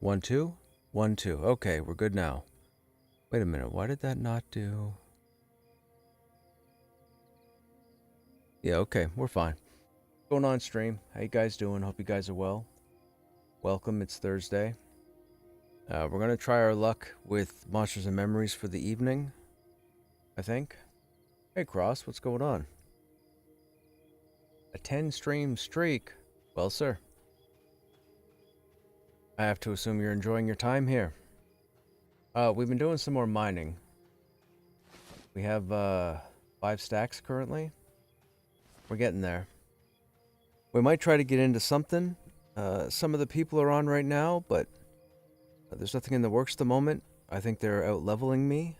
1, 2? 1, 2. Okay, we're good now. Wait a minute, why did that not do? Yeah, okay, we're fine. What's going on, stream? How you guys doing? Hope you guys are well. Welcome, it's Thursday. We're gonna try our luck with Monsters and Memories for the evening, I think. Hey, Cross, what's going on? A 10-stream streak. Well, sir, I have to assume you're enjoying your time here. We've been doing some more mining. We have 5 stacks currently. We're getting there. We might try to get into something. Some of the people are on right now, but there's nothing in the works at the moment. I think they're out leveling me.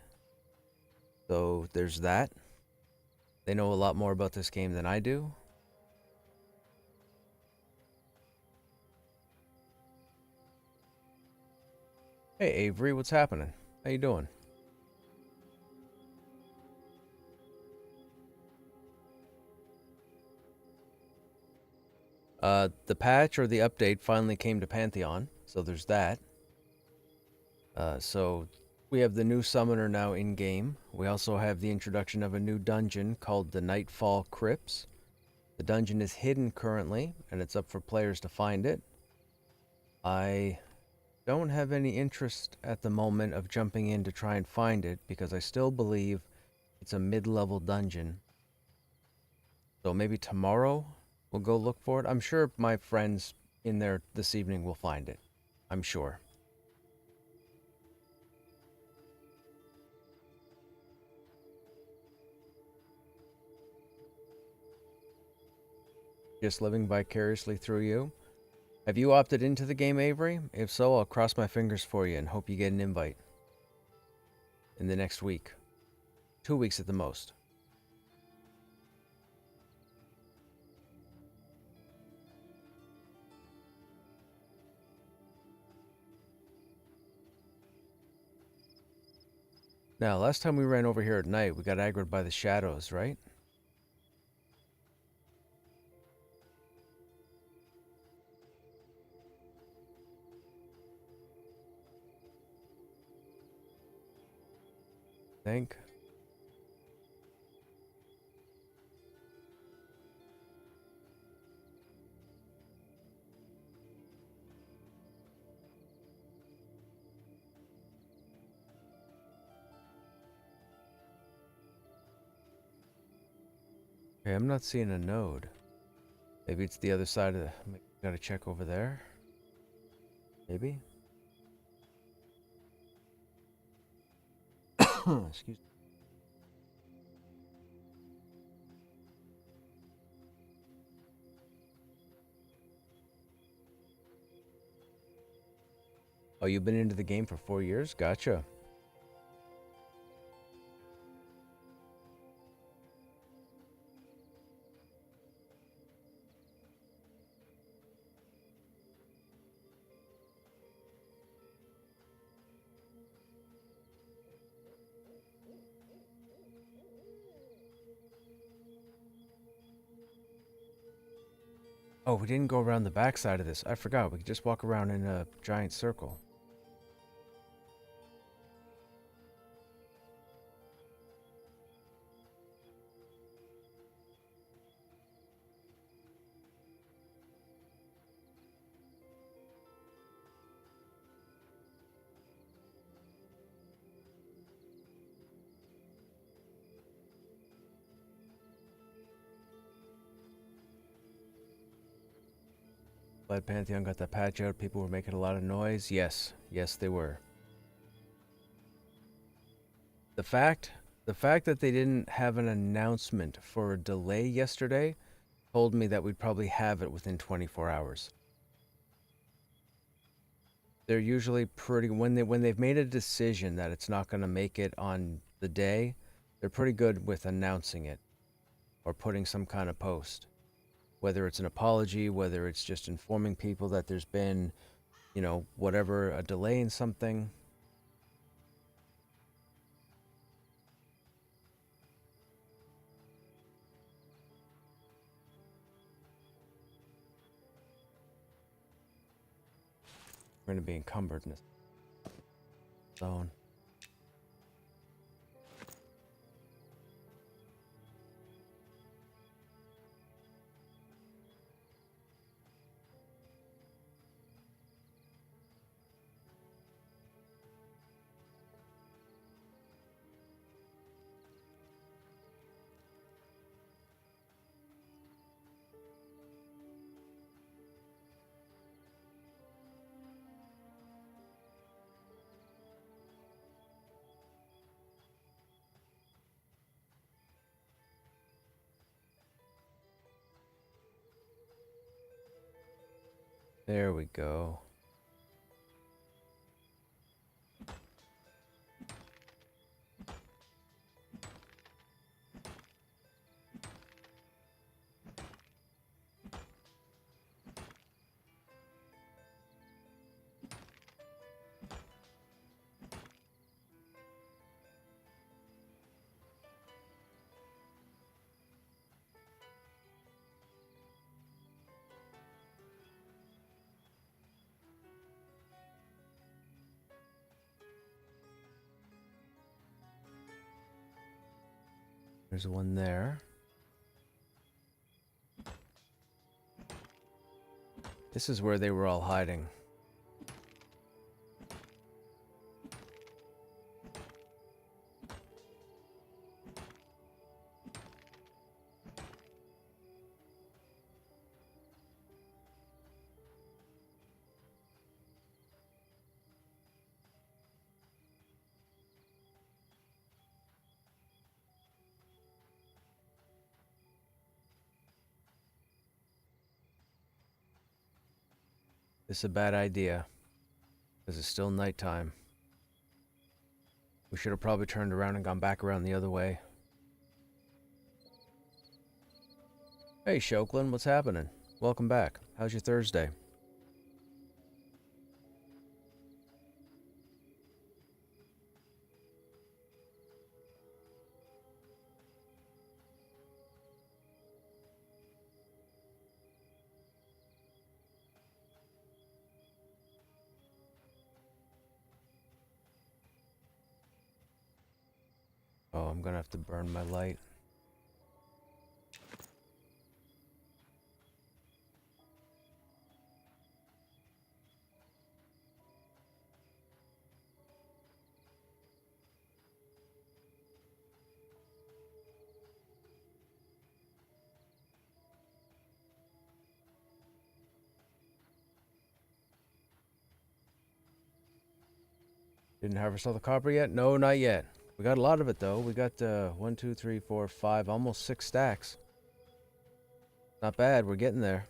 So there's that. They know a lot more about this game than I do. Hey Avery, what's happening? How you doing? The patch or the update finally came to Pantheon, so there's that. So we have the new summoner now in game. We also have the introduction of a new dungeon called the Nightfall Crypts. The dungeon is hidden currently, and it's up for players to find it. I don't have any interest at the moment of jumping in to try and find it because I still believe it's a mid-level dungeon. So maybe tomorrow we'll go look for it. I'm sure my friends in there this evening will find it. I'm sure. Just living vicariously through you. Have you opted into the game, Avery? If so, I'll cross my fingers for you and hope you get an invite in the next week. 2 weeks at the most. Now, last time we ran over here at night, we got aggroed by the shadows, right? Think. Okay, I'm not seeing a node. Maybe it's the other side of the... Gotta check over there. Maybe? Excuse me. Oh, you've been into the game for 4 years? Gotcha. Oh, we didn't go around the back side of this. I forgot. We could just walk around in a giant circle. Glad Pantheon got that patch out. People were making a lot of noise. Yes. Yes, they were. The fact that they didn't have an announcement for a delay yesterday told me that we'd probably have it within 24 hours. They're usually pretty when they've made a decision that it's not going to make it on the day, they're pretty good with announcing it or putting some kind of post. Whether it's an apology, whether it's just informing people that there's been, you know, whatever, a delay in something. We're going to be encumbered in this zone. There we go. There's one there. This is where they were all hiding. This is a bad idea, because it's still nighttime. We should have probably turned around and gone back around the other way. Hey, Shoklin, what's happening? Welcome back. How's your Thursday? Oh, I'm gonna have to burn my light. Didn't harvest all the copper yet? No, not yet. We got a lot of it though. We got 1, 2, 3, 4, 5, almost 6 stacks. Not bad, we're getting there.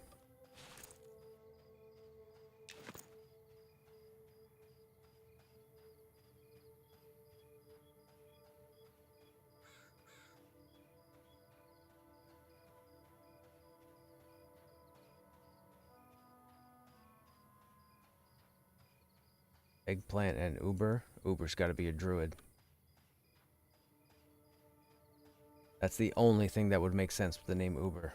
Eggplant and Uber. Uber's got to be a druid. That's the only thing that would make sense with the name Uber.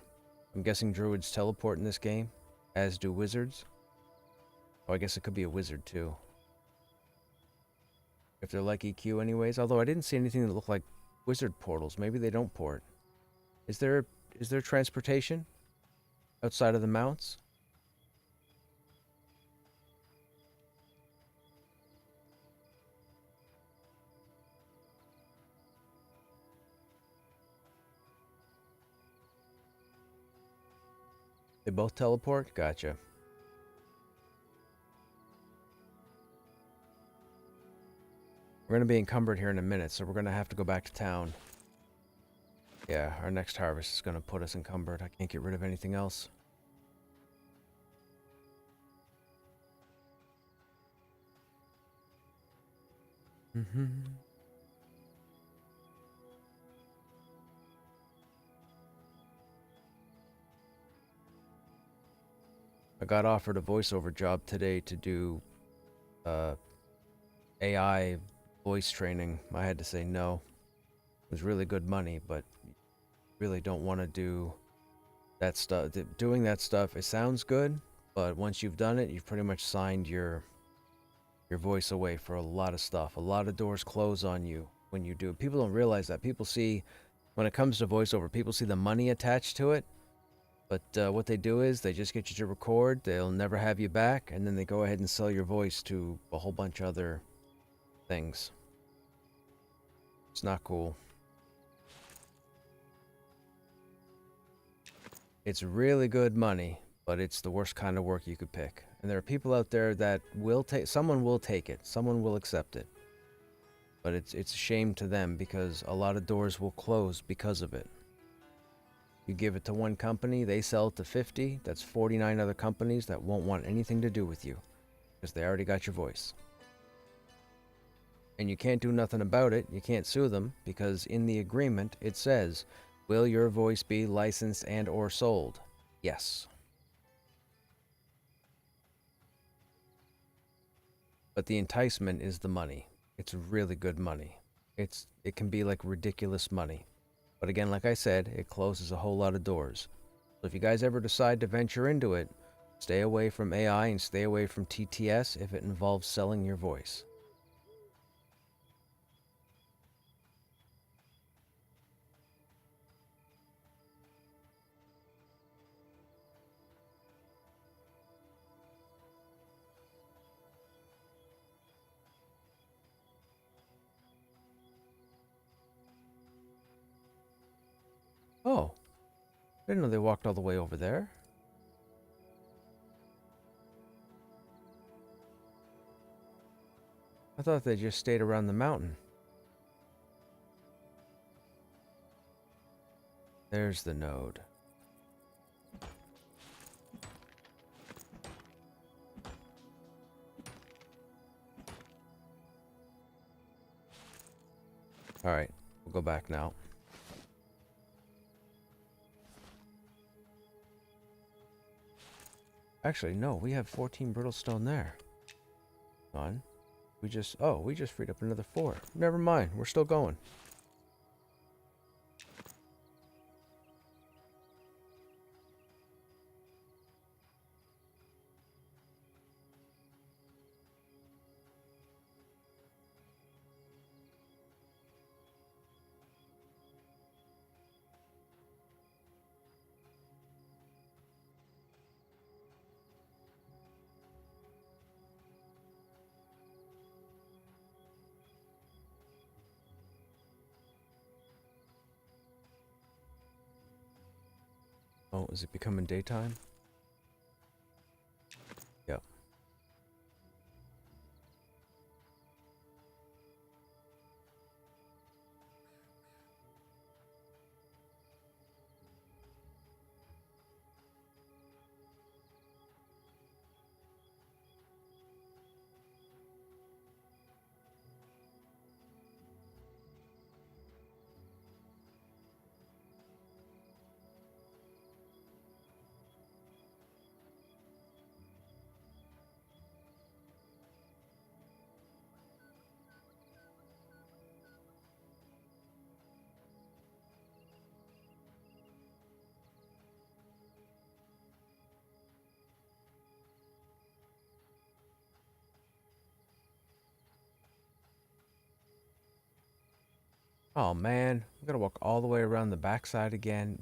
I'm guessing druids teleport in this game, as do wizards. Oh, I guess it could be a wizard too. If they're like EQ anyways, although I didn't see anything that looked like wizard portals. Maybe they don't port. Is there transportation outside of the mounts? They both teleport? Gotcha. We're going to be encumbered here in a minute, so we're going to have to go back to town. Yeah, our next harvest is going to put us encumbered. I can't get rid of anything else. I got offered a voiceover job today to do AI voice training. I had to say no. It was really good money, but really don't want to do that stuff. Doing that stuff, it sounds good, but once you've done it, you've pretty much signed your your voice away for a lot of stuff. A lot of doors close on you when you do it. People don't realize that. People see, when it comes to voiceover, people see the money attached to it. But what they do is they just get you to record. They'll never have you back, and then they go ahead and sell your voice to a whole bunch of other things. It's not cool. It's really good money, but it's the worst kind of work you could pick. And there are people out there that will take, someone will take it, someone will accept it. But it's a shame to them because a lot of doors will close because of it. You give it to one company, they sell it to 50, that's 49 other companies that won't want anything to do with you because they already got your voice. And you can't do nothing about it, you can't sue them because in the agreement it says, will your voice be licensed and or sold? Yes. But the enticement is the money. It's really good money. It can be like ridiculous money. But again, like I said, it closes a whole lot of doors. So if you guys ever decide to venture into it, stay away from AI and stay away from TTS if it involves selling your voice. Oh, I didn't know they walked all the way over there. I thought they just stayed around the mountain. There's the node. Alright, we'll go back now. Actually, no, we have 14 brittle stone there. Come on. We just freed up another 4. Never mind, we're still going. Oh, is it becoming daytime? Yep. Oh man, we gotta walk all the way around the backside again.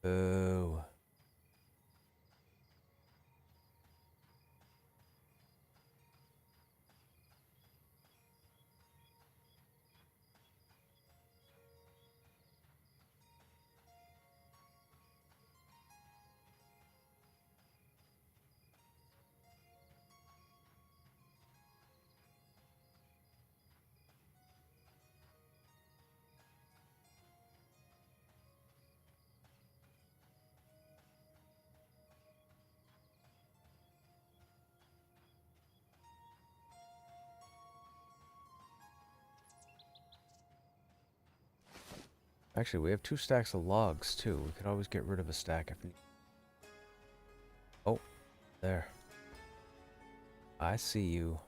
Boo. Actually, we have 2 stacks of logs too. We could always get rid of a stack if need. Oh, there. I see you.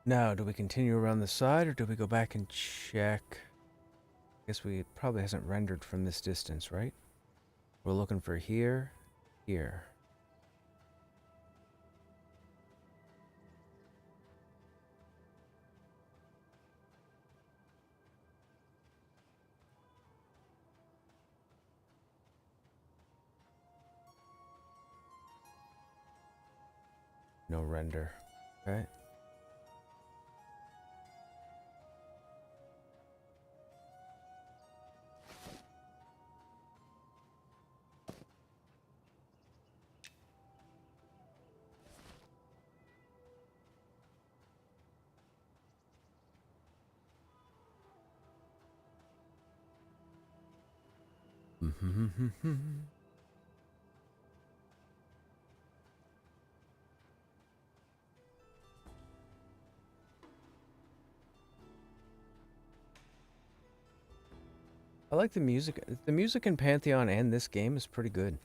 Now, do we continue around the side or do we go back and check? Guess it probably hasn't rendered from this distance, right? We're looking for here, here. No render. Okay. I like the music. The music in Pantheon and this game is pretty good.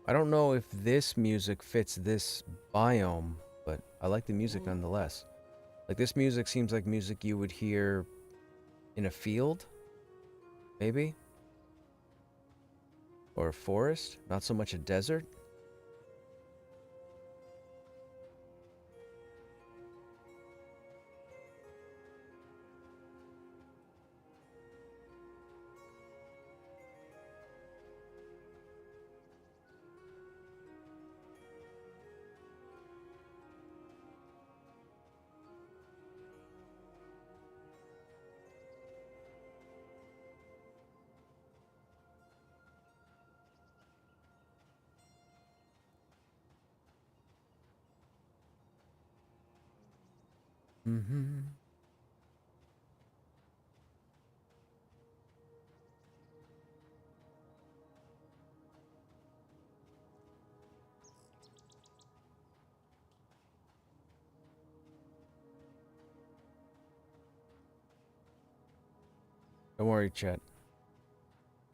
I don't know if this music fits this biome, but I like the music nonetheless. Like, this music seems like music you would hear in a field, maybe? Or a forest, not so much a desert. Don't worry, Chet.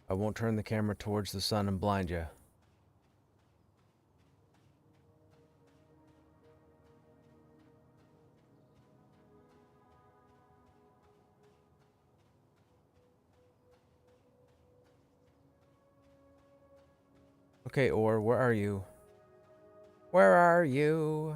I won't turn the camera towards the sun and blind you. Okay, Or, where are you? Where are you?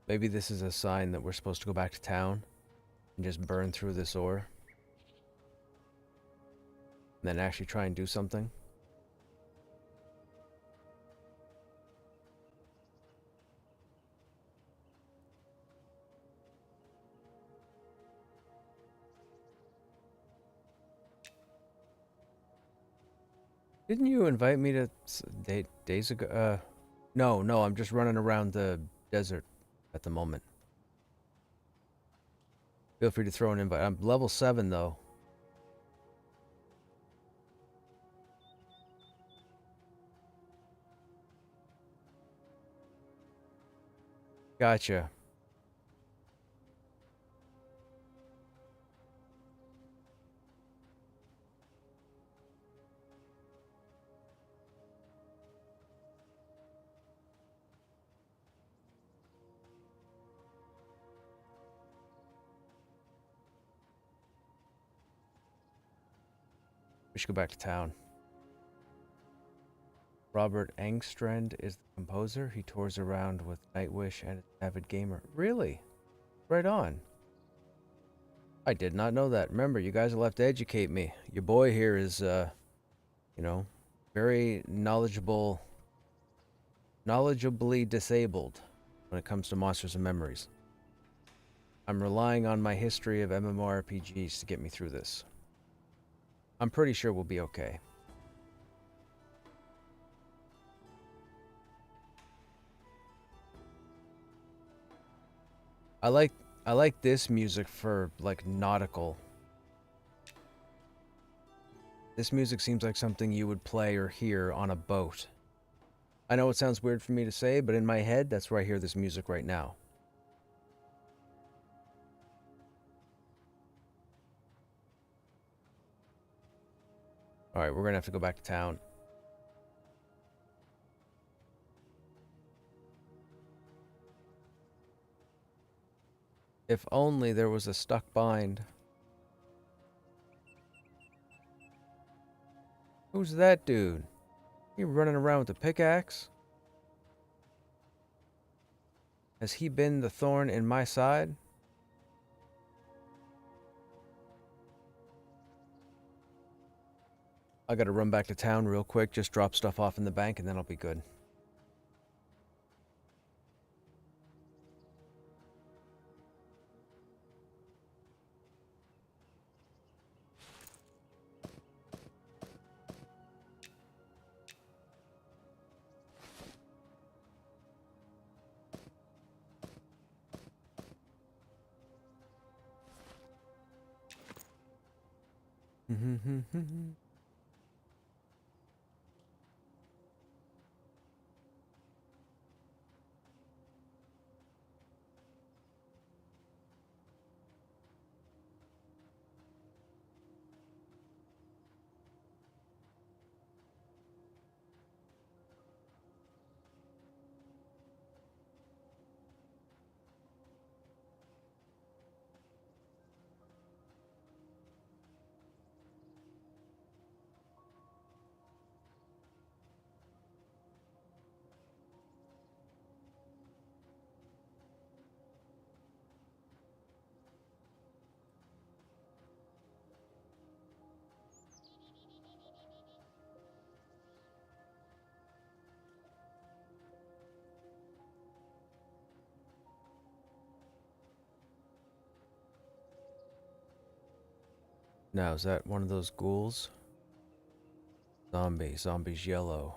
Maybe this is a sign that we're supposed to go back to town and just burn through this ore. And then actually try and do something. Didn't you invite me to days ago? No, I'm just running around the desert at the moment. Feel free to throw an invite. I'm level 7 though. Gotcha. We should go back to town. Robert Engstrand is the composer. He tours around with Nightwish and is an avid gamer. Really? Right on. I did not know that. Remember, you guys will have to educate me. Your boy here is, you know, very knowledgeably disabled when it comes to Monsters and Memories. I'm relying on my history of MMORPGs to get me through this. I'm pretty sure we'll be okay. I like this music for, like, nautical. This music seems like something you would play or hear on a boat. I know it sounds weird for me to say, but in my head, that's where I hear this music right now. Alright, we're gonna have to go back to town. If only there was a stuck bind. Who's that dude? He running around with a pickaxe? Has he been the thorn in my side? I gotta run back to town real quick, just drop stuff off in the bank, and then I'll be good. Now, is that one of those ghouls? Zombie's yellow.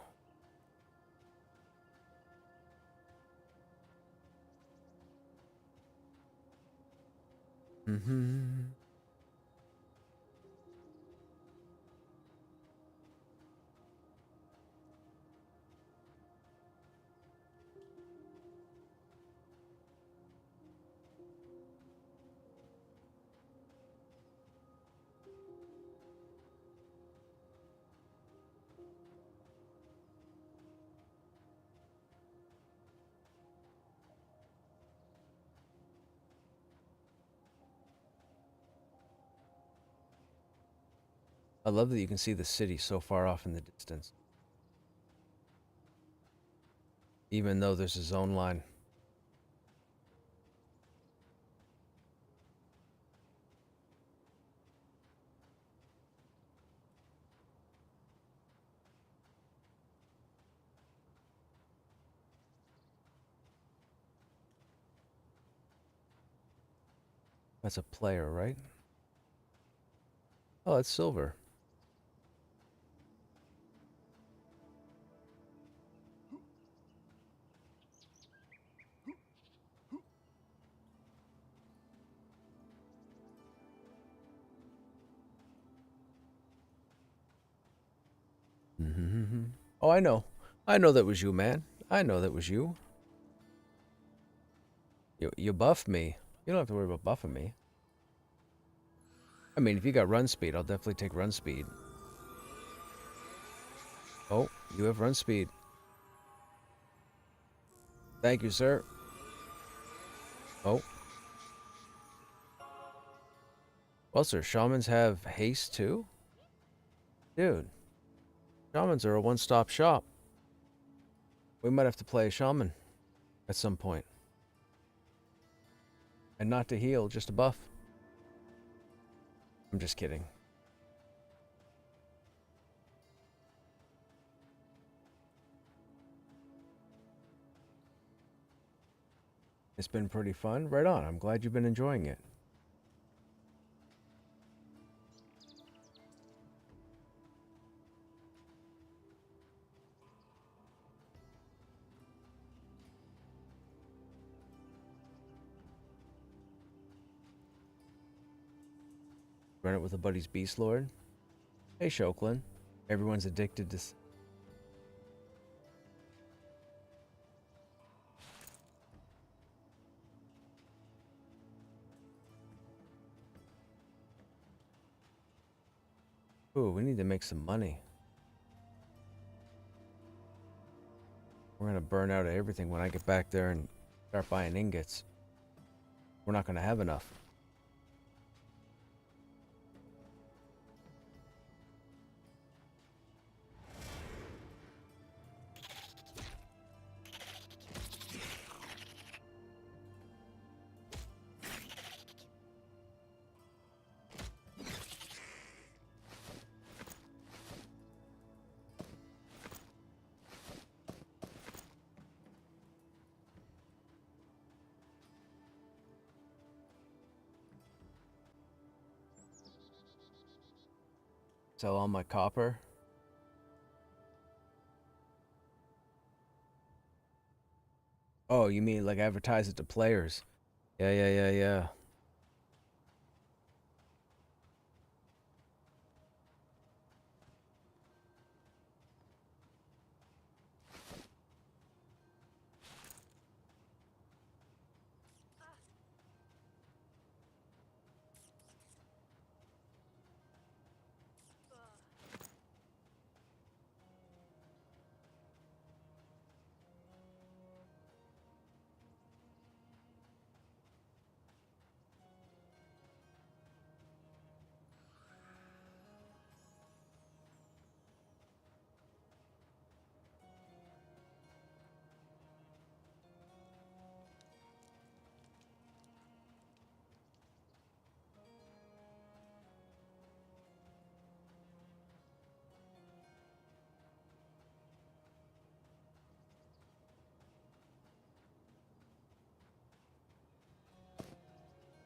I love that you can see the city so far off in the distance. Even though there's a zone line. That's a player, right? Oh, it's silver. Oh, I know. I know that was you, man. I know that was you. You buffed me. You don't have to worry about buffing me. I mean, if you got run speed, I'll definitely take run speed. Oh, you have run speed. Thank you, sir. Oh. Well, sir, shamans have haste too? Dude, shamans are a one-stop shop. We might have to play a shaman at some point. And not to heal, just to buff. I'm just kidding. It's been pretty fun. Right on. I'm glad you've been enjoying it. Run it with a buddy's Beast Lord. Hey, Shoklin. Everyone's addicted to... Ooh, we need to make some money. We're gonna burn out everything when I get back there and start buying ingots. We're not gonna have enough. Sell all my copper. Oh, you mean like advertise it to players? Yeah.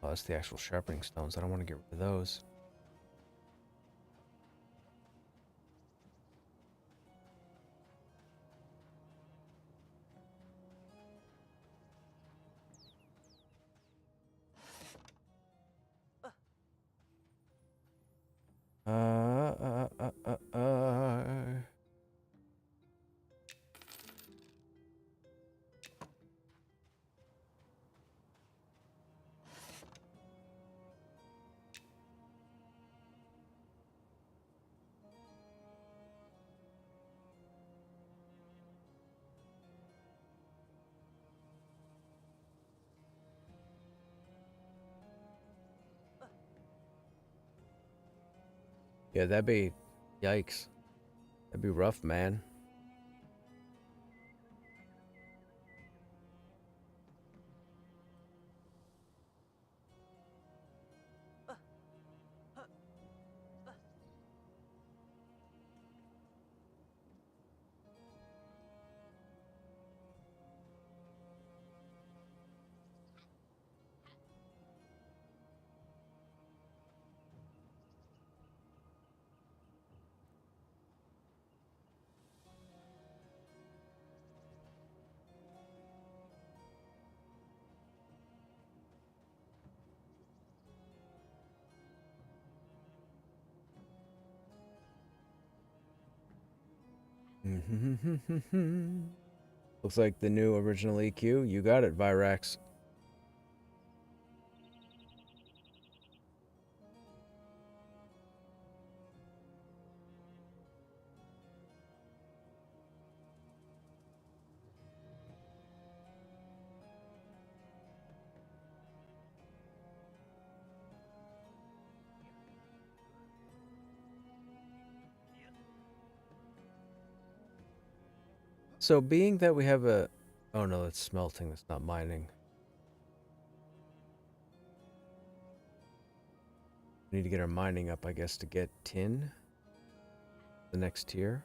Oh, that's the actual sharpening stones. I don't want to get rid of those. Uh, uh, uh, uh, uh. Yeah, that'd be... Yikes. That'd be rough, man. Looks like the new original EQ. You got it, Virax. So being that we have a... Oh no, it's smelting. That's not mining. We need to get our mining up, I guess, to get tin. The next tier.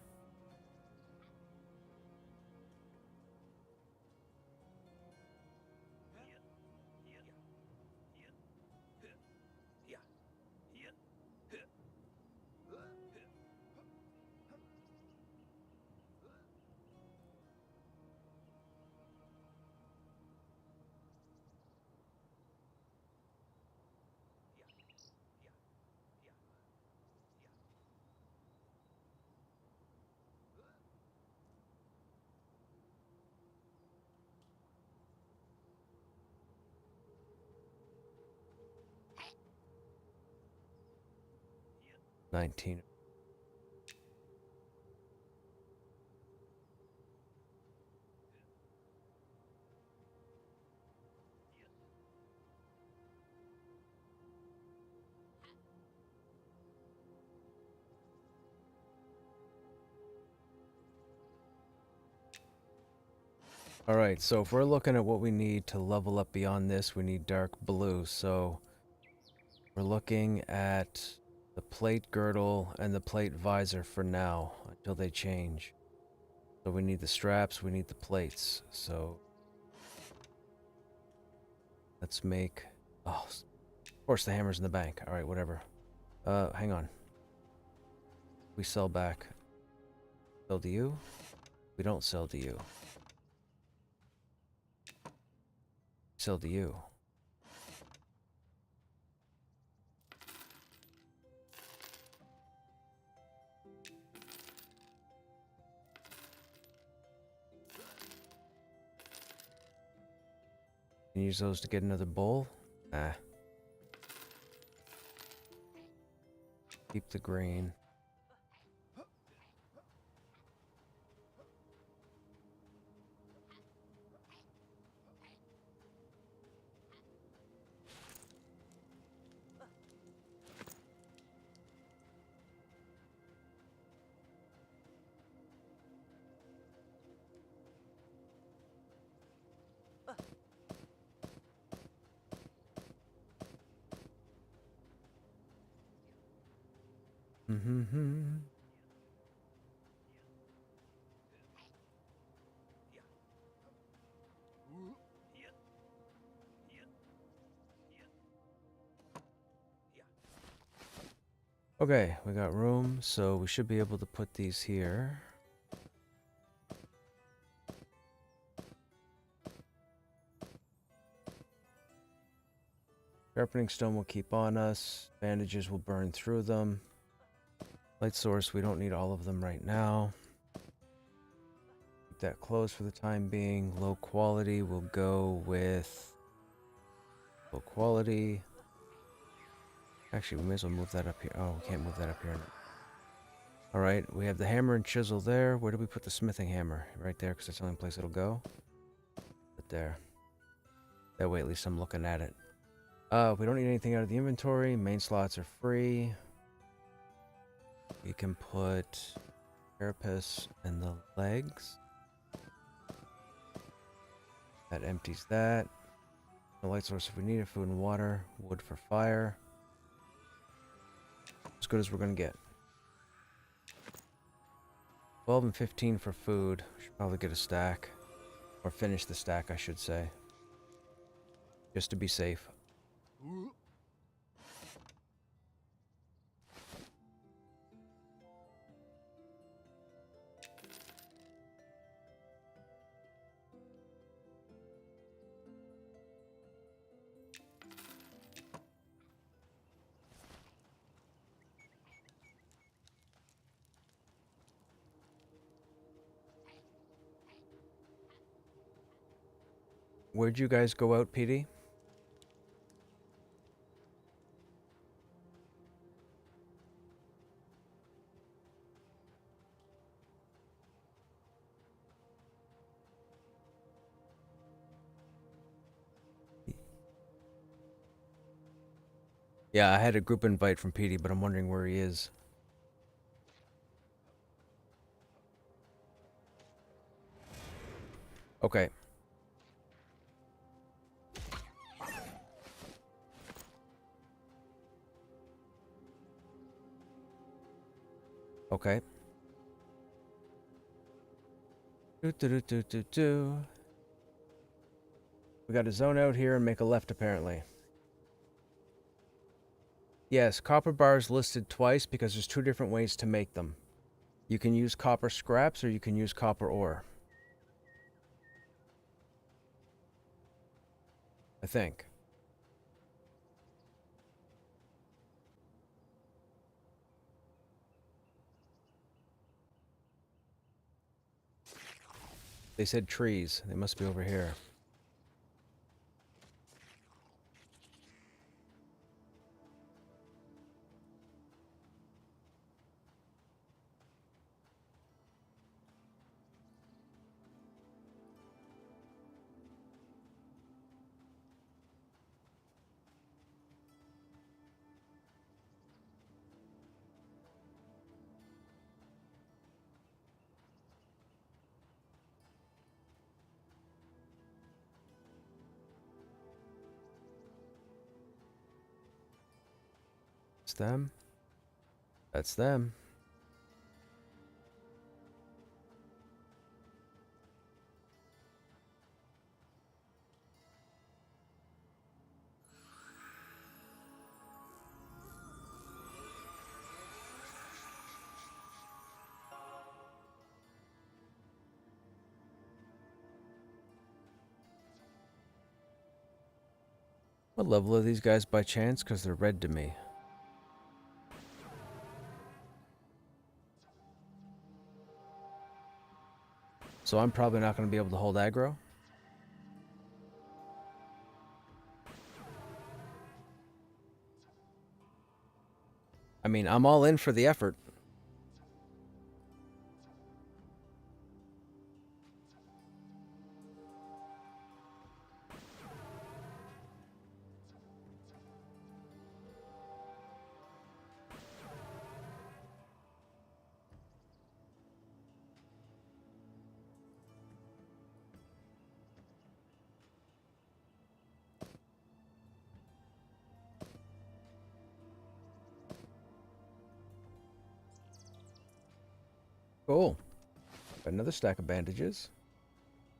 $19. Alright, so if we're looking at what we need to level up beyond this, we need dark blue. So we're looking at the plate girdle and the plate visor for now, until they change. So we need the straps, we need the plates. So let's make... Oh, of course the hammer's in the bank. Alright, whatever. Hang on. We sell back. Sell to you? We don't sell to you. Sell to you. Can you use those to get another bowl? Nah. Keep the grain. Mm-hmm. Okay, we got room, so we should be able to put these here. Sharpening stone will keep on us. Bandages will burn through them. Light source, we don't need all of them right now. Keep that closed for the time being. Low quality, we'll go with low quality. Actually, we may as well move that up here. Oh, we can't move that up here. Alright, we have the hammer and chisel there. Where do we put the smithing hammer? Right there, because that's the only place it'll go. But there. That way, at least I'm looking at it. We don't need anything out of the inventory. Main slots are free. We can put carapace and the legs. That empties that. The light source if we need it. Food and water. Wood for fire. As good as we're going to get. 12 and 15 for food. Should probably get a stack. Or finish the stack, I should say. Just to be safe. Where'd you guys go out, PD? Yeah, I had a group invite from PD, but I'm wondering where he is. Okay. Okay. Do. We got to zone out here and make a left, apparently. Yes, copper bars listed twice because there's two different ways to make them. You can use copper scraps or you can use copper ore. I think. They said trees. They must be over here. That's them. That's them. What level are these guys by chance? Because they're red to me. So I'm probably not going to be able to hold aggro. I mean, I'm all in for the effort. Cool. Got another stack of bandages.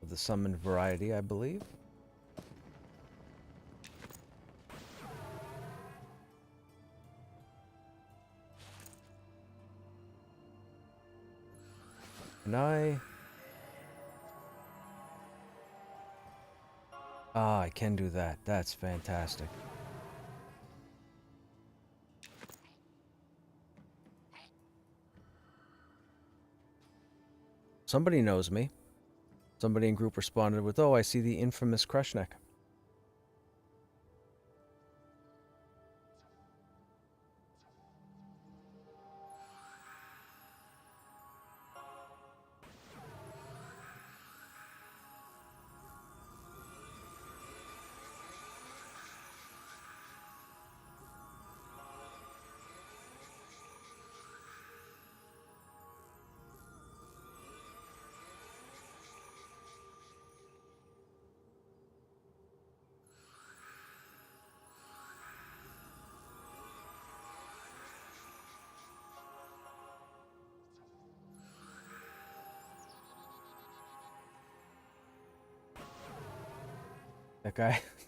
Of the summoned variety, I believe. Can I... Ah, I can do that. That's fantastic. Somebody knows me. Somebody in group responded with, "Oh, I see the infamous Krushnek."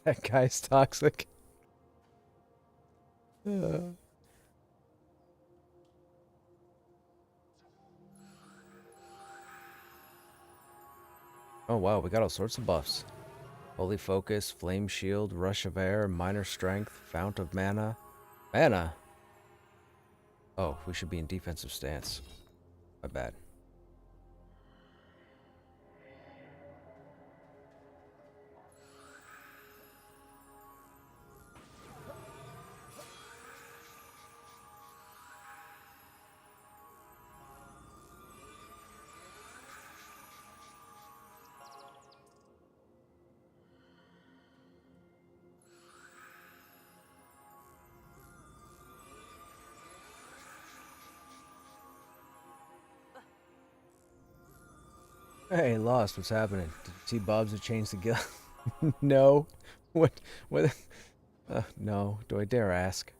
That guy's toxic. Oh wow, we got all sorts of buffs. Holy Focus, Flame Shield, Rush of Air, Minor Strength, Fount of Mana. Mana? Oh, we should be in defensive stance. My bad. Hey, Lost, what's happening? Did you see Bob's have changed the guild? No. What? What? No. Do I dare ask?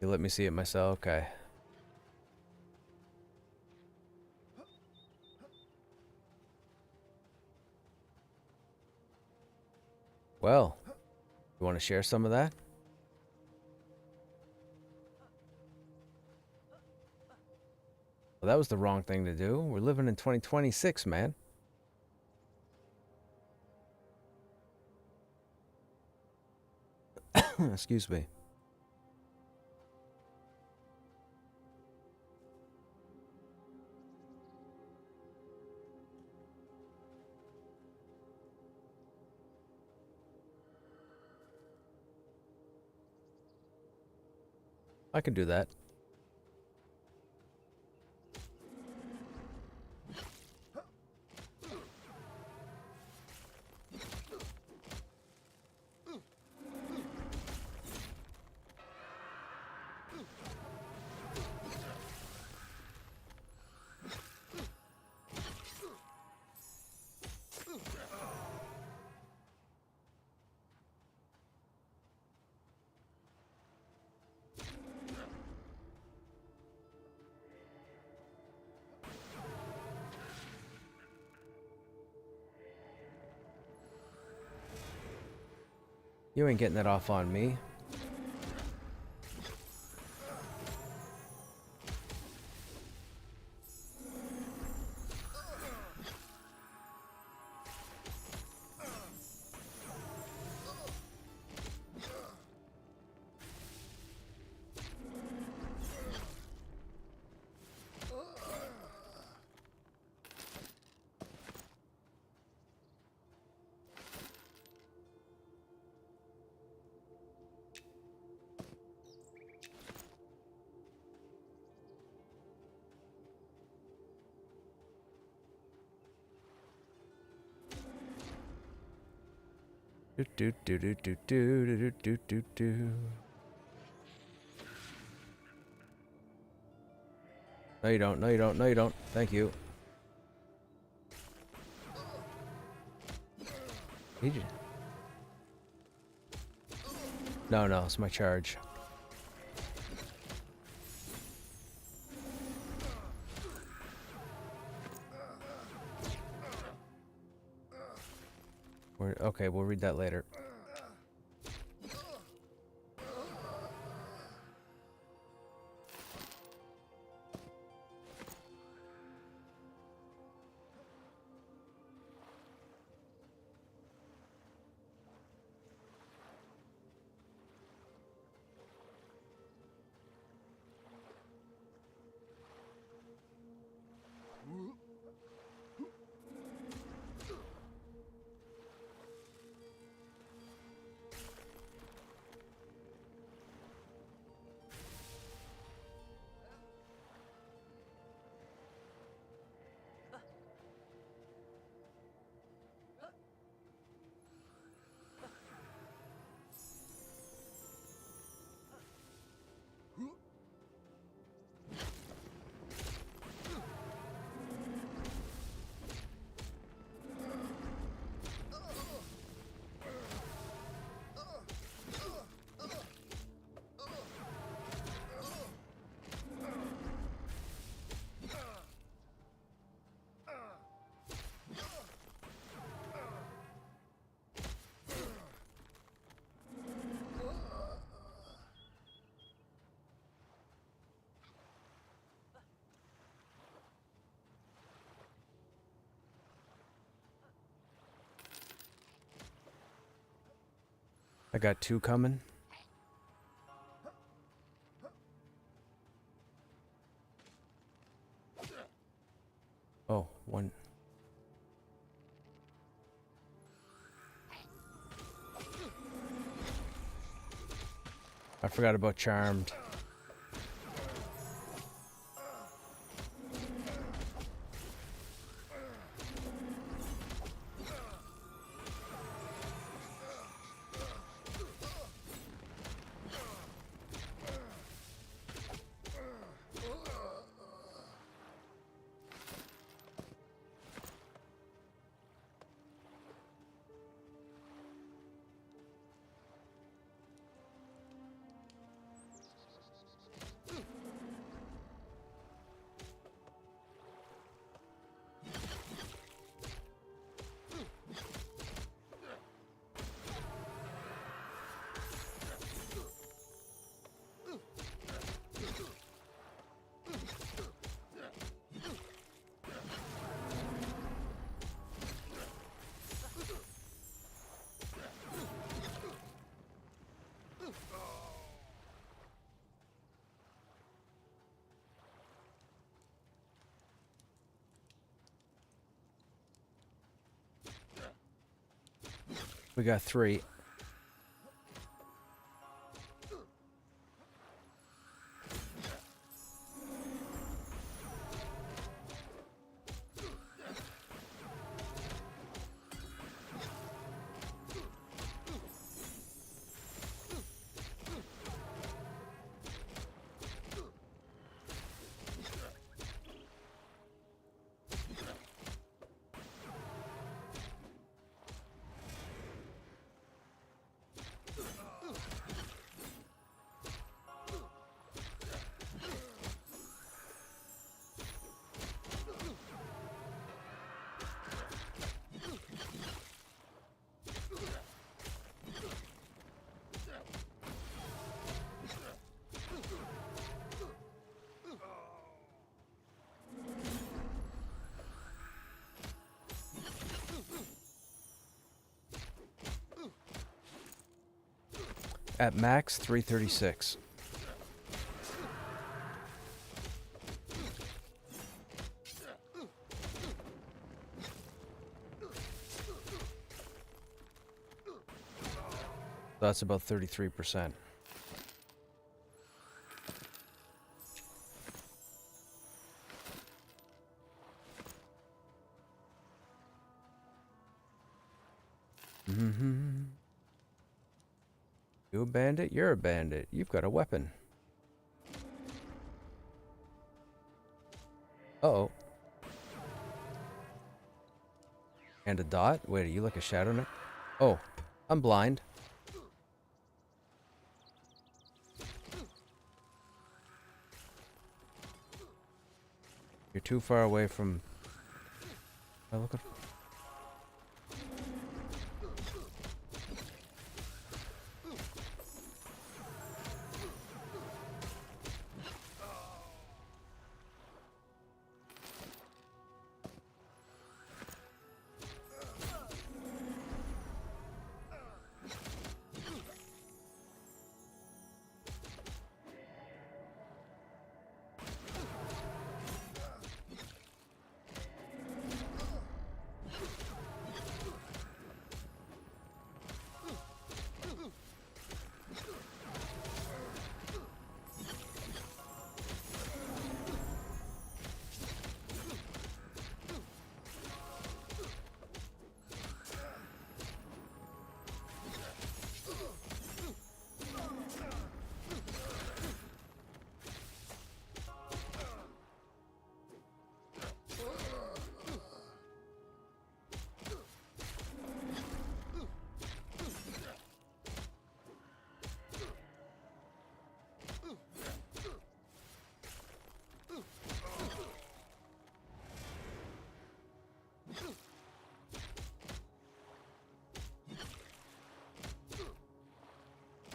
You let me see it myself? Okay. Well, you want to share some of that? Well, that was the wrong thing to do. We're living in 2026, man. Excuse me. I can do that. You ain't getting that off on me. Do do do do do do do do do do. No, you don't. No, you don't. No, you don't. Thank you. He just... No, no, it's my charge. Okay, we'll read that later. I got two coming. Oh, one. I forgot about Charmed. We got three. At max, 336. That's about 33%. You a bandit? You're a bandit. You've got a weapon. Uh-oh. And a dot? Wait, are you like a shadow now? Oh, I'm blind. You're too far away from... Oh, look at...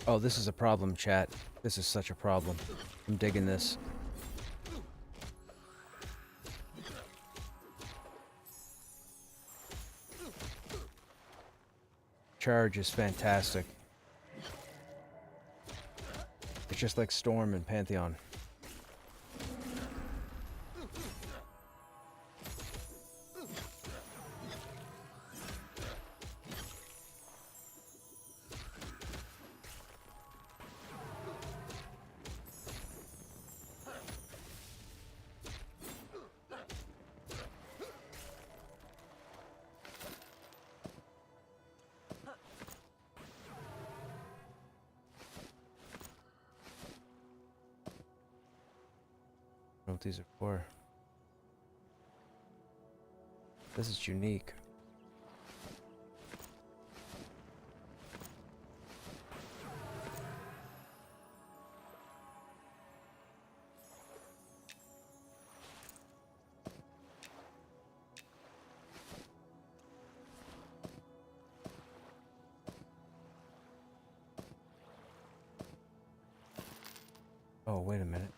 Oh, this is a problem, chat. This is such a problem. I'm digging this. Charge is fantastic. It's just like Storm and Pantheon. I don't know what these are for. This is unique. Oh, wait a minute.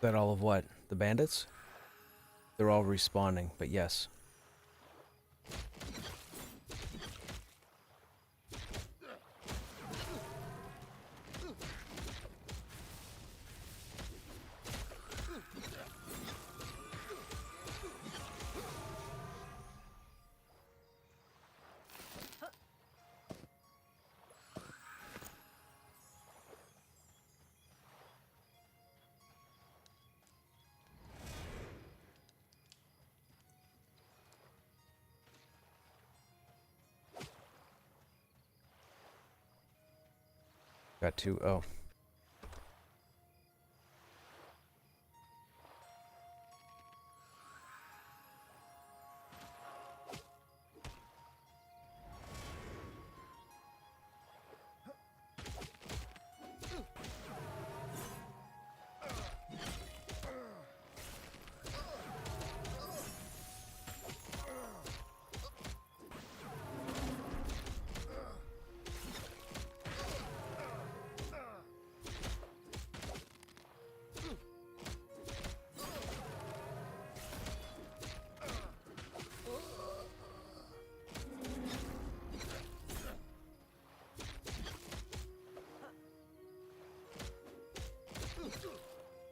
That all of what? The bandits? They're all respawning, but yes. Got two. Oh.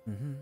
Mm-hmm.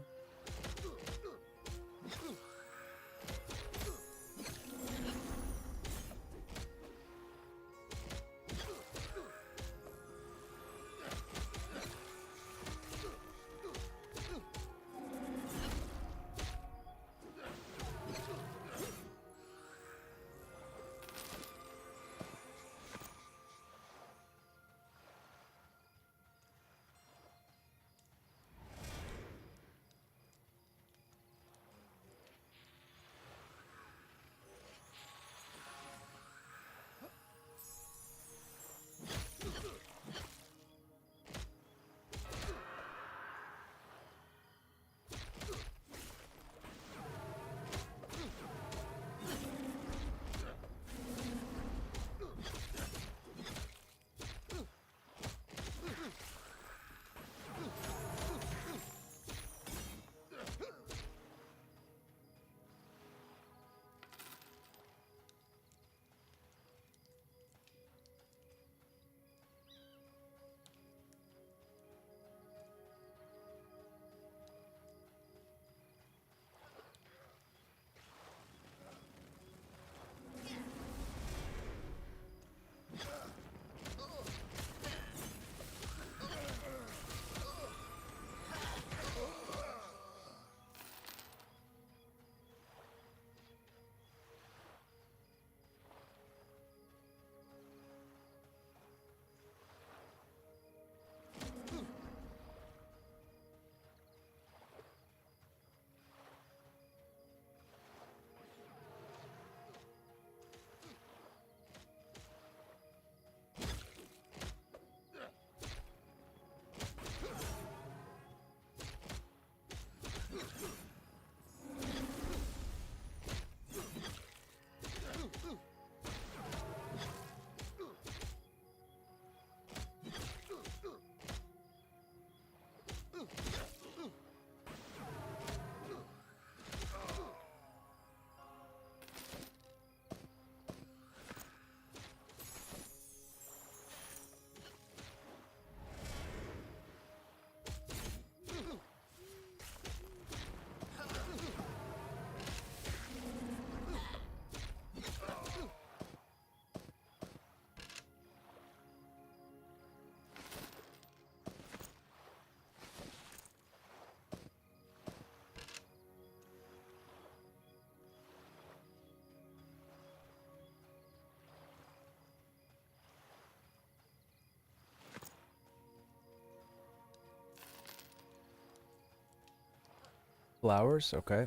Flowers, okay.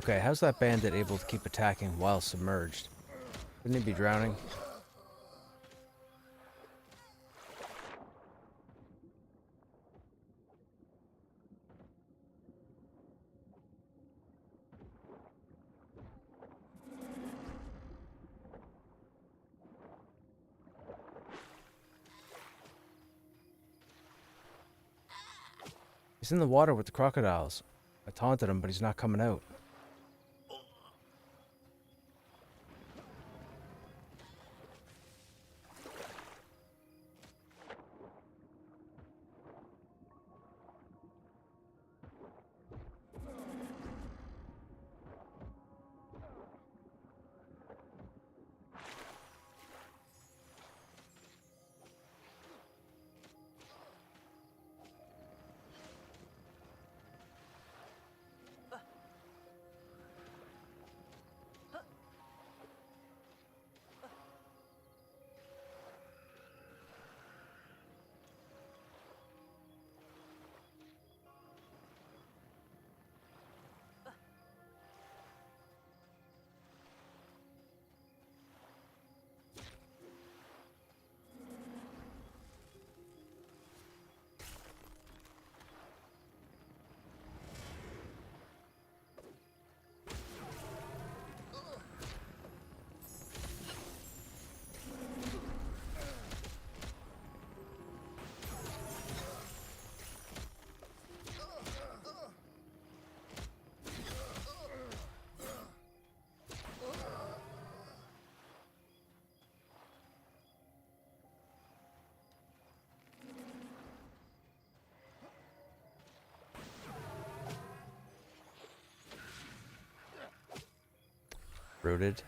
Okay, how's that bandit able to keep attacking while submerged? Wouldn't he be drowning? He's in the water with the crocodiles. I taunted him, but he's not coming out. Rooted.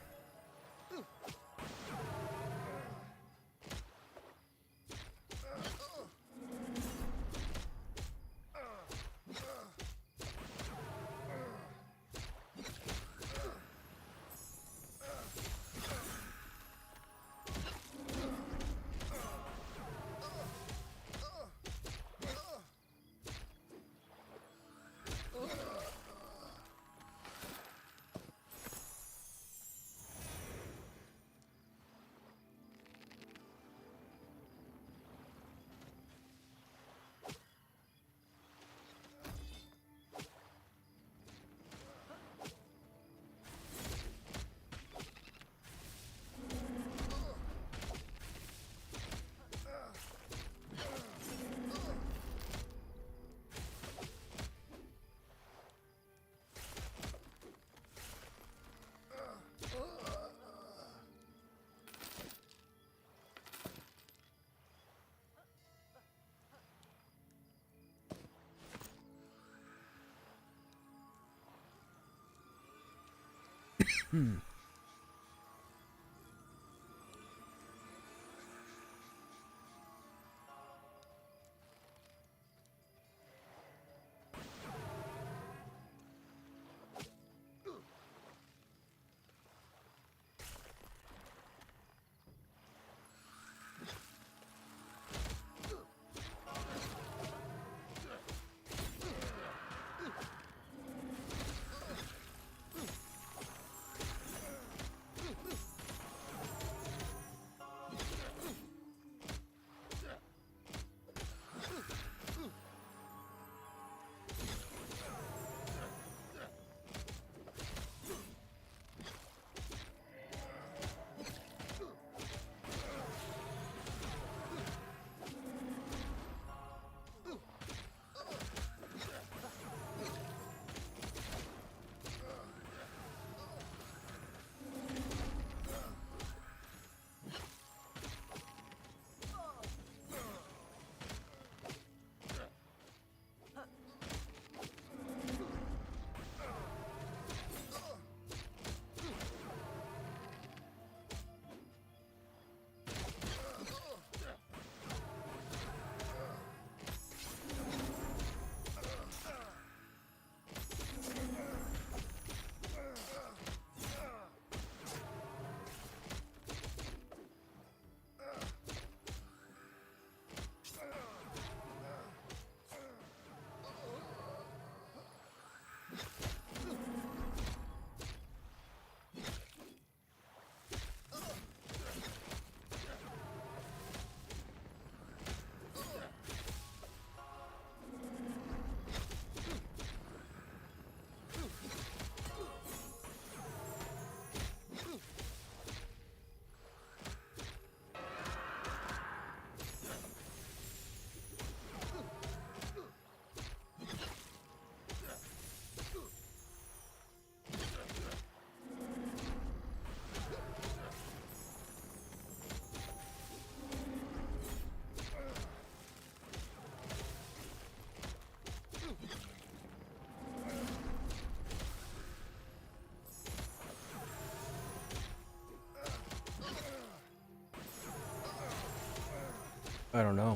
I don't know.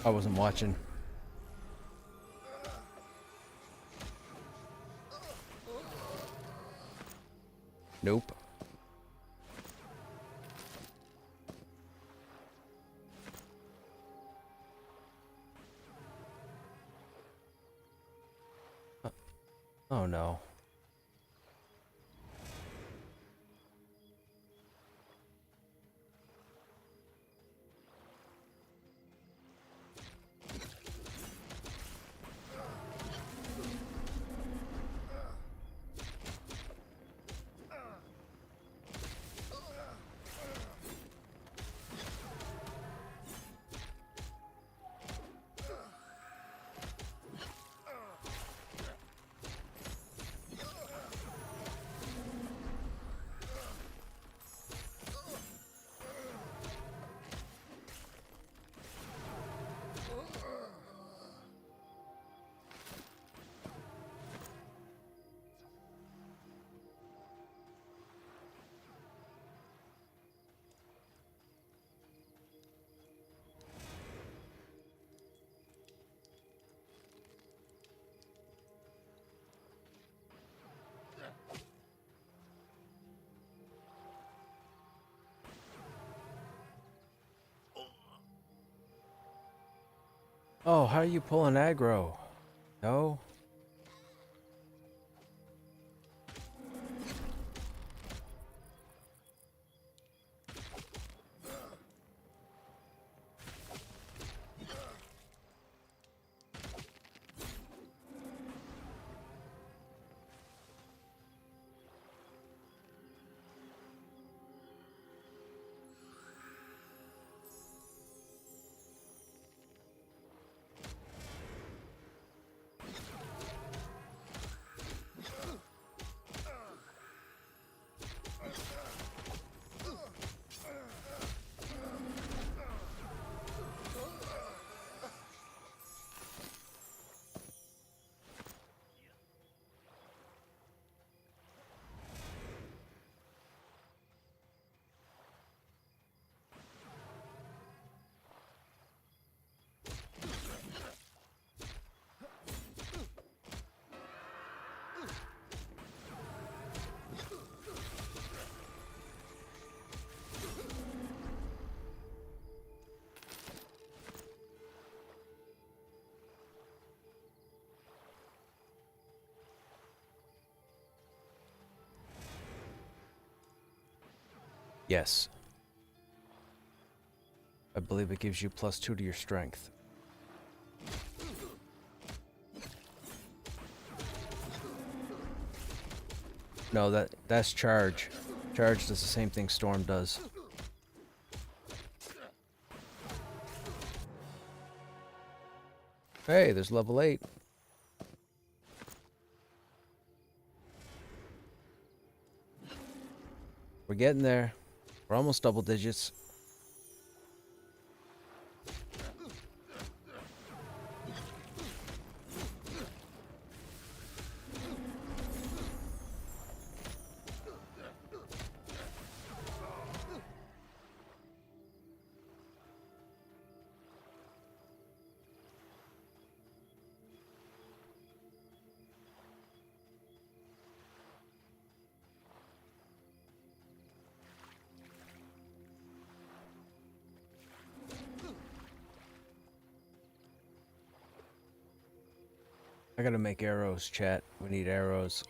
I wasn't watching. Nope. Oh no. Oh, how are you pulling aggro? No? Yes. I believe it gives you +2 to your strength. No, that's charge. Charge does the same thing Storm does. Hey, there's level 8. We're getting there. We're almost double digits. I gotta make arrows, chat. We need arrows.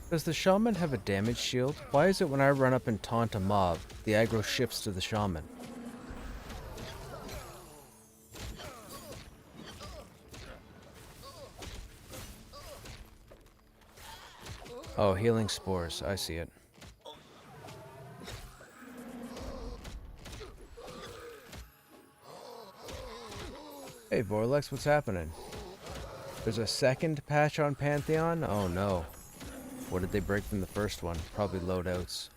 Does the shaman have a damage shield? Why is it when I run up and taunt a mob, The aggro shifts to the shaman. Oh, healing spores. I see it. Hey, Vorlex, what's happening? There's a second patch on Pantheon? Oh no. What did they break from the first one? Probably loadouts.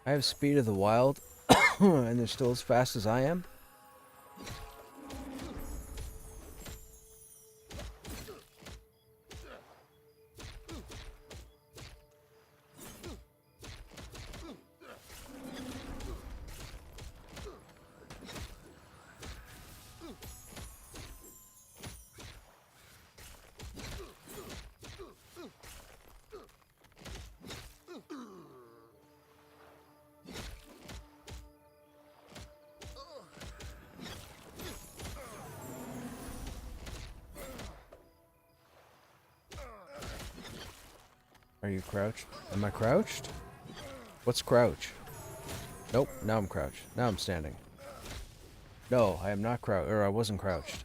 I have speed of the wild, and they're still as fast as I am? Are you crouched? Am I crouched? What's crouch? Nope, now I'm crouched. Now I'm standing. No, I am not crouched, or I wasn't crouched.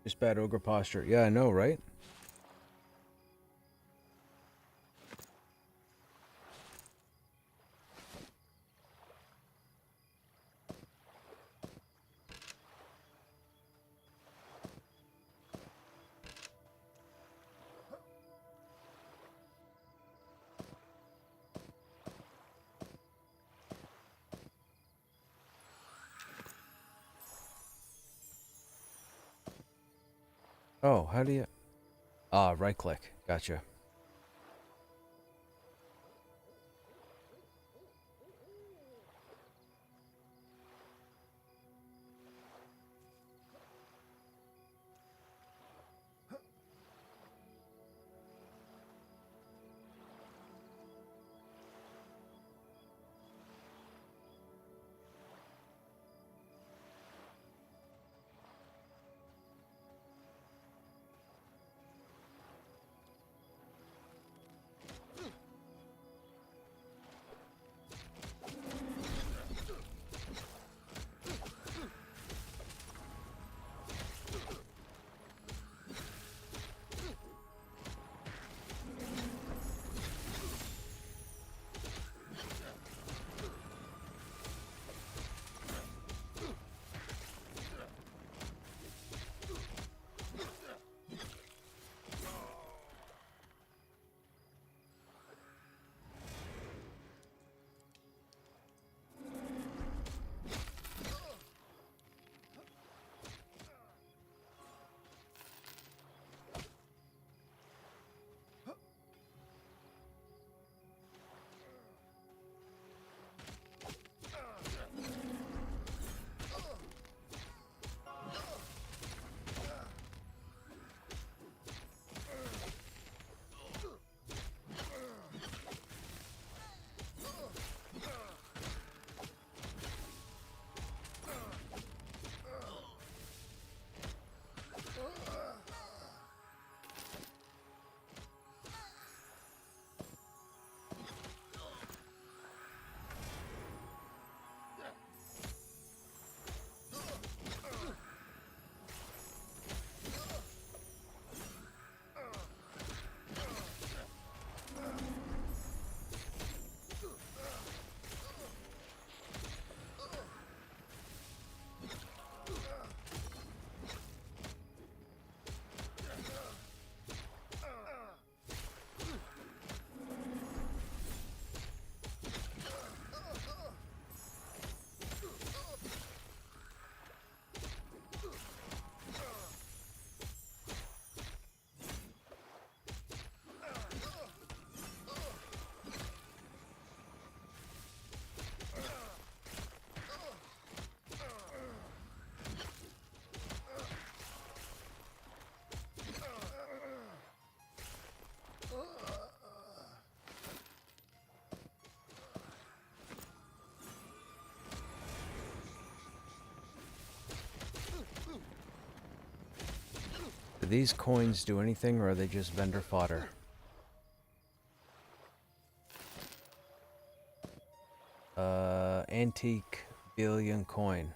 Just bad ogre posture. Yeah, I know, right? Oh, how do you... Ah, right click. Gotcha. Do these coins do anything, or are they just vendor fodder? Antique billion coin.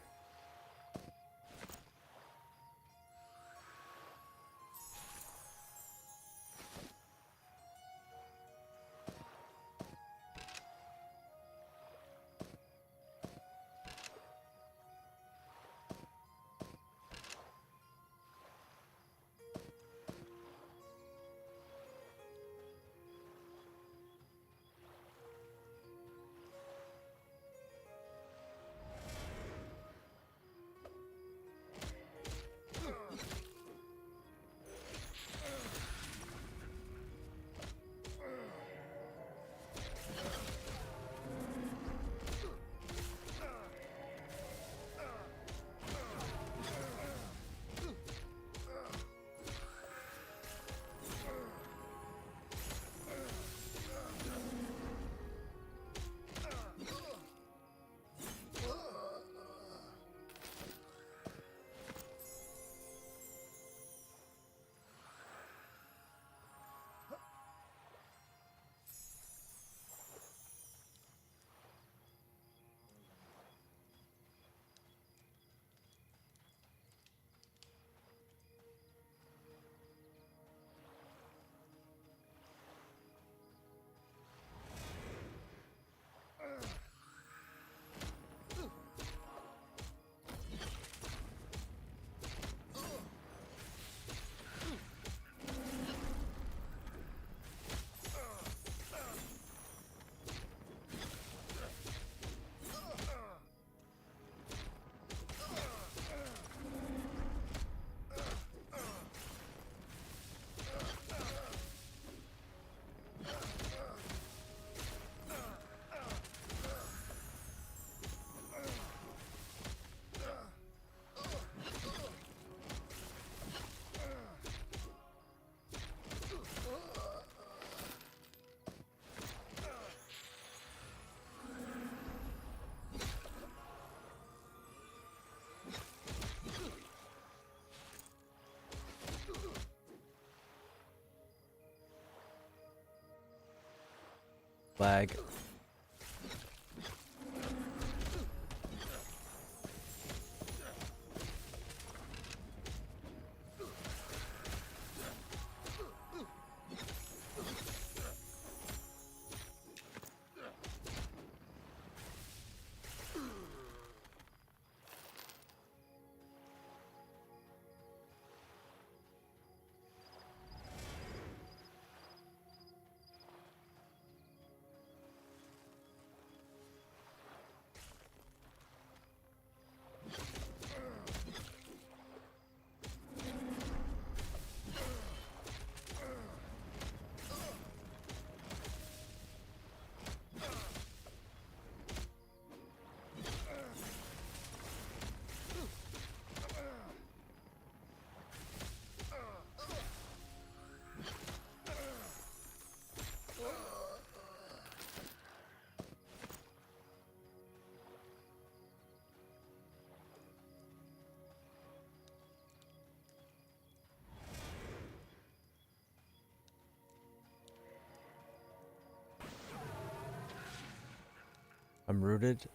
Lag. I'm rooted.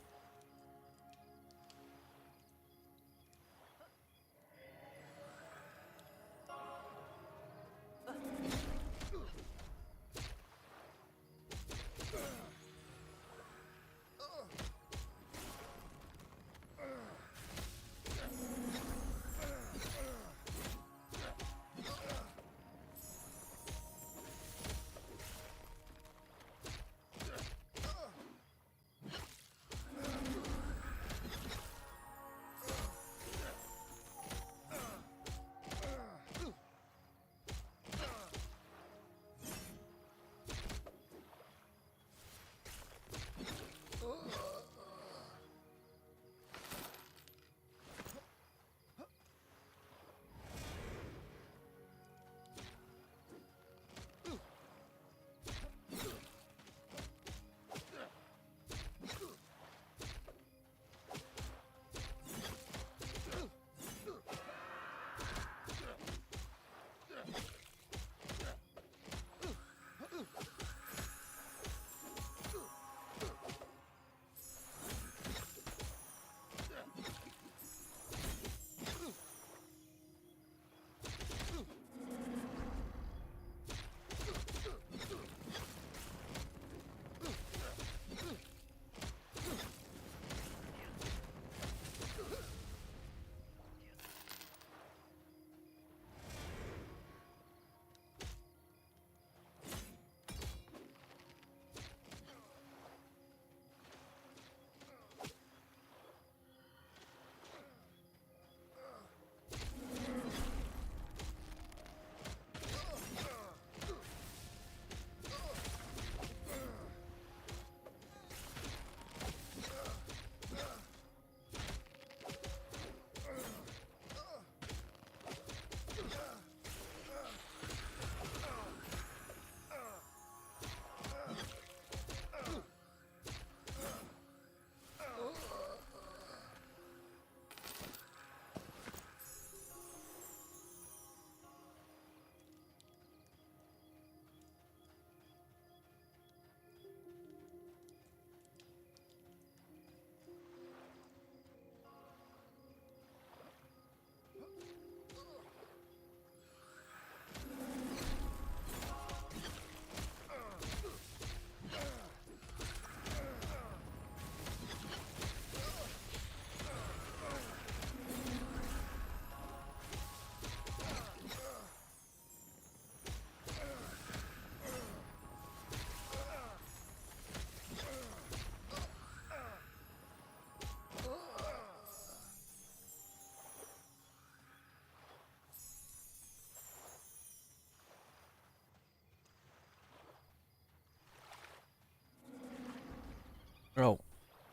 Oh,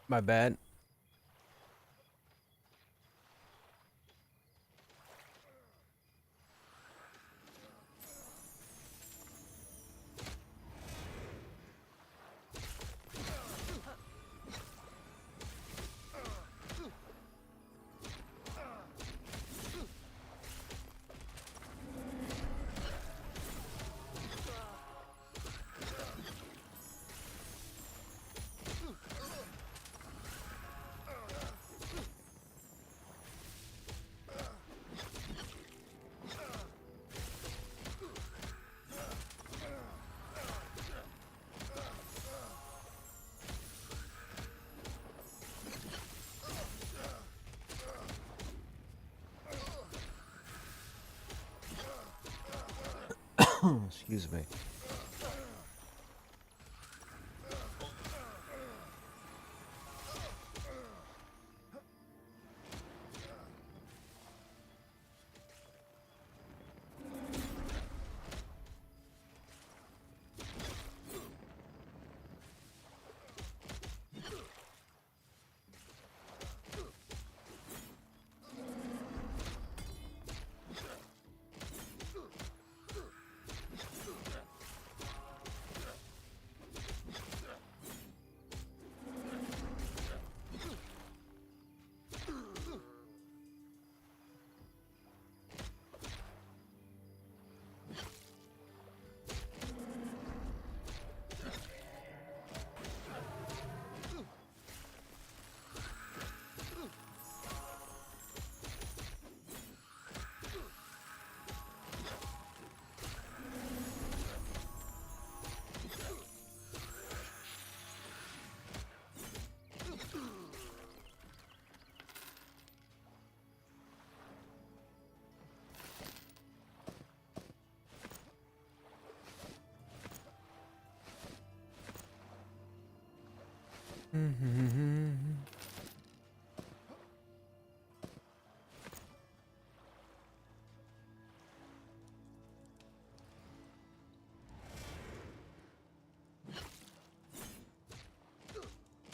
my bad. Excuse me.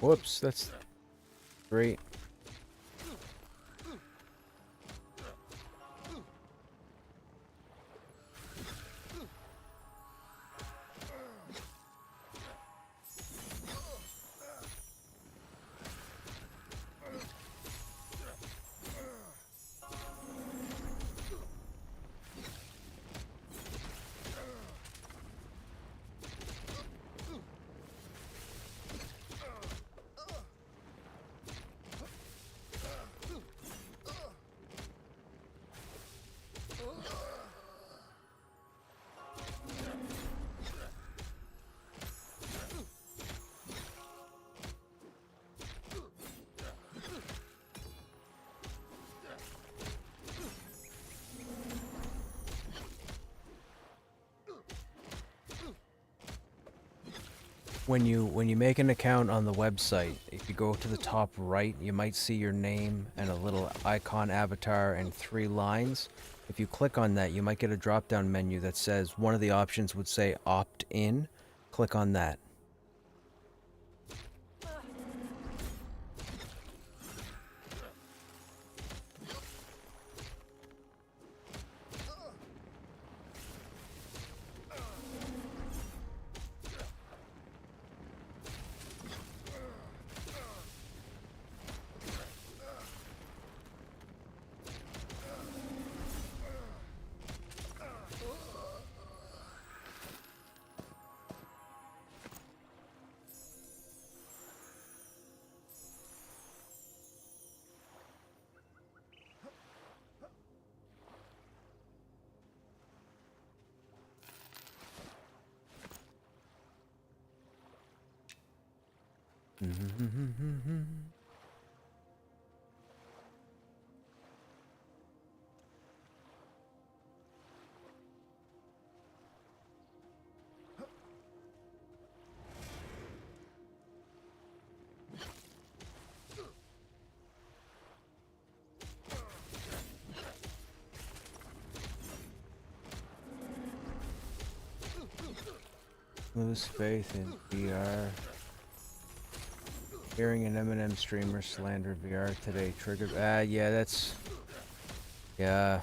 Whoops, that's great. When you make an account on the website, if you go to the top right, you might see your name and a little icon avatar and 3 lines. If you click on that, you might get a drop-down menu that says one of the options would say opt in. Click on that. Lose faith in VR. Hearing an Eminem streamer slander VR today triggered. Yeah, that's. Yeah.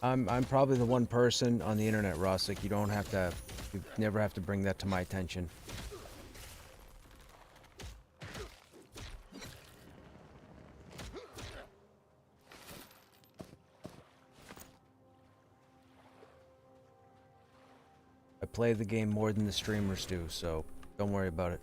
I'm probably the one person on the internet, Ross. Like, you never have to bring that to my attention. I play the game more than the streamers do, so don't worry about it.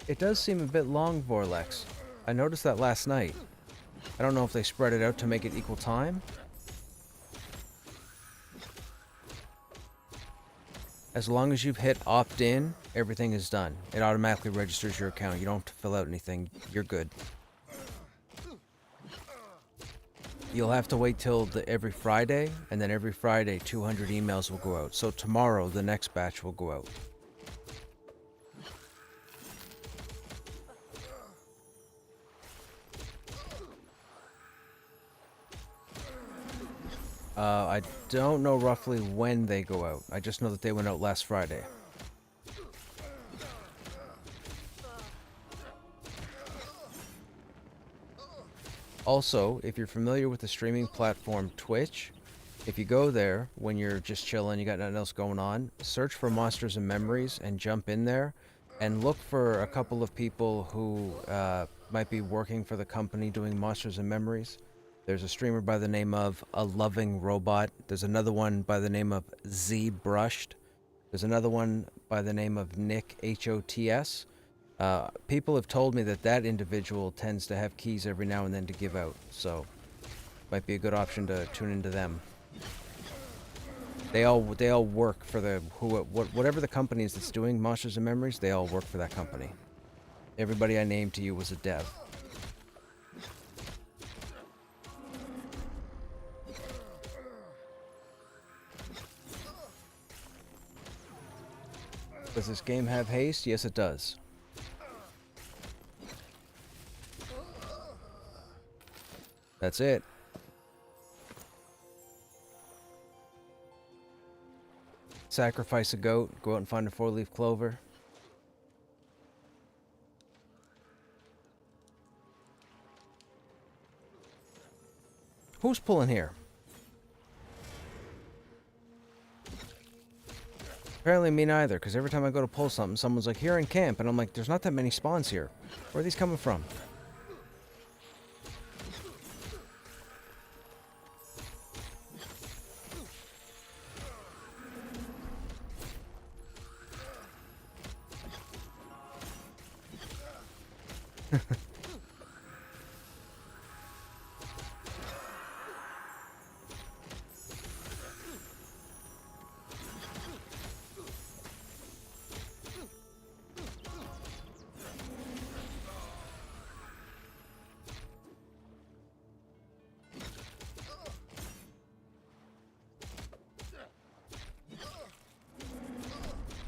It does seem a bit long, Vorlex. I noticed that last night. I don't know if they spread it out to make it equal time. As long as you've hit opt-in, everything is done. It automatically registers your account. You don't have to fill out anything. You're good. You'll have to wait till every Friday, and then every Friday 200 emails will go out. So tomorrow, the next batch will go out. I don't know roughly when they go out. I just know that they went out last Friday. Also, if you're familiar with the streaming platform Twitch, if you go there when you're just chilling, you got nothing else going on, search for Monsters and Memories and jump in there and look for a couple of people who might be working for the company doing Monsters and Memories. There's a streamer by the name of A Loving Robot. There's another one by the name of Z Brushed. There's another one by the name of Nick HOTS. People have told me that individual tends to have keys every now and then to give out, so might be a good option to tune into them. They all work for whatever the company is that's doing Monsters and Memories. They all work for that company. Everybody I named to you was a dev. Does this game have haste? Yes, it does. That's it. Sacrifice a goat, go out and find a 4-leaf clover. Who's pulling here? Apparently me neither, because every time I go to pull something, someone's like, here in camp, and I'm like, there's not that many spawns here. Where are these coming from?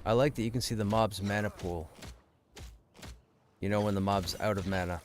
I like that you can see the mob's mana pool. You know when the mob's out of mana.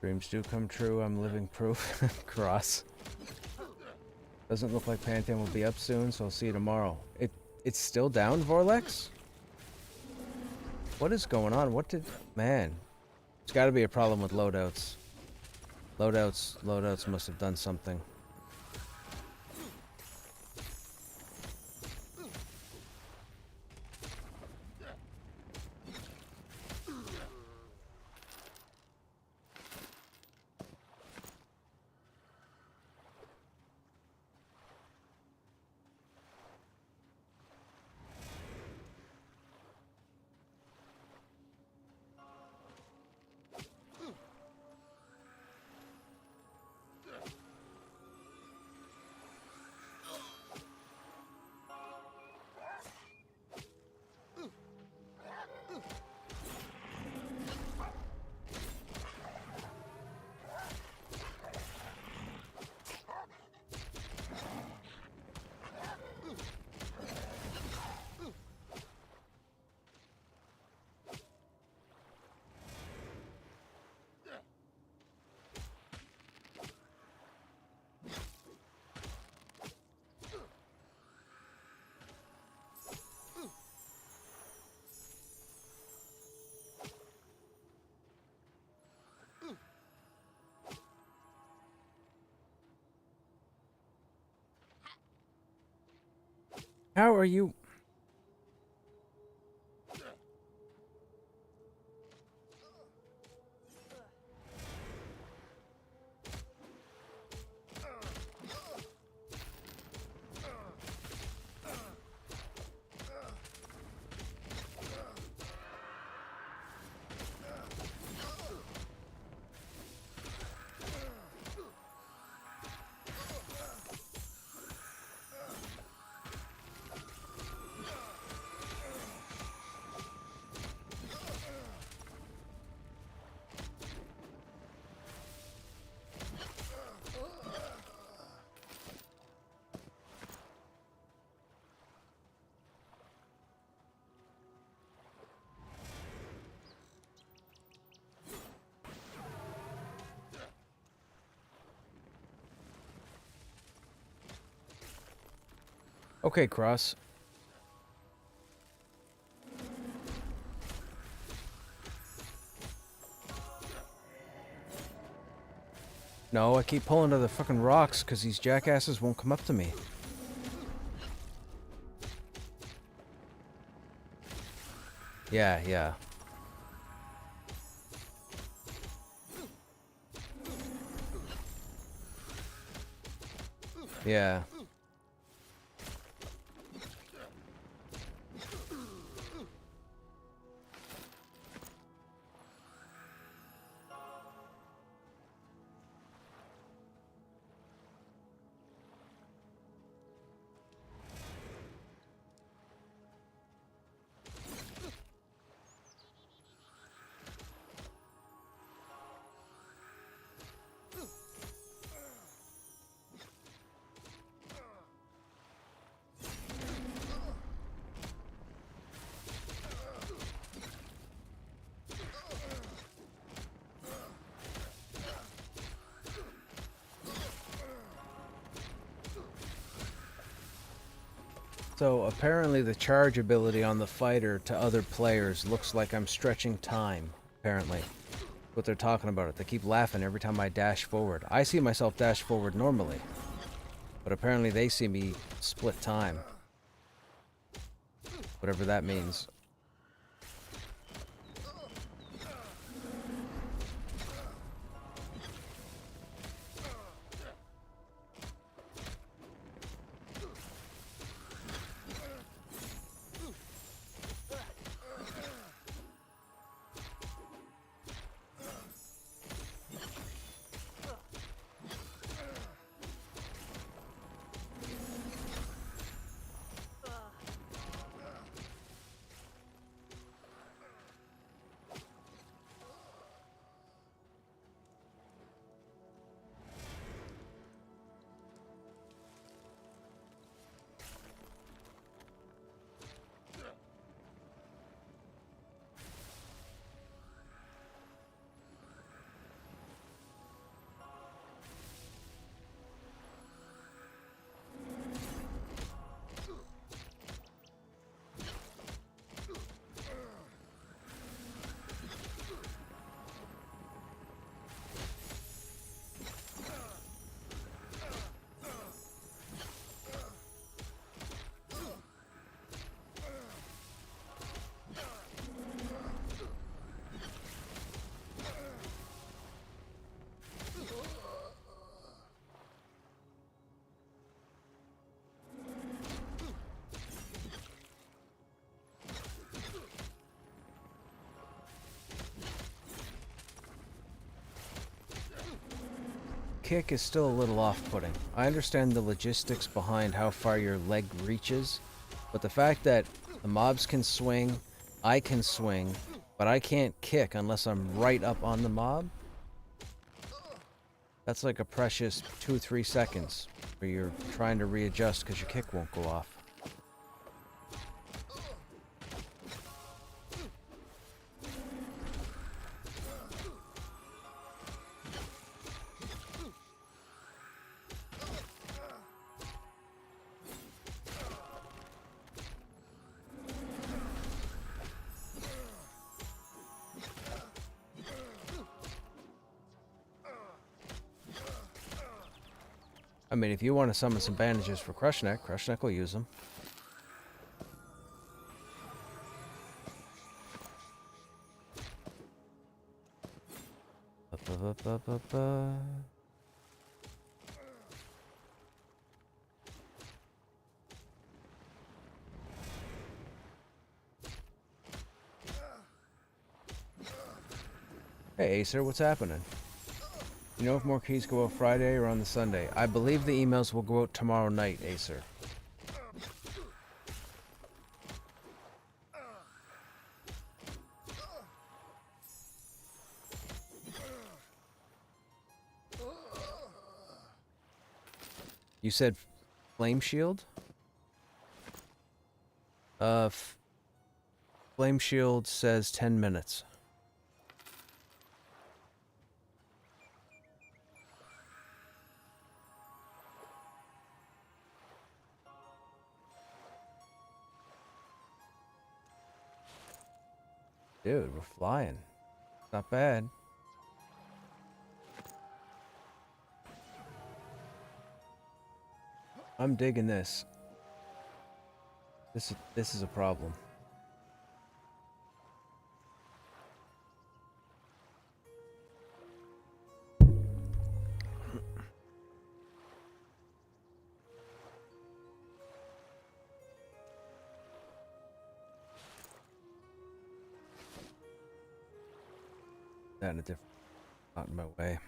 Dreams do come true, I'm living proof. Cross. Doesn't look like Pantheon will be up soon, so I'll see you tomorrow. It's still down, Vorlex? What is going on? Man. There's gotta be a problem with loadouts. Loadouts must have done something. How are you? Okay, Cross. No, I keep pulling to the fucking rocks because these jackasses won't come up to me. Yeah, yeah. Yeah. So apparently the charge ability on the fighter to other players looks like I'm stretching time, apparently. What they're talking about it. They keep laughing every time I dash forward. I see myself dash forward normally. But apparently they see me split time. Whatever that means. Kick is still a little off-putting. I understand the logistics behind how far your leg reaches, but the fact that the mobs can swing, I can swing, but I can't kick unless I'm right up on the mob, that's like a precious 2-3 seconds where you're trying to readjust because your kick won't go off. I mean, if you want to summon some bandages for Krushnek, Krushnek will use them. ba, ba, ba. Hey Acer, what's happening? You know if more keys go out Friday or on the Sunday? I believe the emails will go out tomorrow night, Acer. You said flame shield? Flame shield says 10 minutes. Dude, we're flying. Not bad. I'm digging this. This is a problem. That in a different, not in my way.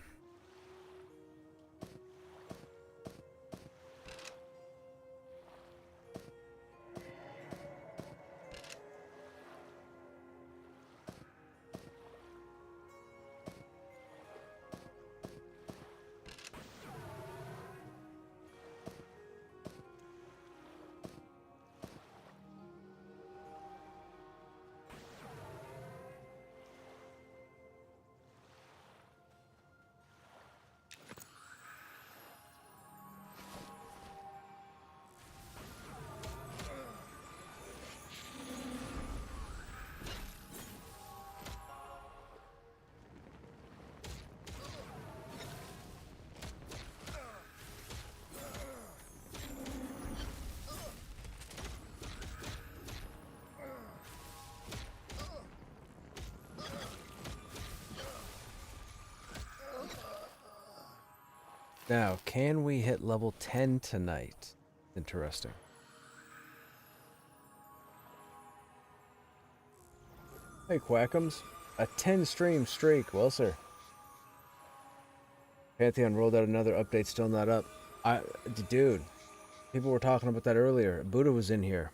Now, can we hit level 10 tonight? Interesting. Hey, Quackums. A 10 stream streak. Well, sir. Pantheon rolled out another update, still not up. Dude, people were talking about that earlier. Buddha was in here.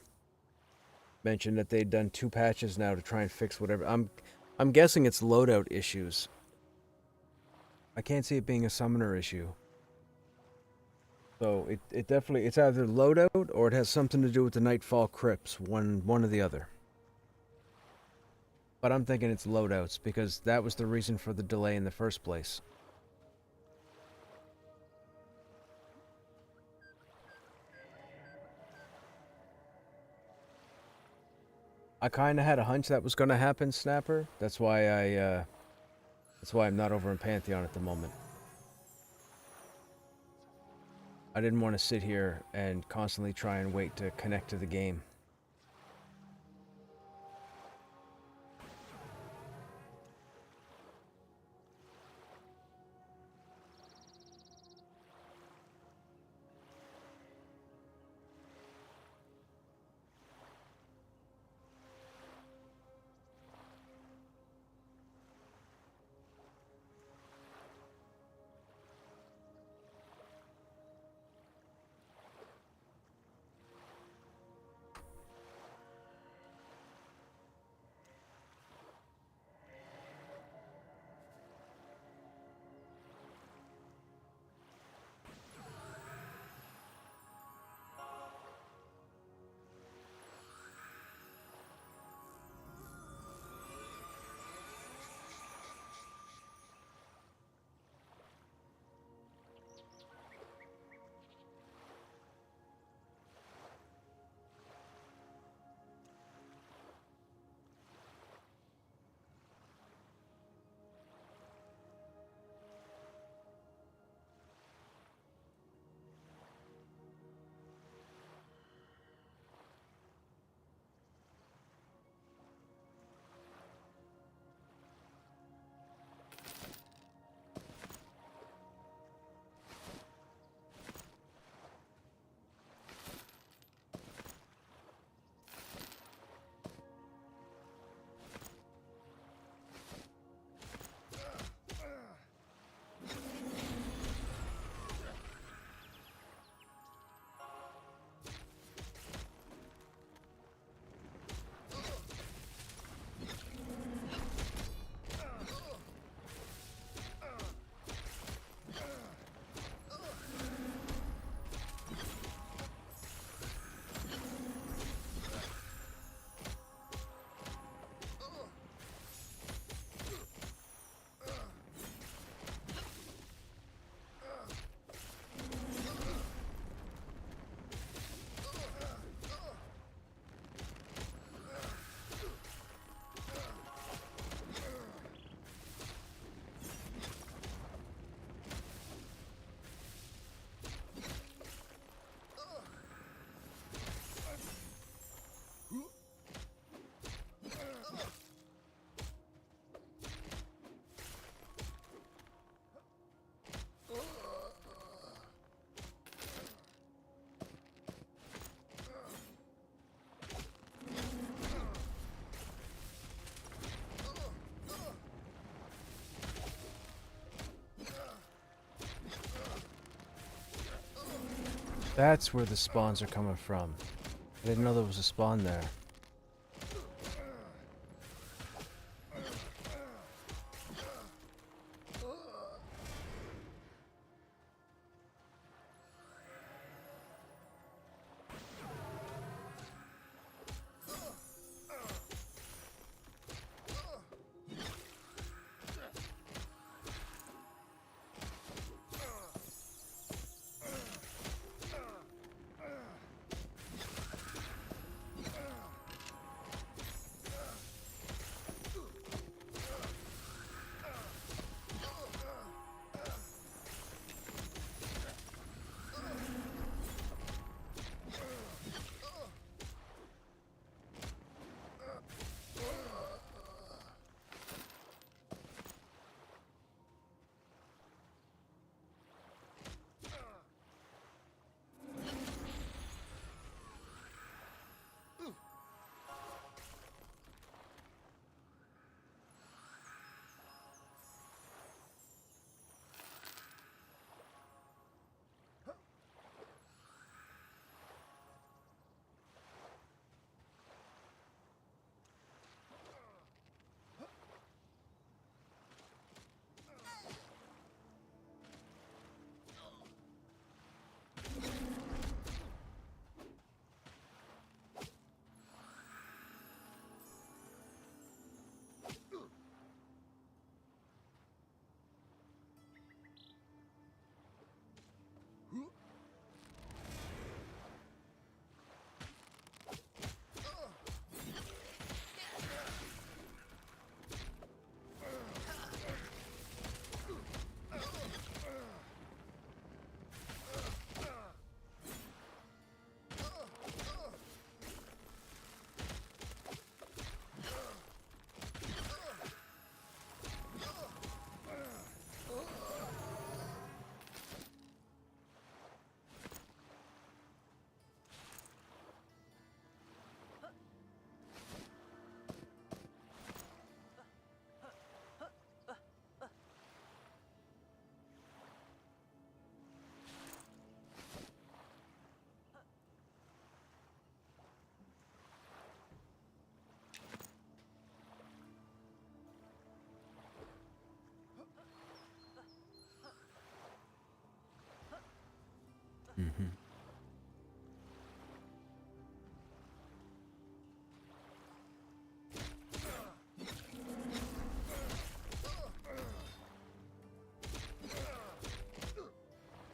Mentioned that they'd done 2 patches now to try and fix whatever. I'm guessing it's loadout issues. I can't see it being a summoner issue. So it definitely, it's either loadout or it has something to do with the Nightfall Crypts, one or the other. But I'm thinking it's loadouts because that was the reason for the delay in the first place. I kind of had a hunch that was going to happen, Snapper. That's why I'm not over in Pantheon at the moment. I didn't want to sit here and constantly try and wait to connect to the game. That's where the spawns are coming from. I didn't know there was a spawn there. Mm-hmm.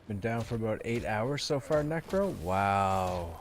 Been down for about 8 hours so far, Necro? Wow.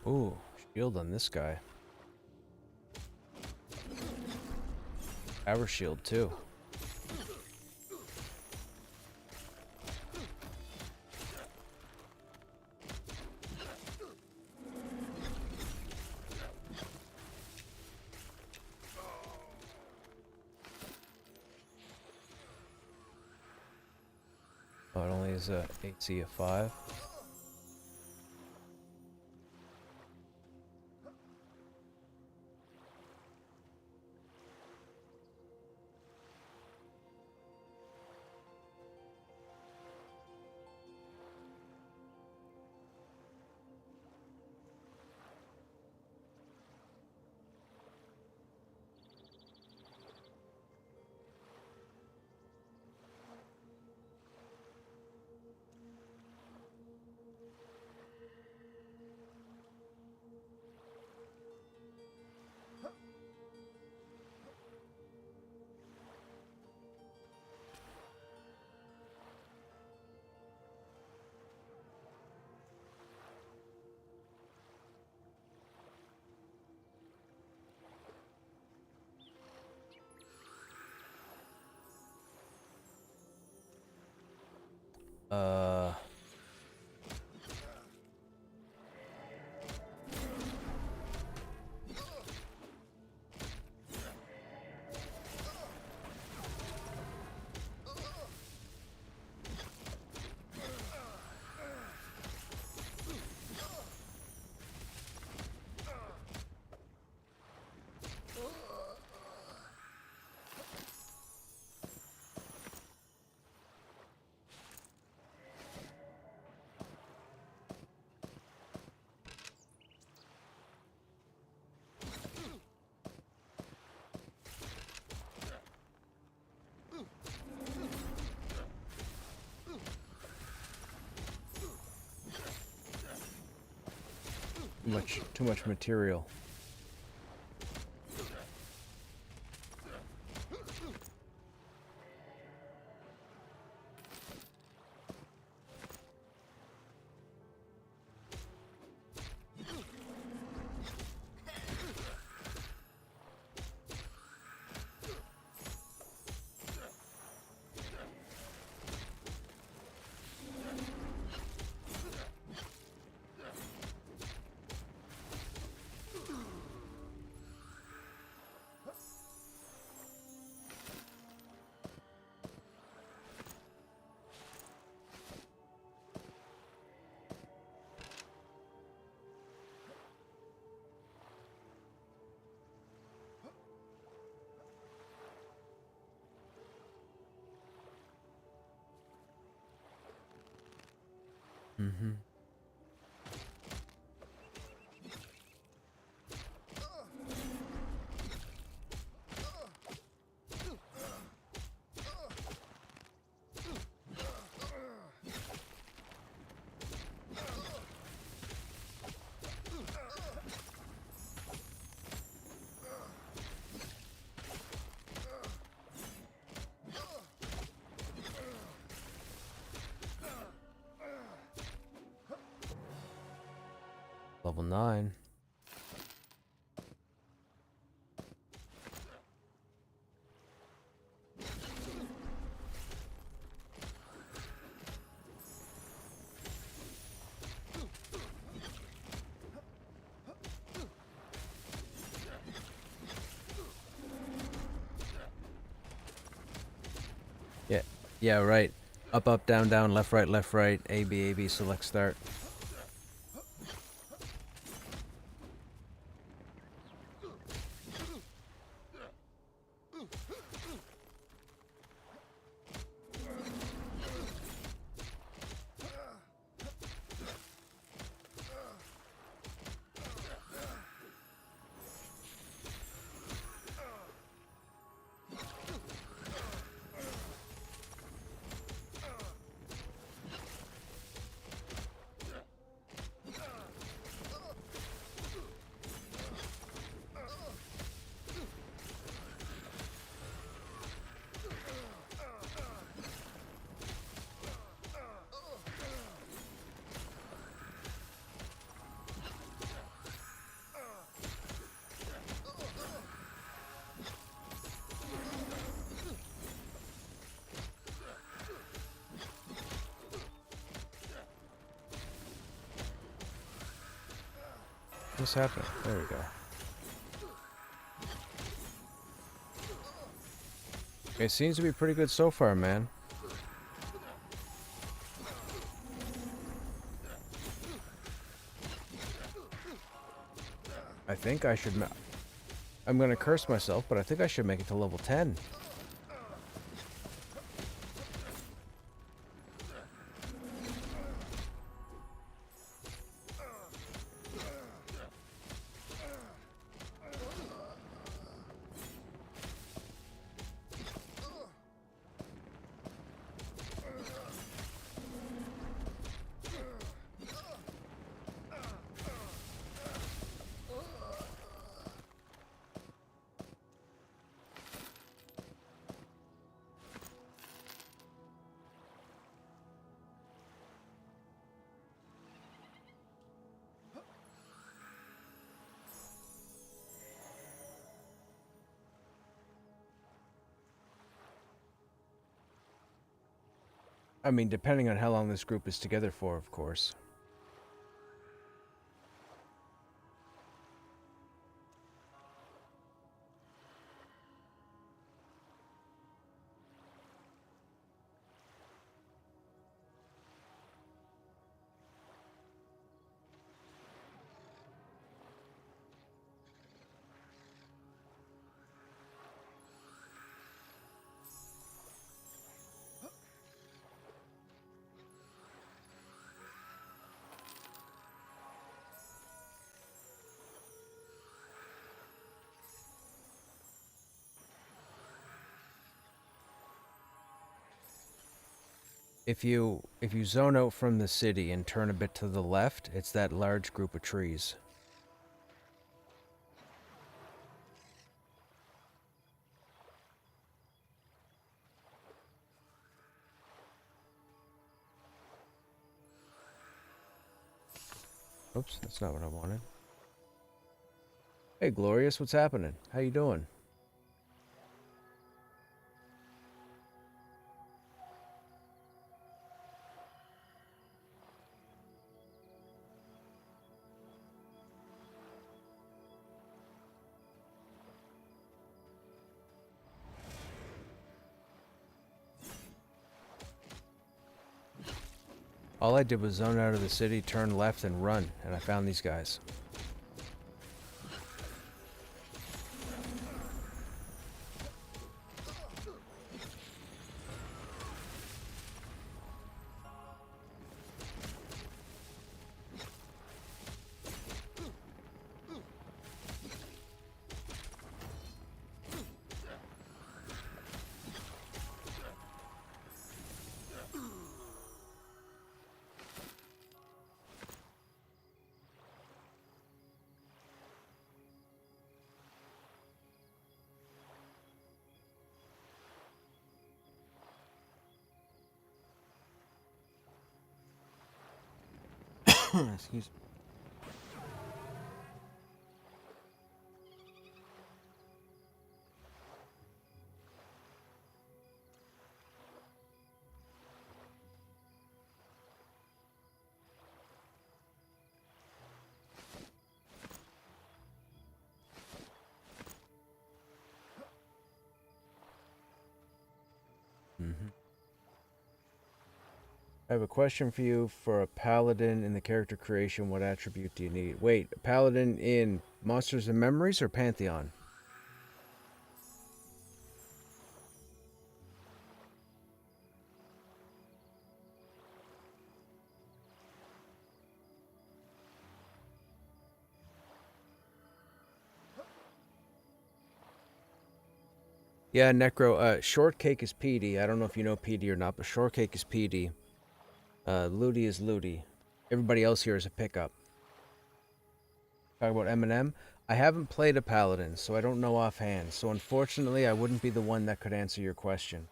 Ooh, shield on this guy. Power shield too. Oh, it only is a AC of 5. Uh... Too much material. Mm-hmm. Level 9. Yeah, right. Up, up, down, down, left, right, A, B, select, start. What's happening? There we go. It seems to be pretty good so far, man. I think I should... I'm gonna curse myself, but I think I should make it to level 10. I mean, depending on how long this group is together for, of course. If you zone out from the city and turn a bit to the left, it's that large group of trees. Oops, that's not what I wanted. Hey, Glorious, what's happening? How you doing? All I did was zone out of the city, turn left, and run, and I found these guys. Excuse me. I have a question for you. For a paladin in the character creation, what attribute do you need? Wait, a paladin in Monsters and Memories or Pantheon? Yeah, Necro. Shortcake is PD. I don't know if you know PD or not, but Shortcake is PD. Ludi is Ludi. Everybody else here is a pickup. Talk about Eminem. I haven't played a paladin, so I don't know offhand. So unfortunately, I wouldn't be the one that could answer your question.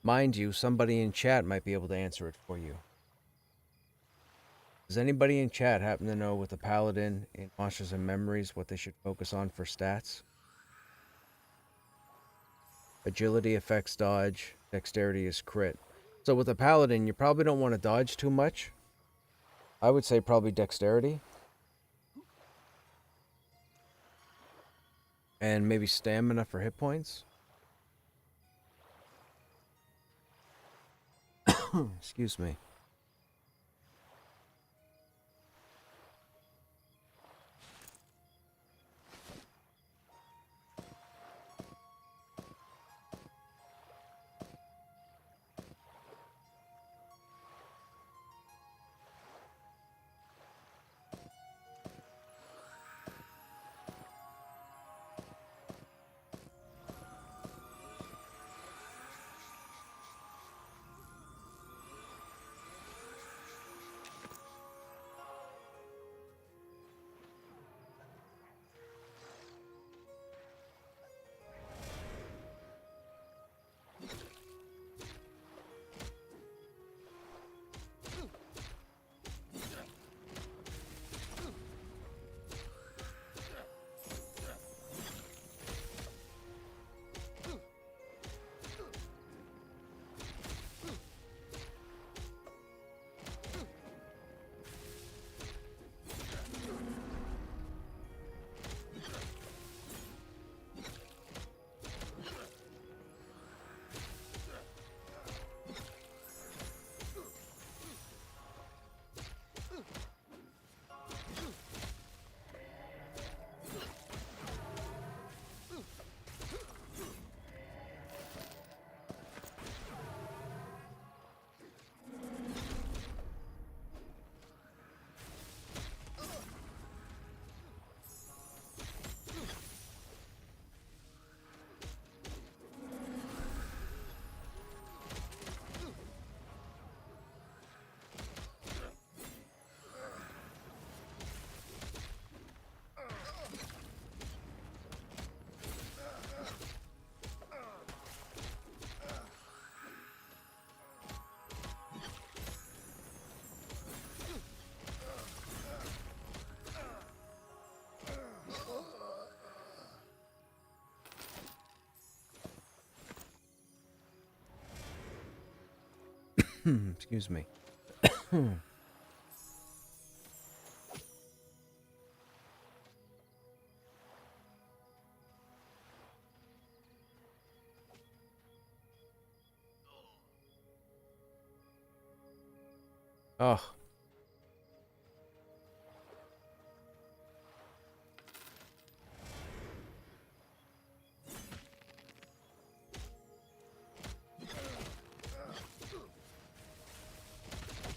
Mind you, somebody in chat might be able to answer it for you. Does anybody in chat happen to know with a paladin in Monsters and Memories what they should focus on for stats? Agility affects dodge. Dexterity is crit. So with a paladin, you probably don't want to dodge too much. I would say probably dexterity. And maybe stamina for hit points. Excuse me. Excuse me. Oh.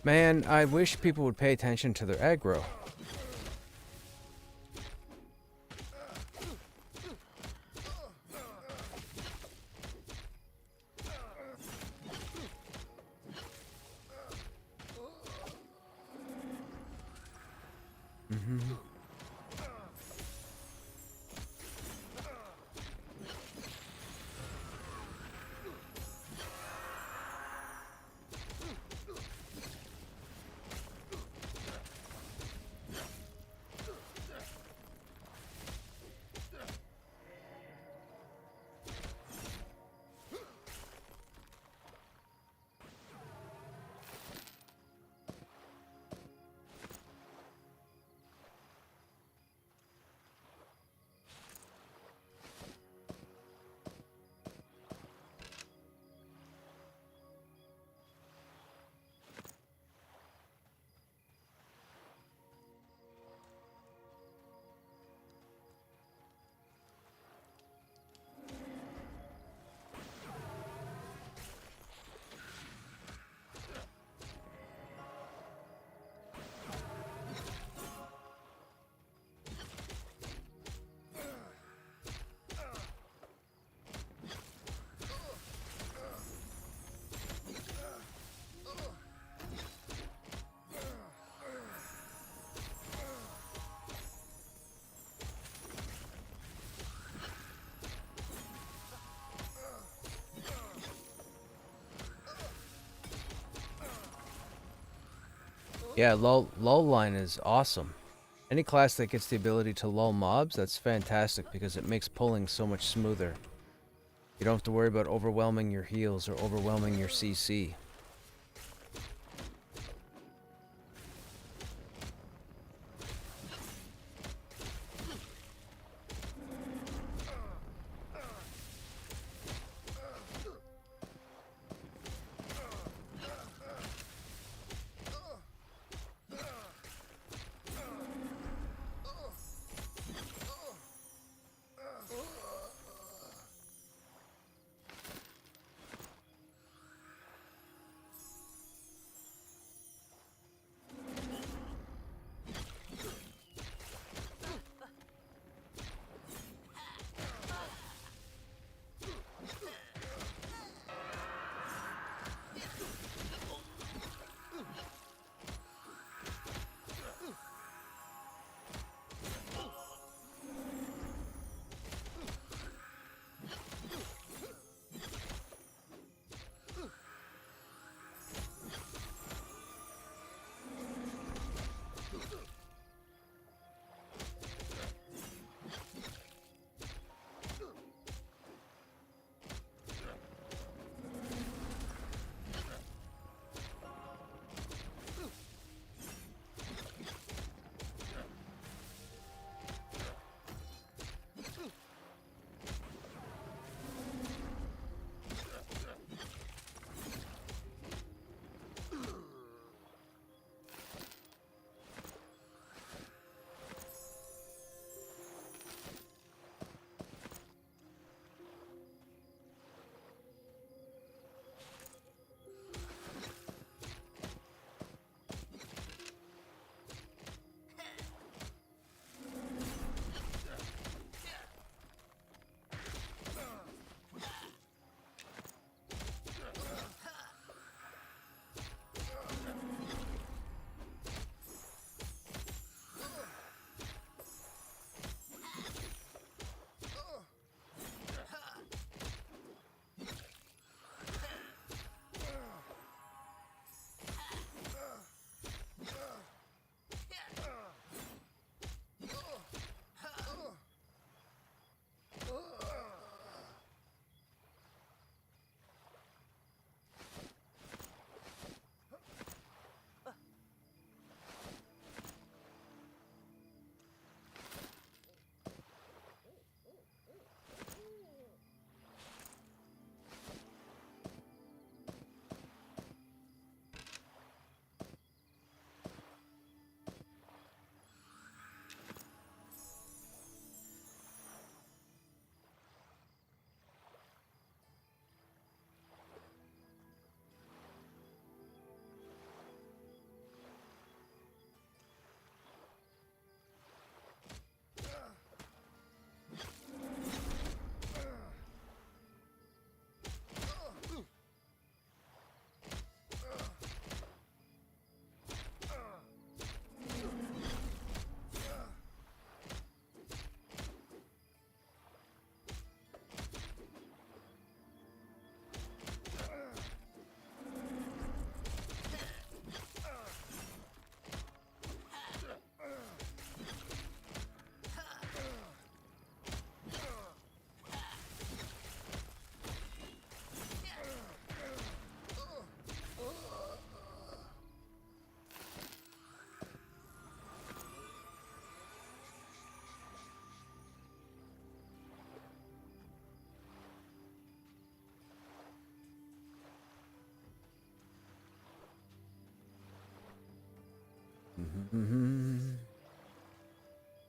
Man, I wish people would pay attention to their aggro. Yeah, lull line is awesome. Any class that gets the ability to lull mobs, that's fantastic because it makes pulling so much smoother. You don't have to worry about overwhelming your heals or overwhelming your CC.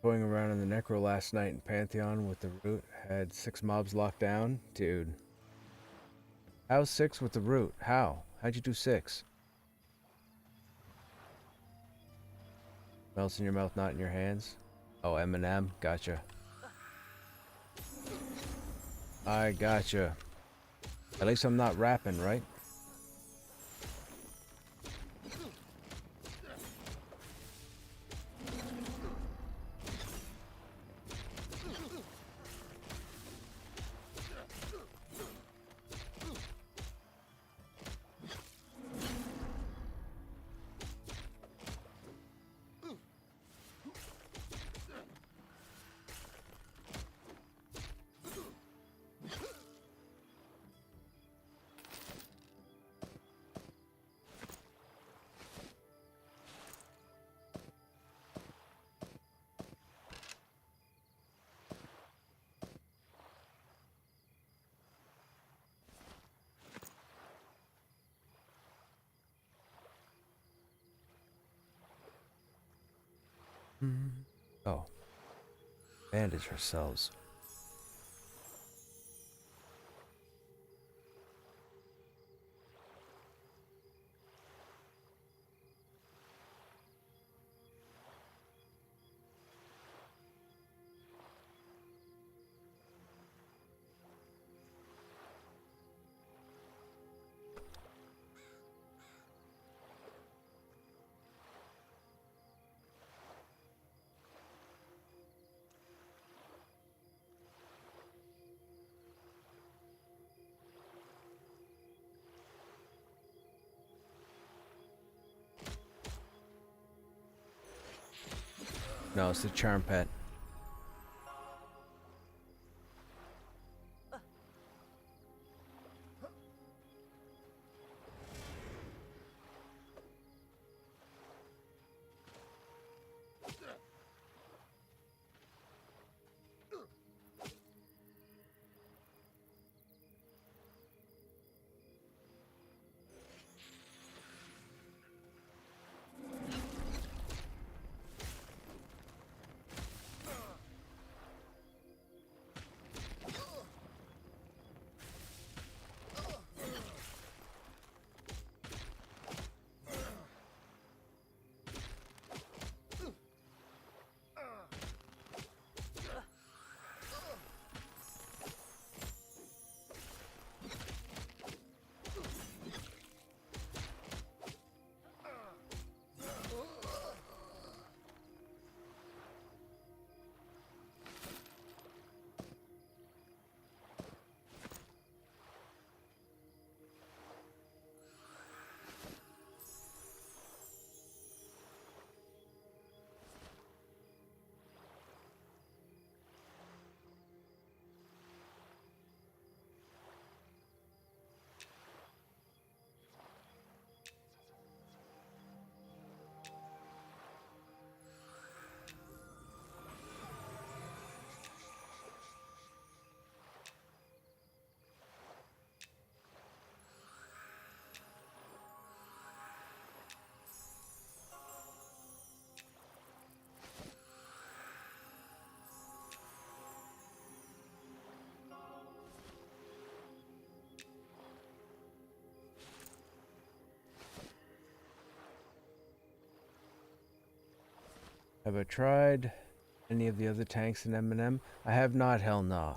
Going around in the Necro last night in Pantheon with the root. Had 6 mobs locked down. Dude. How's 6 with the root? How? How'd you do 6? Melts in your mouth, not in your hands. Oh, M&M. Gotcha. I gotcha. At least I'm not rapping, right? Oh. Bandage ourselves. No, it's the charm pet. Have I tried any of the other tanks in M&M? I have not, hell nah.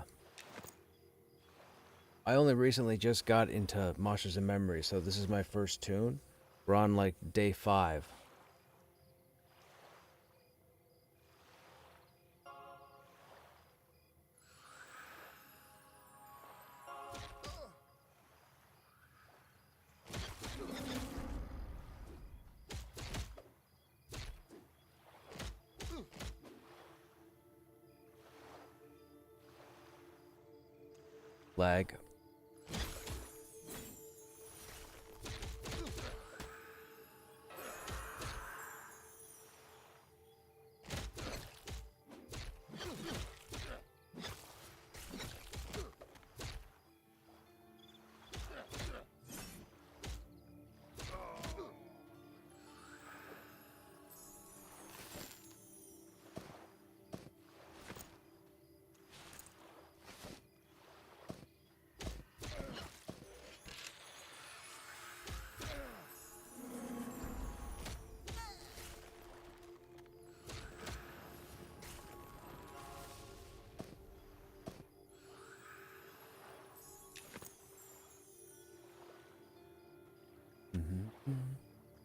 I only recently just got into Monsters and Memory, so this is my first tune. We're on like day 5. Lag.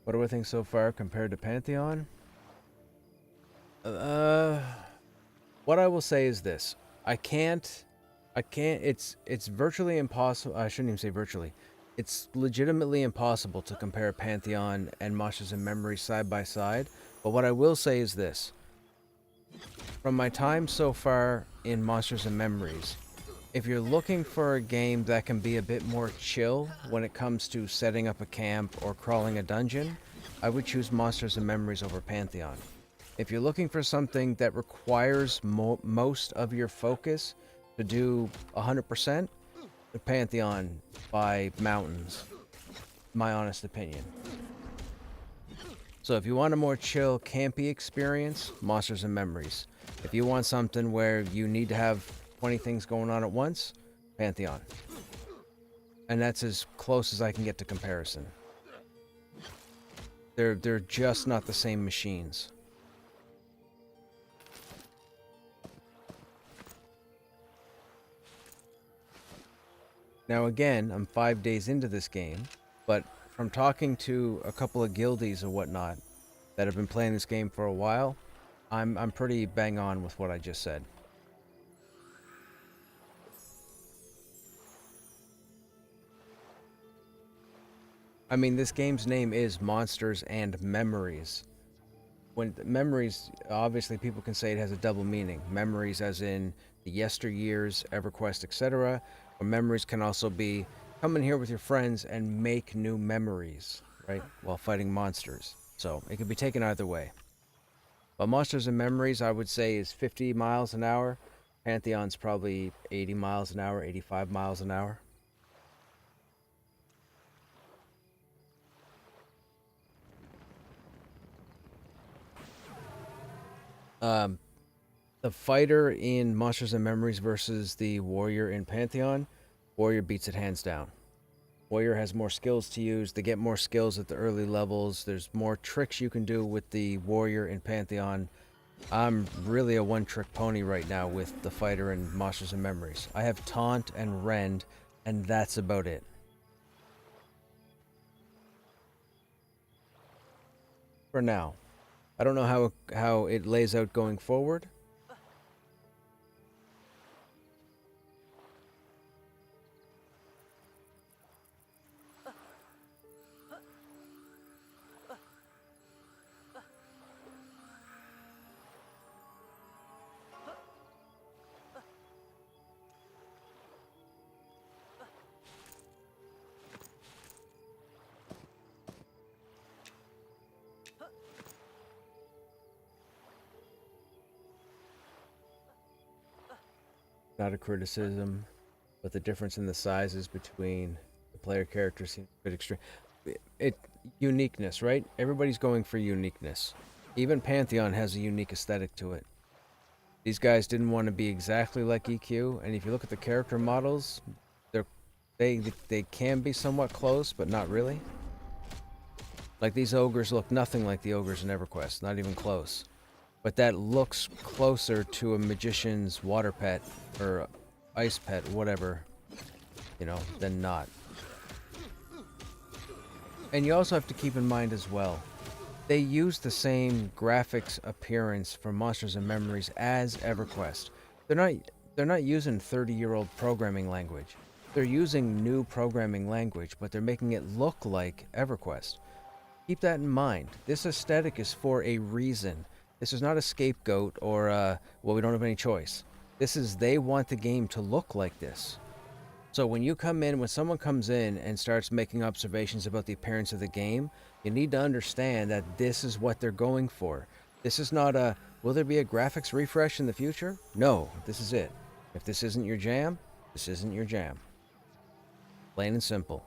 What do I think so far compared to Pantheon? Uh, what I will say is this. It's virtually impossible. I shouldn't even say virtually. It's legitimately impossible to compare Pantheon and Monsters and Memories side by side. But what I will say is this. From my time so far in Monsters and Memories, if you're looking for a game that can be a bit more chill when it comes to setting up a camp or crawling a dungeon, I would choose Monsters and Memories over Pantheon. If you're looking for something that requires most of your focus to do 100%, the Pantheon by mountains, my honest opinion. So if you want a more chill, campy experience, Monsters and Memories. If you want something where you need to have 20 things going on at once, Pantheon. And that's as close as I can get to comparison. They're just not the same machines. Now again, I'm 5 days into this game, but from talking to a couple of guildies or whatnot that have been playing this game for a while, I'm pretty bang on with what I just said. I mean, this game's name is Monsters and Memories. When memories, obviously people can say it has a double meaning. Memories as in the yesteryears, EverQuest, etc. Or memories can also be come in here with your friends and make new memories, right? While fighting monsters. So it could be taken either way. But Monsters and Memories, I would say, is 50 miles an hour. Pantheon's probably 80 miles an hour, 85 miles an hour. The fighter in Monsters and Memories versus the warrior in Pantheon, warrior beats it hands down. Warrior has more skills to use. They get more skills at the early levels. There's more tricks you can do with the warrior in Pantheon. I'm really a one-trick pony right now with the fighter in Monsters and Memories. I have Taunt and Rend, and that's about it. For now. I don't know how it lays out going forward. Not a criticism, but the difference in the sizes between the player characters seems a bit extreme. Uniqueness, right? Everybody's going for uniqueness. Even Pantheon has a unique aesthetic to it. These guys didn't want to be exactly like EQ, and if you look at the character models, they can be somewhat close, but not really. Like these ogres look nothing like the ogres in EverQuest, not even close. But that looks closer to a magician's water pet or ice pet, whatever, than not. And you also have to keep in mind as well, they use the same graphics appearance for Monsters and Memories as EverQuest. They're not using 30-year-old programming language. They're using new programming language, but they're making it look like EverQuest. Keep that in mind. This aesthetic is for a reason. This is not a scapegoat or, well, we don't have any choice. This is, they want the game to look like this. So when someone comes in and starts making observations about the appearance of the game, you need to understand that this is what they're going for. This is not will there be a graphics refresh in the future? No, this is it. If this isn't your jam, this isn't your jam. Plain and simple.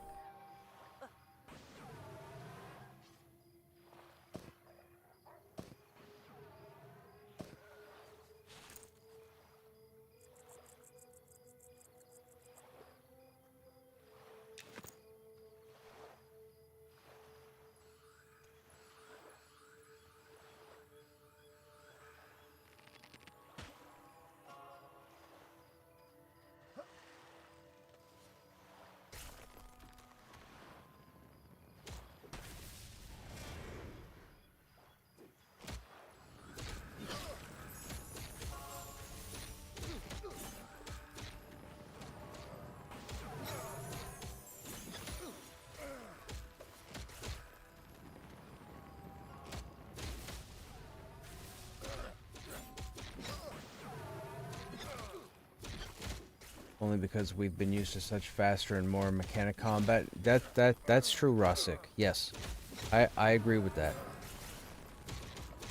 only because we've been used to such faster and more mechanic combat. That's true, Rosic. Yes, I agree with that.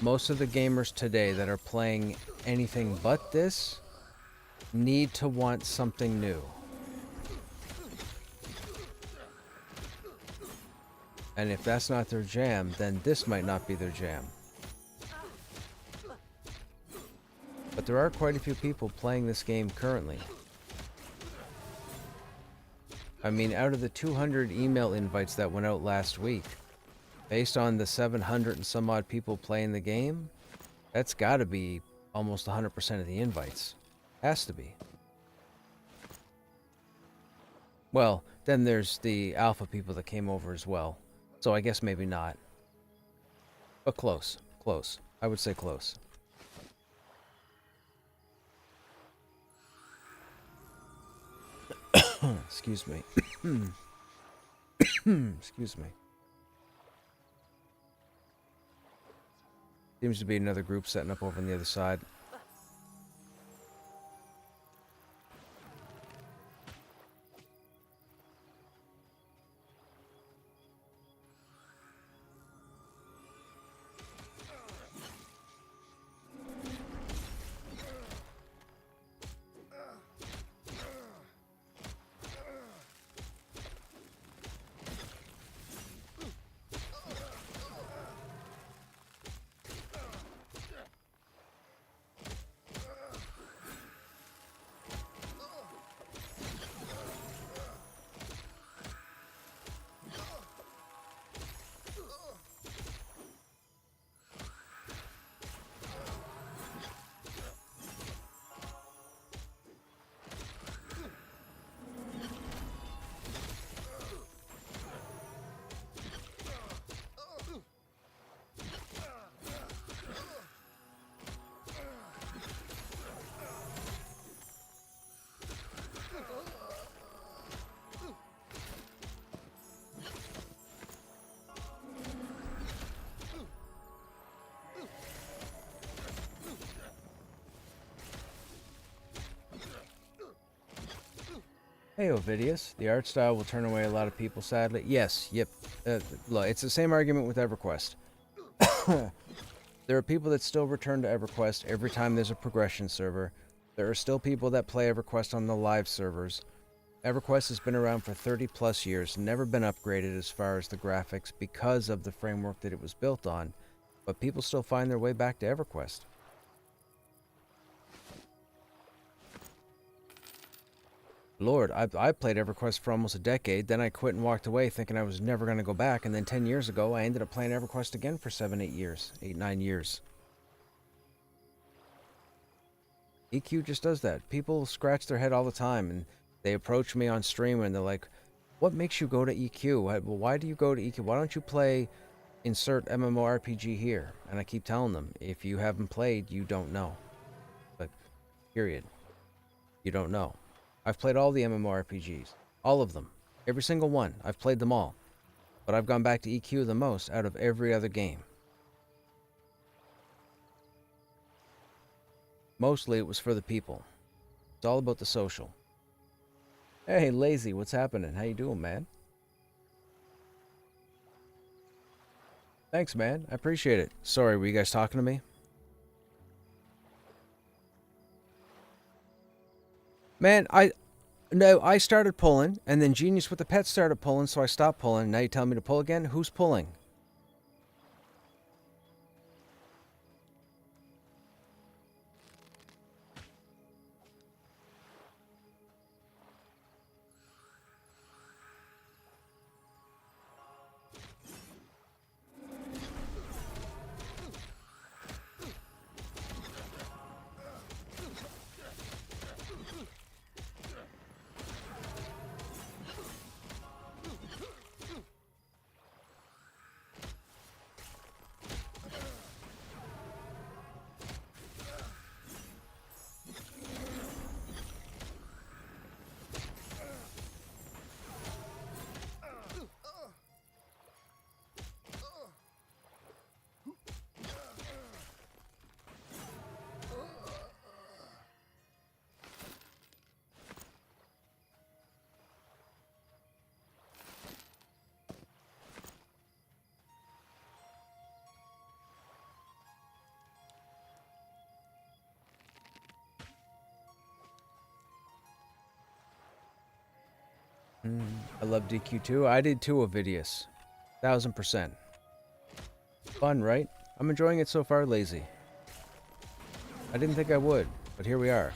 Most of the gamers today that are playing anything but this need to want something new. And if that's not their jam, then this might not be their jam. But there are quite a few people playing this game currently. I mean, out of the 200 email invites that went out last week, based on the 700 and some odd people playing the game, that's got to be almost 100% of the invites. Has to be. Well, then there's the alpha people that came over as well. So I guess maybe not. But close. Close. I would say close. Excuse me. Excuse me. Seems to be another group setting up over on the other side. Hey, Ovidius. The art style will turn away a lot of people, sadly. Yes, yep. Look, it's the same argument with EverQuest. There are people that still return to EverQuest every time there's a progression server. There are still people that play EverQuest on the live servers. EverQuest has been around for 30 plus years, never been upgraded as far as the graphics because of the framework that it was built on, but people still find their way back to EverQuest. Lord, I played EverQuest for almost a decade, then I quit and walked away thinking I was never going to go back, and then 10 years ago I ended up playing EverQuest again for 7-8 years. 8-9 years. EQ just does that. People scratch their head all the time, and they approach me on stream and they're like, what makes you go to EQ? Well, why do you go to EQ? Why don't you play insert MMORPG here? And I keep telling them, if you haven't played, you don't know. Like, period. You don't know. I've played all the MMORPGs. All of them. Every single one. I've played them all. But I've gone back to EQ the most out of every other game. Mostly it was for the people. It's all about the social. Hey, Lazy, what's happening? How you doing, man? Thanks, man. I appreciate it. Sorry, were you guys talking to me? Man, I started pulling, and then Genius with the Pet started pulling, so I stopped pulling. Now you tell me to pull again? Who's pulling? I love DQ2. I did too, Ovidius. 1000%. Fun, right? I'm enjoying it so far, Lazy. I didn't think I would, but here we are.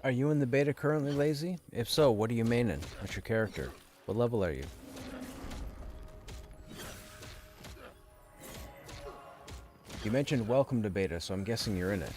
Are you in the beta currently, Lazy? If so, what are you maining? What's your character? What level are you? You mentioned welcome to beta, so I'm guessing you're in it.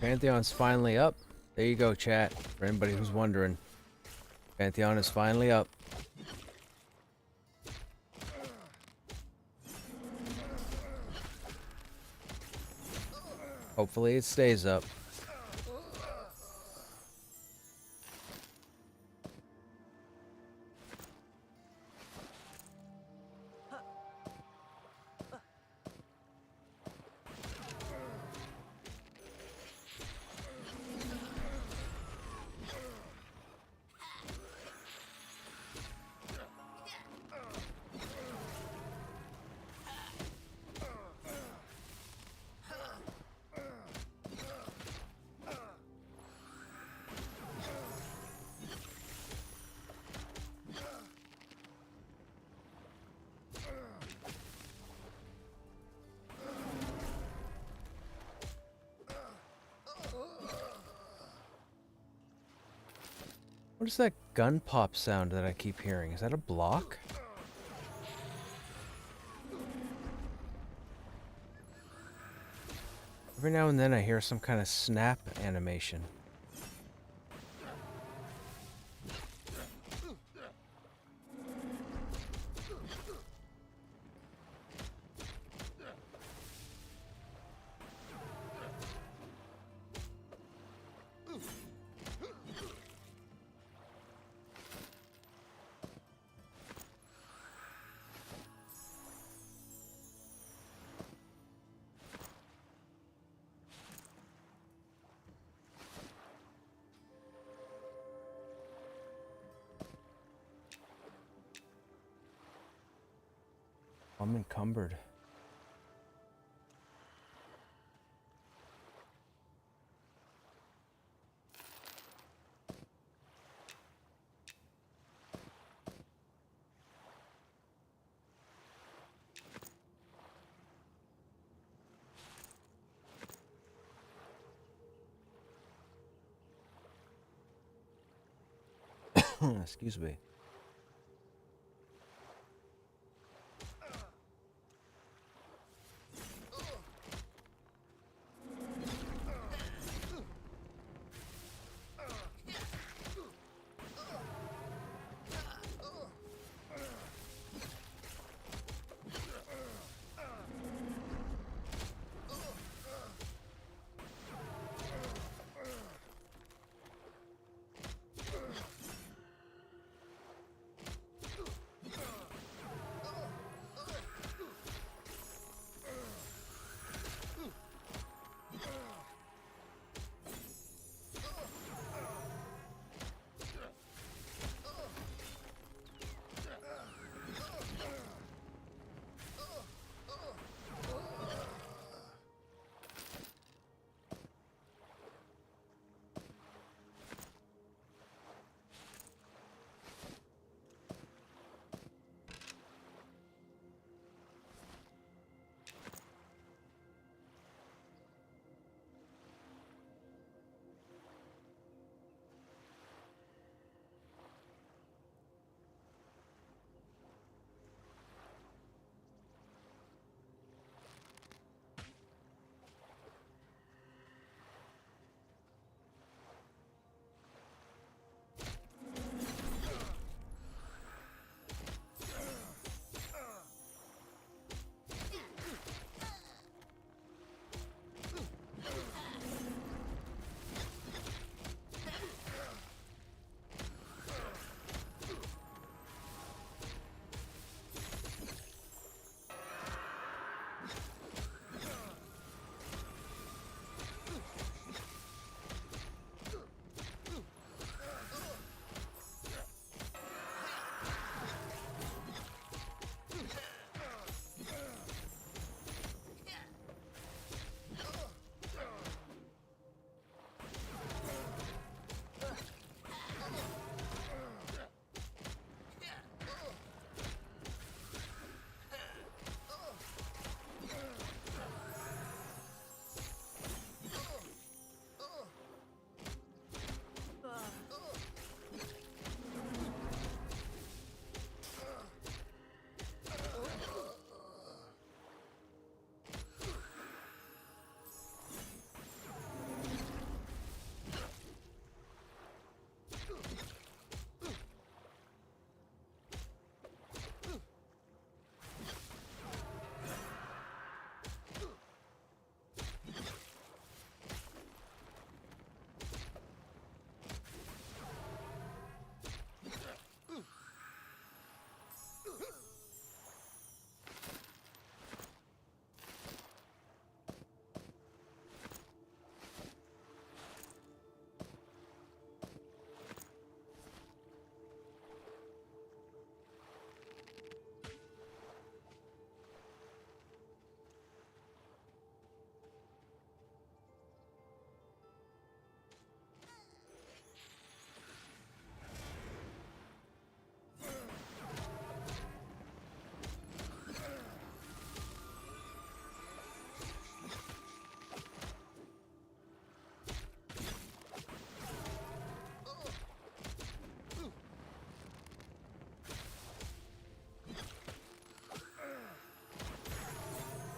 Pantheon's finally up. There you go, chat. For anybody who's wondering. Pantheon is finally up. Hopefully it stays up. What is that gun pop sound that I keep hearing? Is that a block? Every now and then I hear some kind of snap animation. I'm encumbered. Excuse me.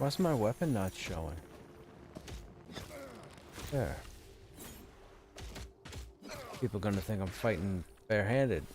Why's my weapon not showing? There. People gonna think I'm fighting barehanded.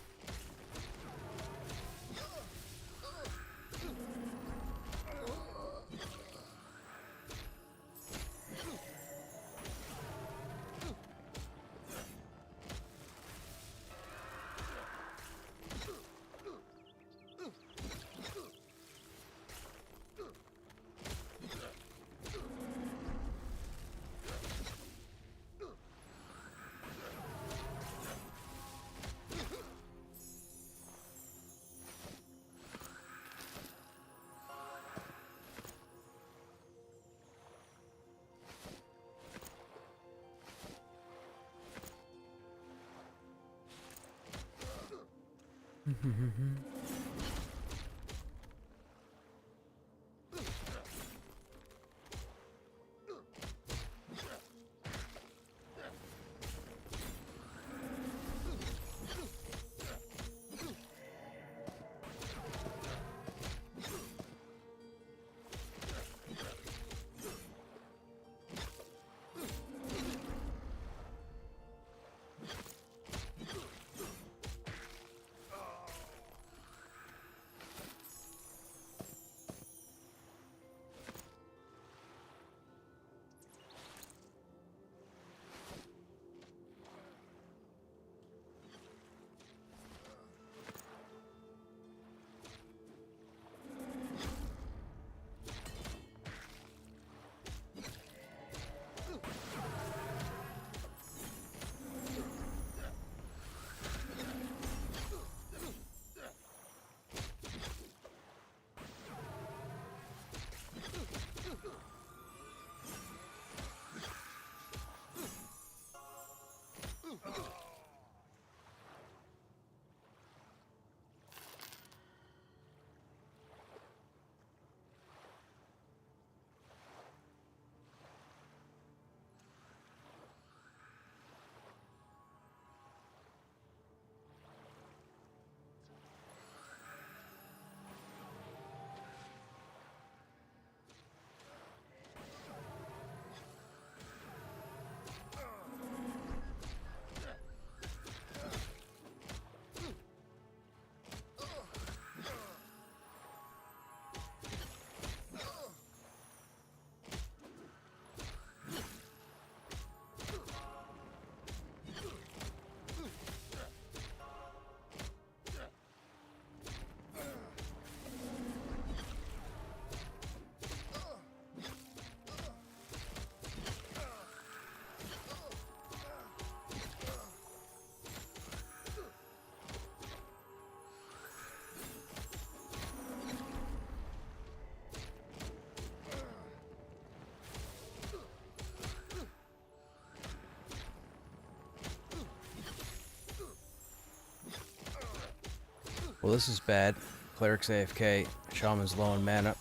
Well, this is bad. Cleric's AFK. Shaman's low on mana.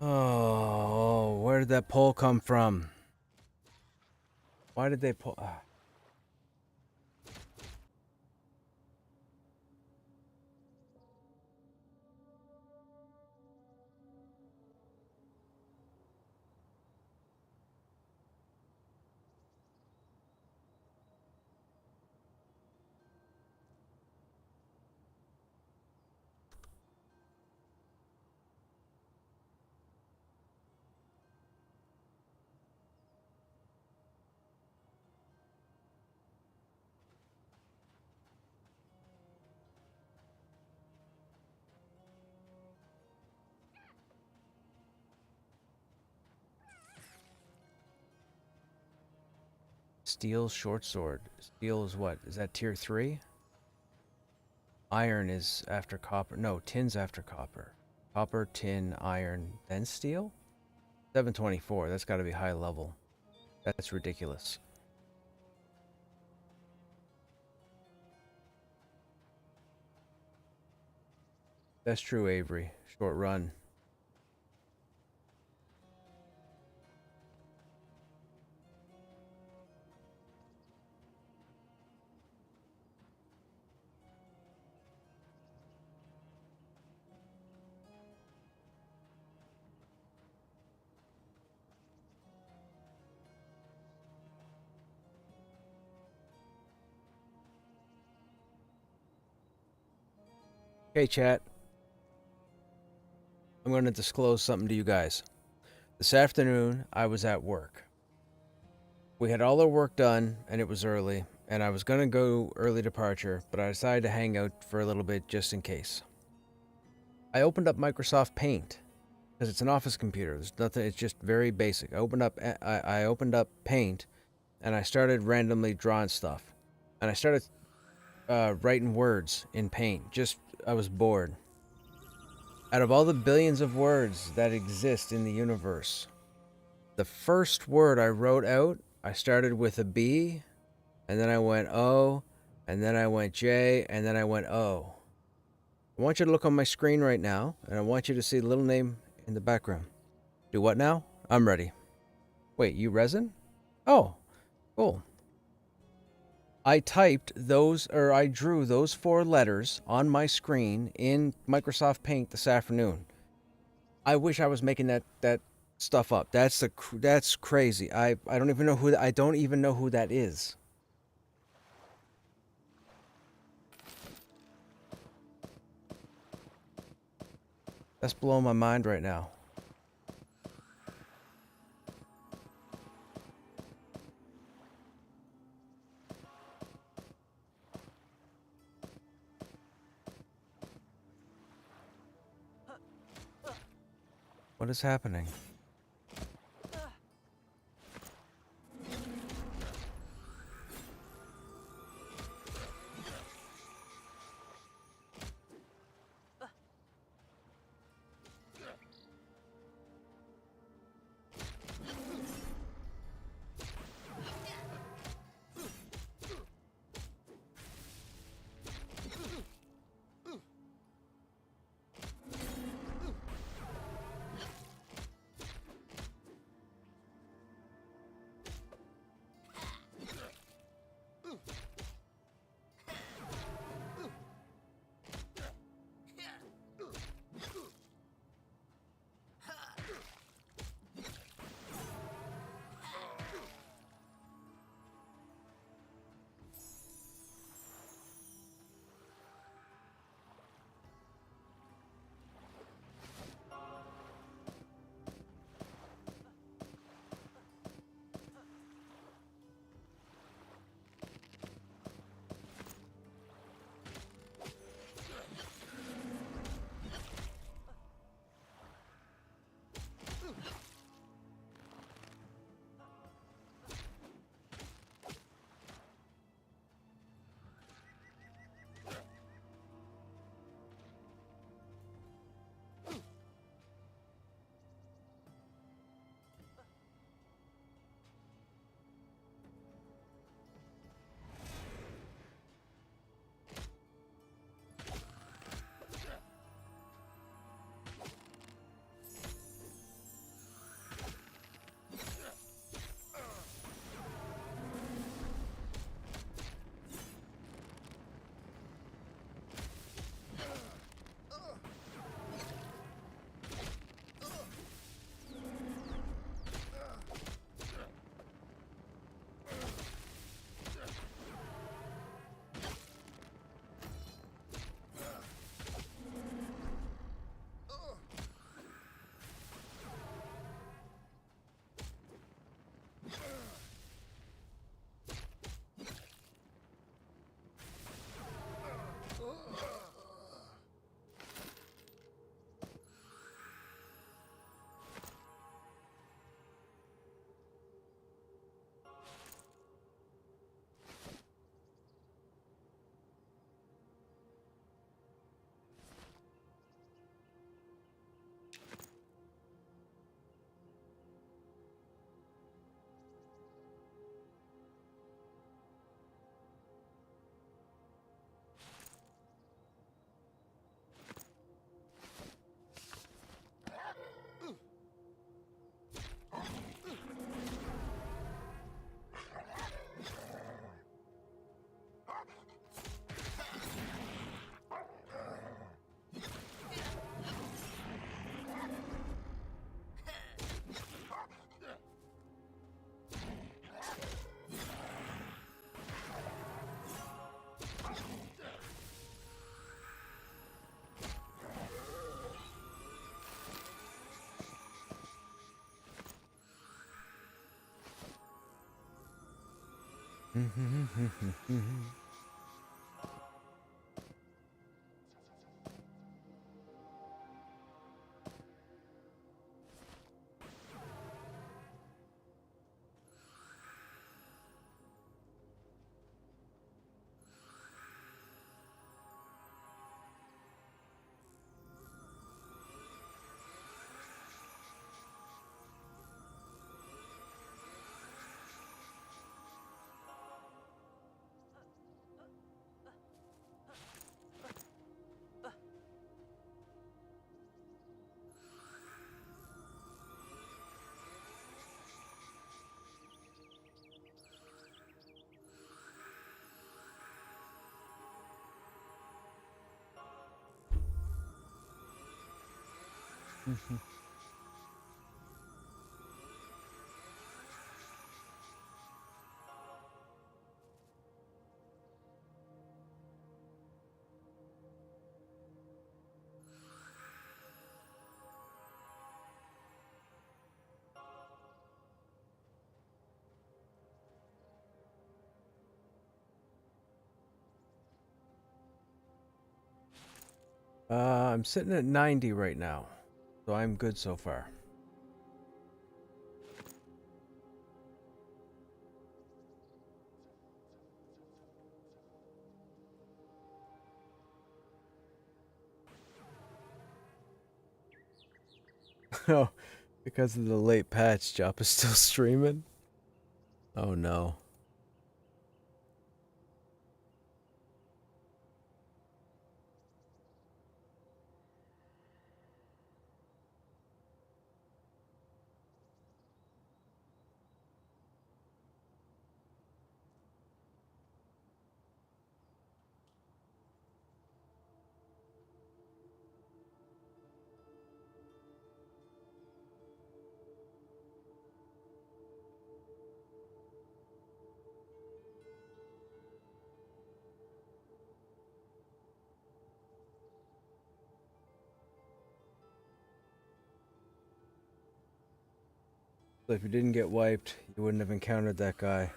Oh, where did that pole come from? Why did they pull? Steel short sword. Steel is what? Is that tier 3? Iron is after copper. No, tin's after copper. Copper, tin, iron, then steel? 724. That's got to be high level. That's ridiculous. That's true, Avery. Short run. Okay, chat. I'm going to disclose something to you guys. This afternoon, I was at work. We had all our work done, and it was early, and I was going to go early departure, but I decided to hang out for a little bit just in case. I opened up Microsoft Paint because it's an office computer. There's nothing. It's just very basic. I opened up Paint, and I started randomly drawing stuff, and I started writing words in Paint. I was bored. Out of all the billions of words that exist in the universe, the first word I wrote out, I started with a B, and then I went O, and then I went J, and then I went O. I want you to look on my screen right now, and I want you to see the little name in the background. Do what now? I'm ready. Wait, you resin? Oh, cool. I drew those 4 letters on my screen in Microsoft Paint this afternoon. I wish I was making that stuff up. That's crazy. I don't even know who that is. That's blowing my mind right now. What is happening? I'm sitting at 90 right now, so I'm good so far. Oh, because of the late patch, Jop is still streaming? Oh no. So if you didn't get wiped, you wouldn't have encountered that guy.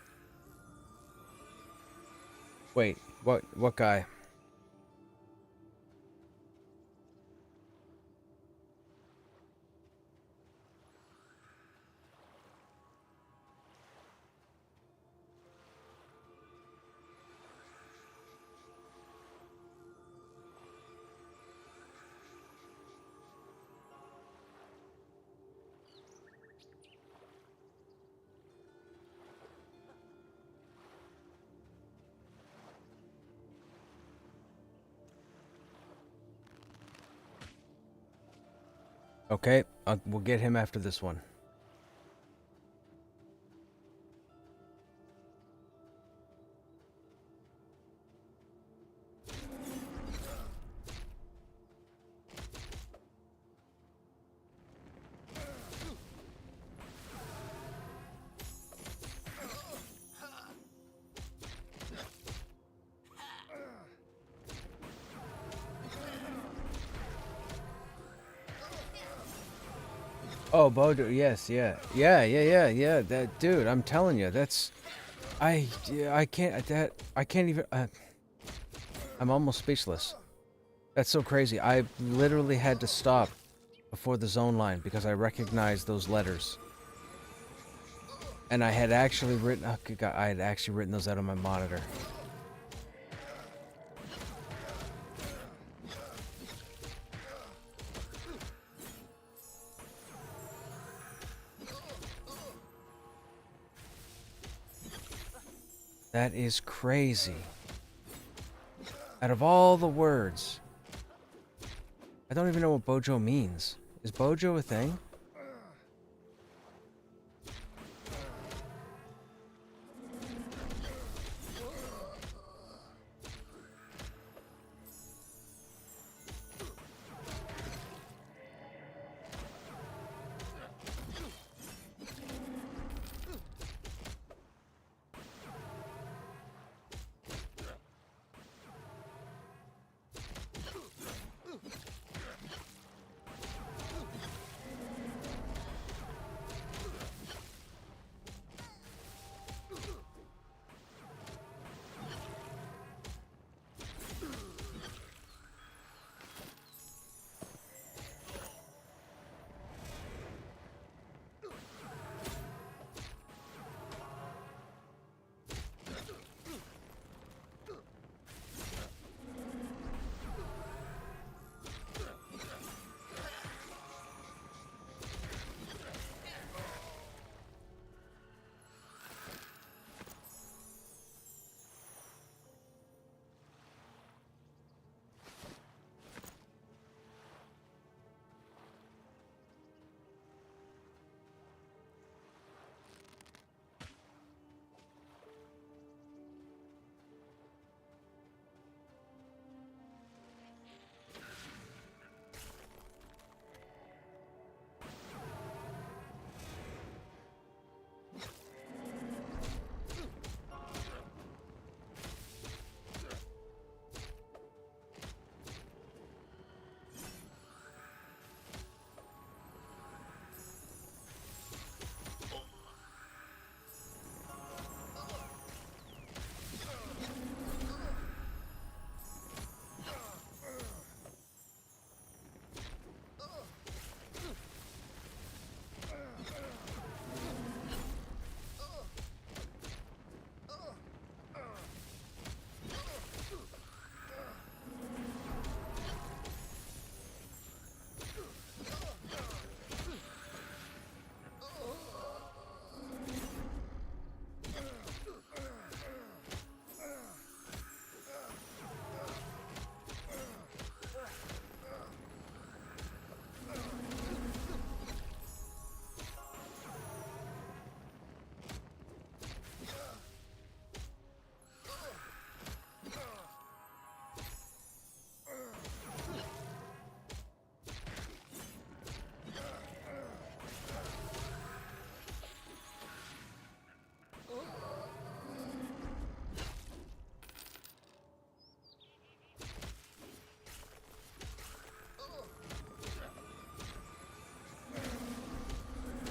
Wait, what guy? Okay, we'll get him after this one. Oh, Bojo, yes, yeah. That dude, I'm telling you, that's I can't even I'm almost speechless. That's so crazy. I literally had to stop before the zone line because I recognized those letters. And I had actually written I had actually written those out on my monitor. That is crazy. Out of all the words, I don't even know what Bojo means. Is Bojo a thing?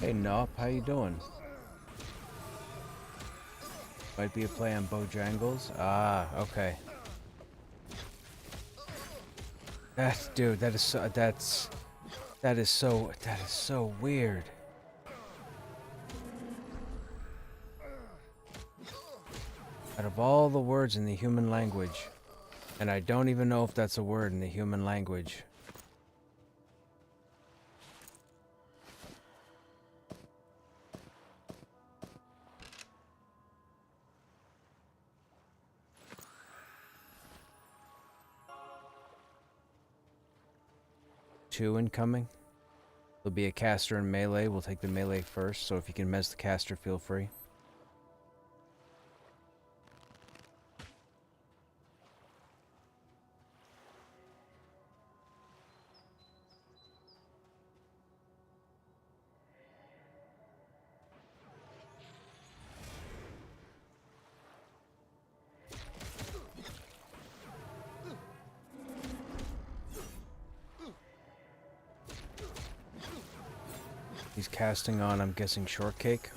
Hey Nop, how you doing? Might be a play on Bojangles. Ah, okay. Dude, that is so weird. Out of all the words in the human language, and I don't even know if that's a word in the human language. Two incoming. There'll be a caster and melee. We'll take the melee first, so if you can mess the caster, feel free. He's casting on, I'm guessing, Shortcake.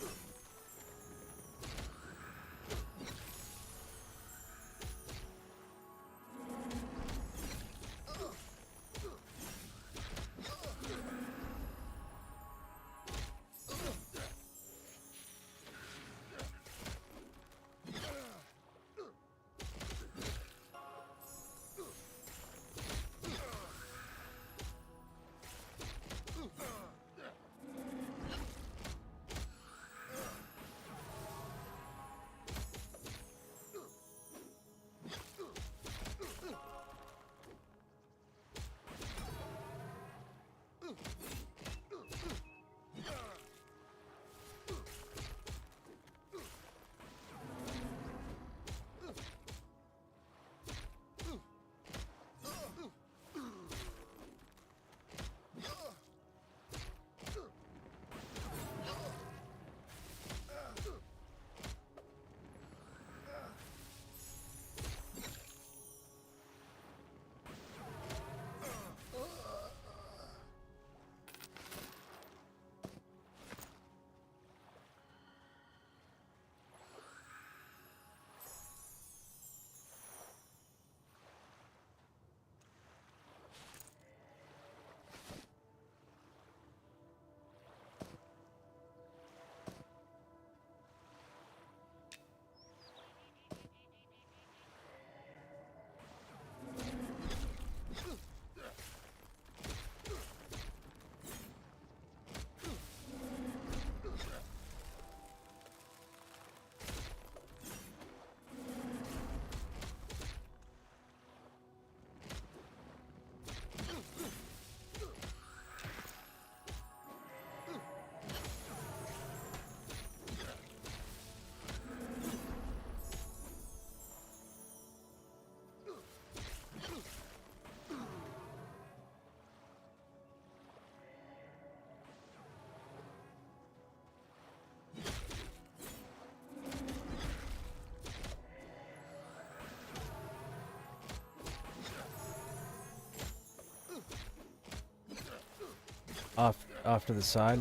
Off to the side.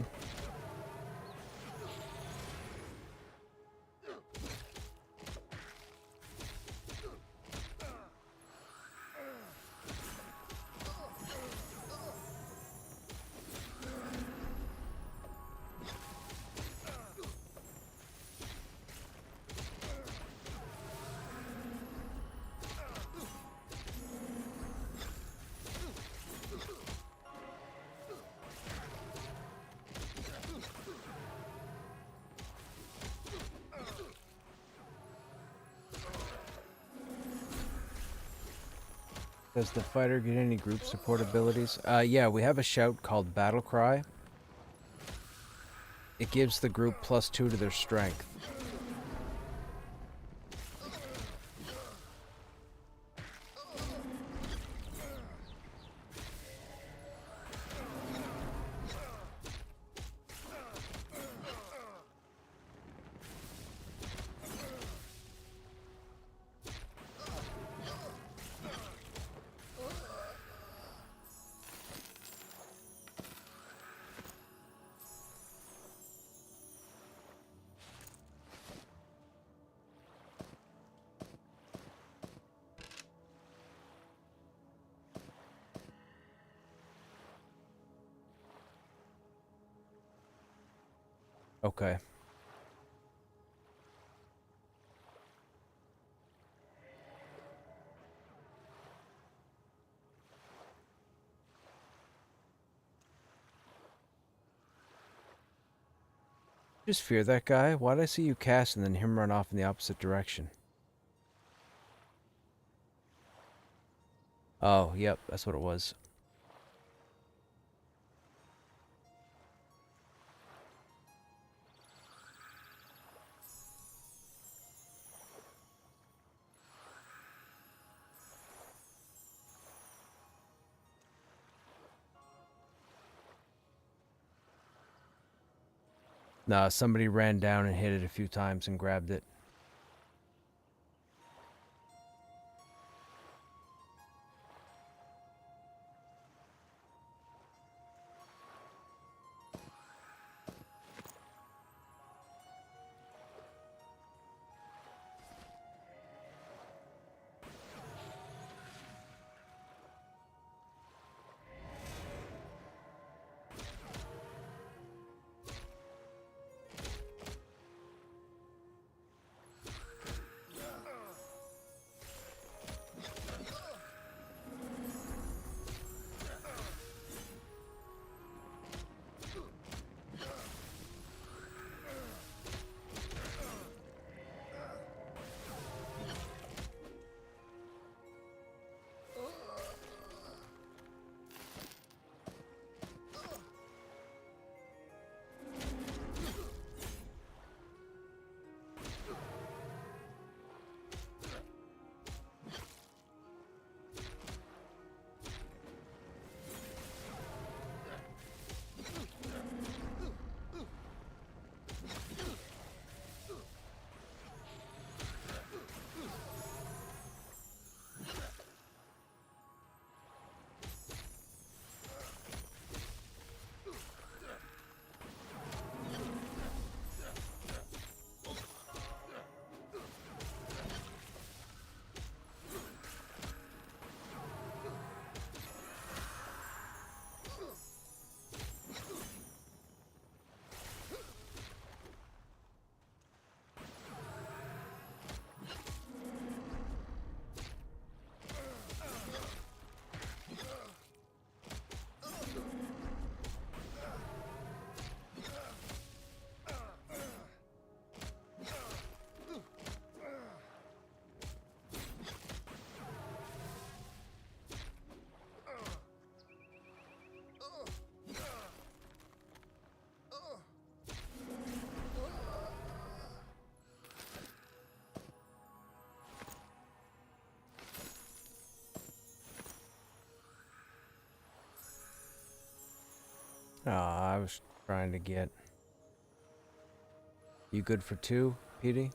Does the fighter get any group support abilities? Yeah, we have a shout called Battle Cry. It gives the group +2 to their strength. Okay. Just fear that guy? Why'd I see you cast and then him run off in the opposite direction? Oh, yep, that's what it was. Nah, somebody ran down and hit it a few times and grabbed it. I was trying to get... You good for two, Petey?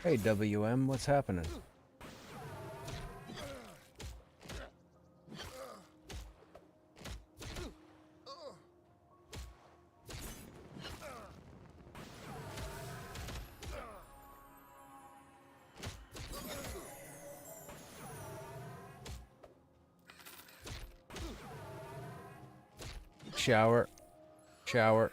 Hey, WM, what's happening? Shower. Shower.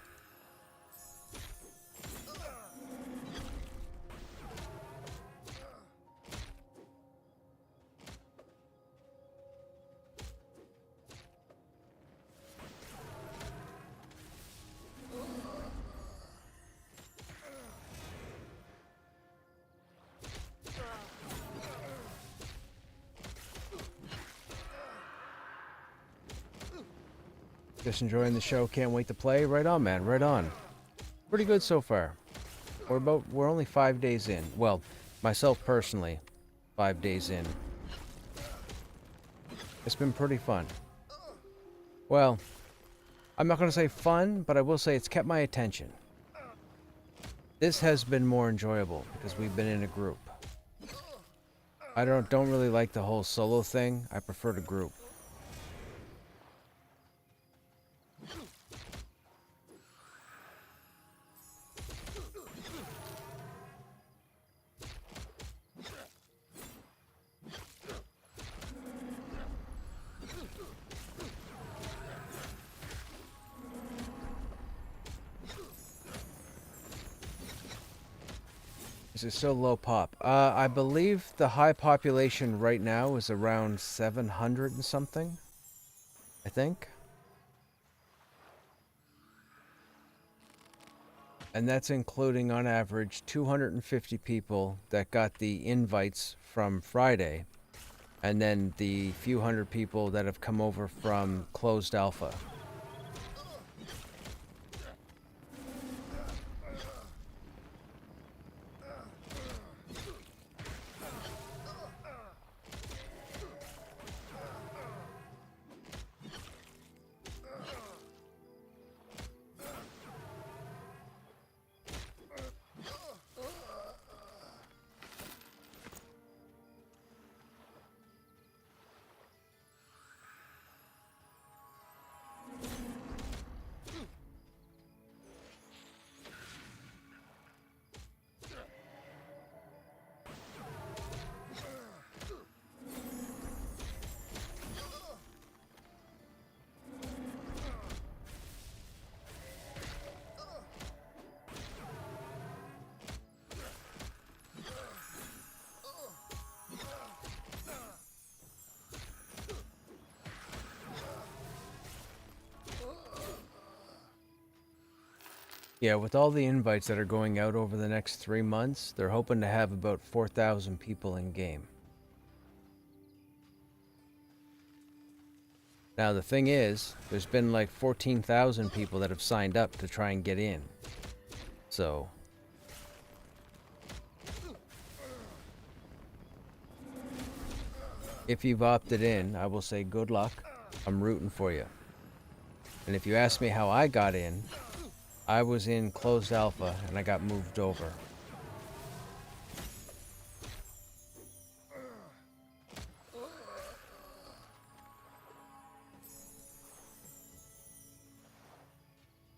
Just enjoying the show. Can't wait to play. Right on, man. Right on. Pretty good so far. We're only 5 days in. Well, myself personally, 5 days in. It's been pretty fun. Well, I'm not going to say fun, but I will say it's kept my attention. This has been more enjoyable because we've been in a group. I don't really like the whole solo thing. I prefer to group. This is so low pop. I believe the high population right now is around 700 and something. I think. And that's including, on average, 250 people that got the invites from Friday. And then the few hundred people that have come over from closed alpha. Yeah, with all the invites that are going out over the next 3 months, they're hoping to have about 4,000 people in game. Now, the thing is, there's been like 14,000 people that have signed up to try and get in. So, if you've opted in, I will say good luck. I'm rooting for you. And if you ask me how I got in, I was in closed alpha and I got moved over.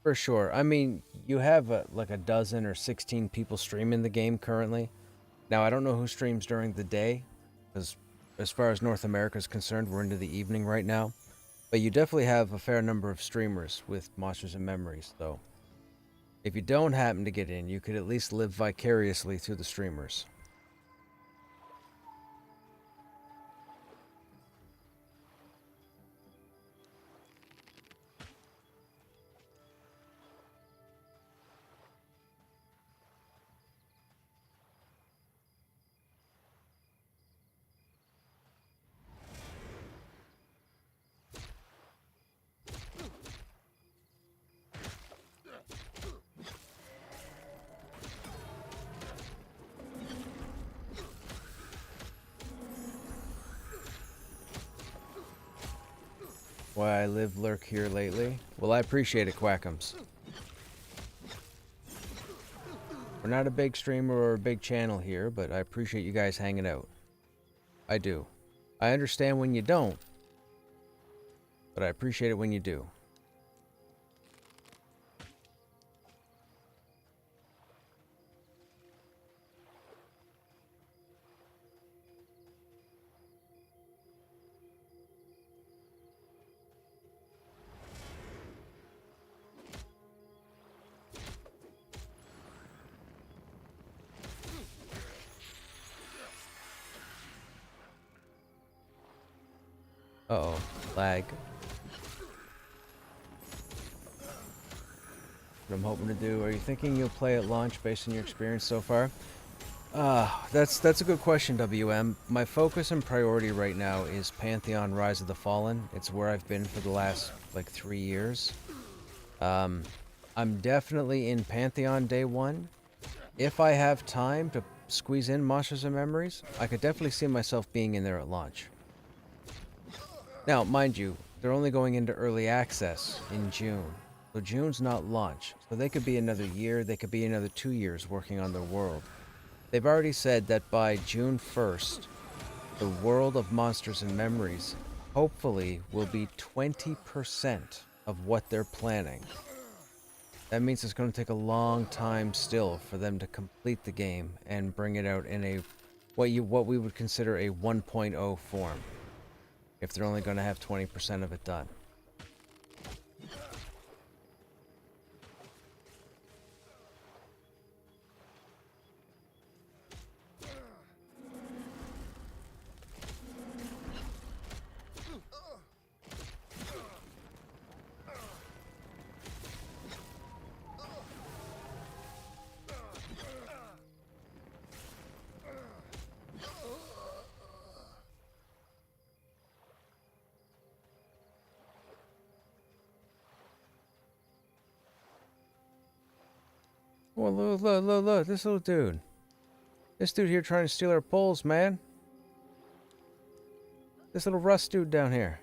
For sure. I mean, you have like a dozen or 16 people streaming the game currently. Now, I don't know who streams during the day, because as far as North America is concerned, we're into the evening right now. But you definitely have a fair number of streamers with Monsters and Memories, though. If you don't happen to get in, you could at least live vicariously through the streamers. Why I live lurk here lately? Well, I appreciate it, Quackums. We're not a big streamer or a big channel here, but I appreciate you guys hanging out. I do. I understand when you don't, but I appreciate it when you do. Uh-oh. Lag. What I'm hoping to do. Are you thinking you'll play at launch based on your experience so far? That's a good question, WM. My focus and priority right now is Pantheon Rise of the Fallen. It's where I've been for the last, like, 3 years. I'm definitely in Pantheon day 1. If I have time to squeeze in Monsters and Memories, I could definitely see myself being in there at launch. Now, mind you, they're only going into early access in June. So June's not launch. So they could be another year, they could be another 2 years working on their world. They've already said that by June 1st, the world of Monsters and Memories hopefully will be 20% of what they're planning. That means it's going to take a long time still for them to complete the game and bring it out in a what we would consider a 1.0 form, if they're only going to have 20% of it done. Oh, look, this little dude. This dude here trying to steal our poles, man. This little rust dude down here.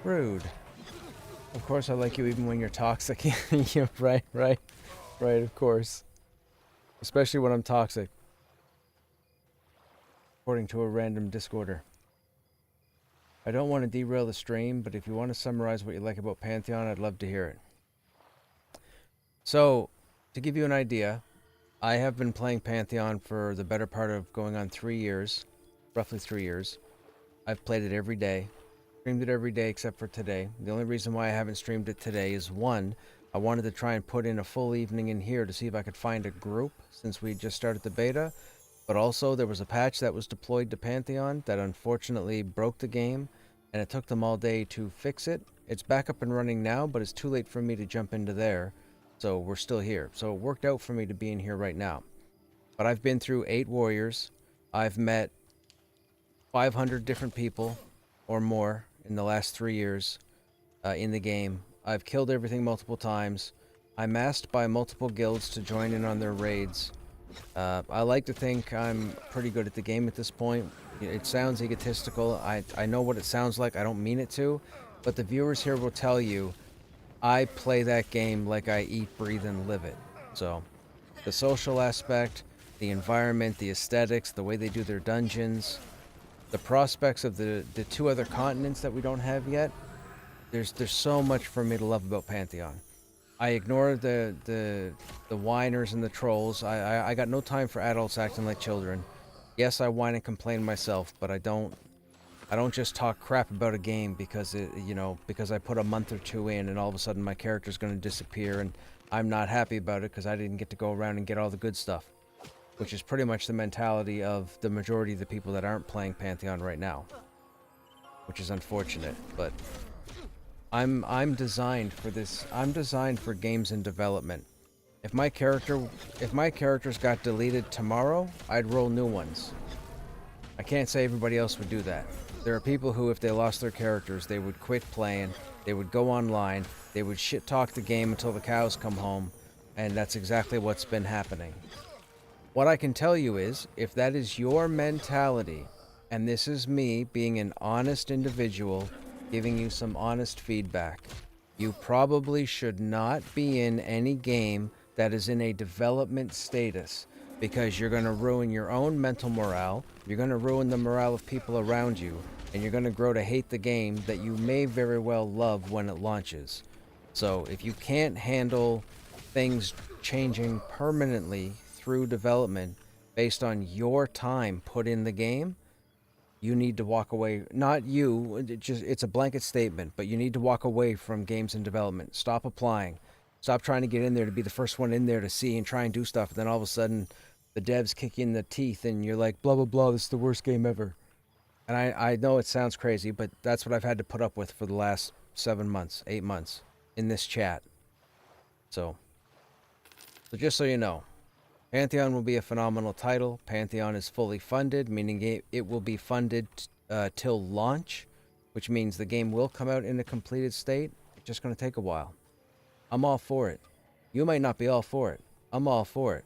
Rude. Of course I like you even when you're toxic. Yeah, right, of course. Especially when I'm toxic. According to a random Discorder. I don't want to derail the stream, but if you want to summarize what you like about Pantheon, I'd love to hear it. So, to give you an idea, I have been playing Pantheon for the better part of going on 3 years. Roughly 3 years. I've played it every day. Streamed it every day except for today. The only reason why I haven't streamed it today is, one, I wanted to try and put in a full evening in here to see if I could find a group since we just started the beta. But also, there was a patch that was deployed to Pantheon that unfortunately broke the game, and it took them all day to fix it. It's back up and running now, but it's too late for me to jump into there, so we're still here. So it worked out for me to be in here right now. But I've been through 8 warriors. I've met 500 different people or more in the last 3 years in the game. I've killed everything multiple times. I'm asked by multiple guilds to join in on their raids. I like to think I'm pretty good at the game at this point. It sounds egotistical. I know what it sounds like. I don't mean it to. But the viewers here will tell you I play that game like I eat, breathe, and live it. So, the social aspect, the environment, the aesthetics, the way they do their dungeons, the prospects of the 2 other continents that we don't have yet. There's so much for me to love about Pantheon. I ignore the whiners and the trolls. I got no time for adults acting like children. Yes, I whine and complain myself, but I don't just talk crap about a game because because I put a month or 2 in and all of a sudden my character's going to disappear and I'm not happy about it because I didn't get to go around and get all the good stuff, which is pretty much the mentality of the majority of the people that aren't playing Pantheon right now, which is unfortunate, but I'm designed for this. I'm designed for games in development. If my characters got deleted tomorrow, I'd roll new ones. I can't say everybody else would do that. There are people who, if they lost their characters, they would quit playing, they would go online, they would shit talk the game until the cows come home, and that's exactly what's been happening. What I can tell you is, if that is your mentality, and this is me being an honest individual, giving you some honest feedback, you probably should not be in any game that is in a development status, because you're going to ruin your own mental morale, you're going to ruin the morale of people around you, and you're going to grow to hate the game that you may very well love when it launches. So if you can't handle things changing permanently through development based on your time put in the game, you need to walk away. Not you, it's a blanket statement, but you need to walk away from games in development. Stop applying. Stop trying to get in there to be the first one in there to see and try and do stuff. And then all of a sudden, the devs kick you in the teeth and you're like, blah, blah, blah, this is the worst game ever. And I know it sounds crazy, but that's what I've had to put up with for the last 7 months, 8 months in this chat. So just so you know, Pantheon will be a phenomenal title. Pantheon is fully funded, meaning it will be funded till launch, which means the game will come out in a completed state. It's just going to take a while. I'm all for it. You might not be all for it. I'm all for it.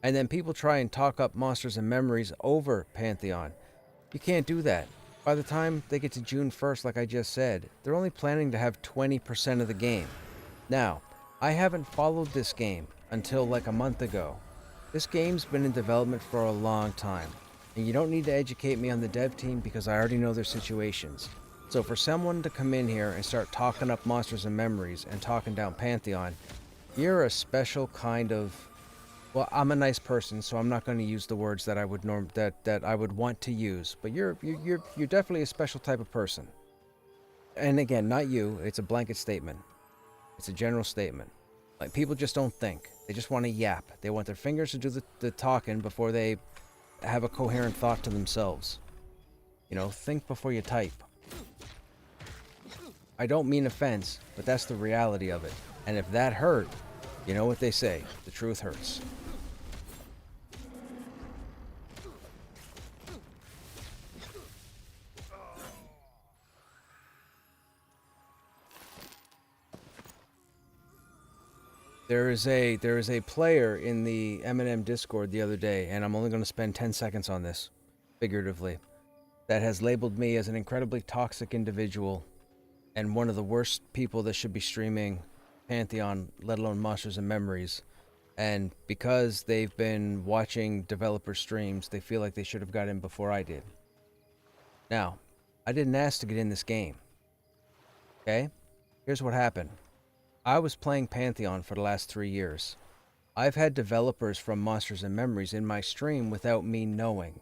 And then people try and talk up Monsters and Memories over Pantheon. You can't do that. By the time they get to June 1st, like I just said, they're only planning to have 20% of the game. Now, I haven't followed this game until like a month ago. This game's been in development for a long time, and you don't need to educate me on the dev team because I already know their situations. So for someone to come in here and start talking up Monsters and Memories and talking down Pantheon, you're a special kind of... Well, I'm a nice person, so I'm not going to use the words that I would that I would want to use. But you're definitely a special type of person. And again, not you. It's a blanket statement. It's a general statement. Like, people just don't think. They just want to yap. They want their fingers to do the talking before they have a coherent thought to themselves. You know, think before you type. I don't mean offense, but that's the reality of it. And if that hurt, you know what they say, the truth hurts. There is a player in the M&M Discord the other day, and I'm only going to spend 10 seconds on this, figuratively, that has labeled me as an incredibly toxic individual and one of the worst people that should be streaming Pantheon, let alone Monsters and Memories. And because they've been watching developer streams, they feel like they should have got in before I did. Now, I didn't ask to get in this game. Okay? Here's what happened. I was playing Pantheon for the last 3 years. I've had developers from Monsters and Memories in my stream without me knowing.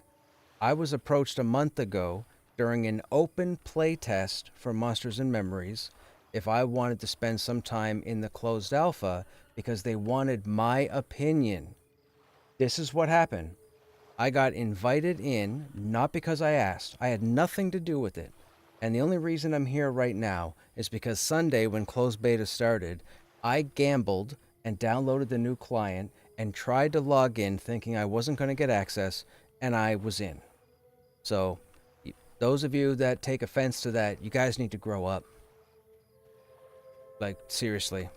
I was approached a month ago during an open playtest for Monsters and Memories if I wanted to spend some time in the closed alpha because they wanted my opinion. This is what happened. I got invited in, not because I asked. I had nothing to do with it. And the only reason I'm here right now is because Sunday, when closed beta started, I gambled and downloaded the new client and tried to log in thinking I wasn't going to get access, and I was in. So, those of you that take offense to that, you guys need to grow up. Like, seriously.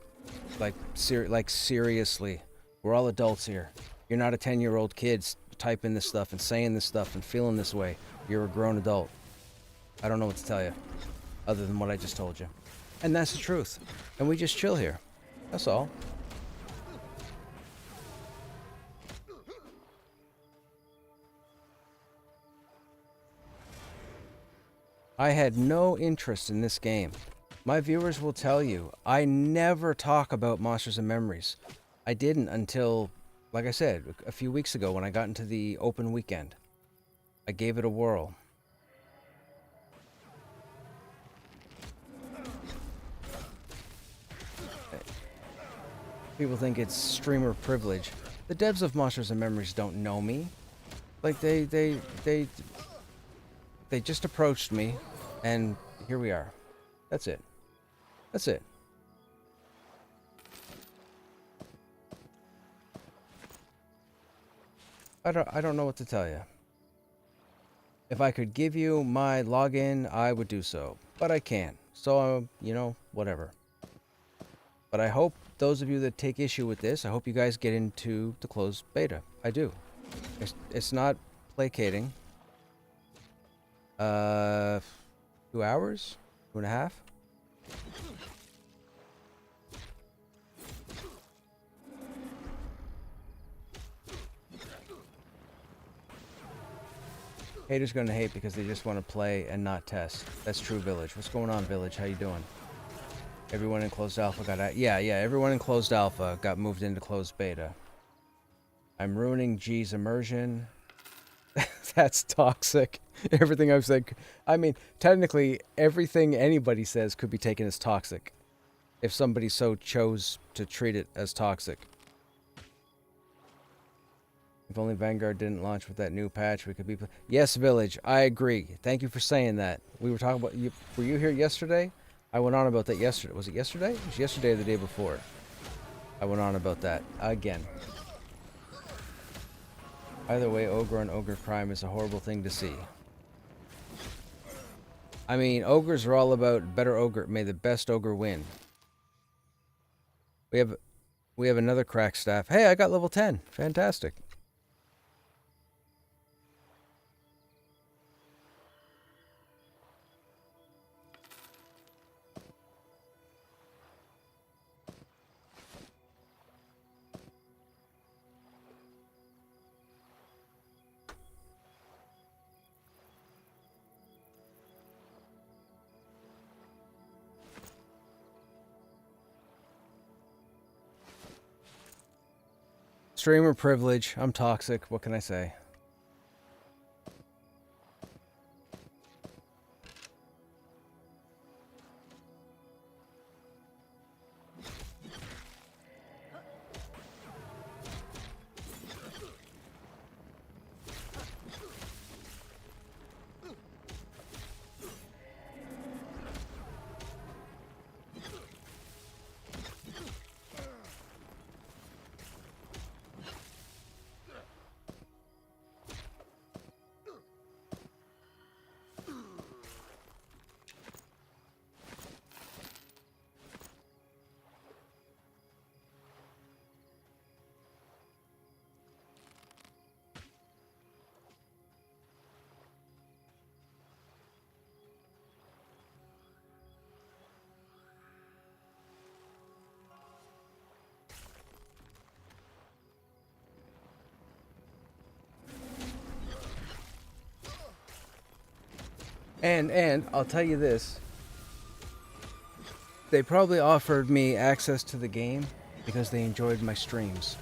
Seriously. We're all adults here. You're not a 10-year-old kid typing this stuff and saying this stuff and feeling this way. You're a grown adult. I don't know what to tell you, other than what I just told you. And that's the truth. And we just chill here. That's all. I had no interest in this game. My viewers will tell you, I never talk about Monsters and Memories. I didn't until, like I said, a few weeks ago when I got into the open weekend. I gave it a whirl. People think it's streamer privilege. The devs of Monsters and Memories don't know me. Like, they just approached me, and here we are. That's it. That's it. I don't know what to tell you. If I could give you my login, I would do so, but I can't. So, you know, whatever. But I hope those of you that take issue with this, I hope you guys get into the closed beta. I do. It's not placating. 2 hours? 2.5? Haters gonna hate because they just want to play and not test. That's true, Village. What's going on, Village? How you doing? Everyone in closed alpha got out. Yeah, everyone in closed alpha got moved into closed beta. I'm ruining G's immersion. That's toxic. Everything I've said. I mean, technically, everything anybody says could be taken as toxic. If somebody so chose to treat it as toxic. If only Vanguard didn't launch with that new patch, we could be... Yes, Village, I agree. Thank you for saying that. We were talking about... Were you here yesterday? I went on about that yesterday. Was it yesterday? It was yesterday or the day before. I went on about that. Again. Either way, Ogre on Ogre crime is a horrible thing to see. I mean, Ogres are all about better Ogre. May the best Ogre win. We have another crack staff. Hey, I got level 10. Fantastic. Streamer privilege. I'm toxic. What can I say? And I'll tell you this. They probably offered me access to the game because they enjoyed my streams.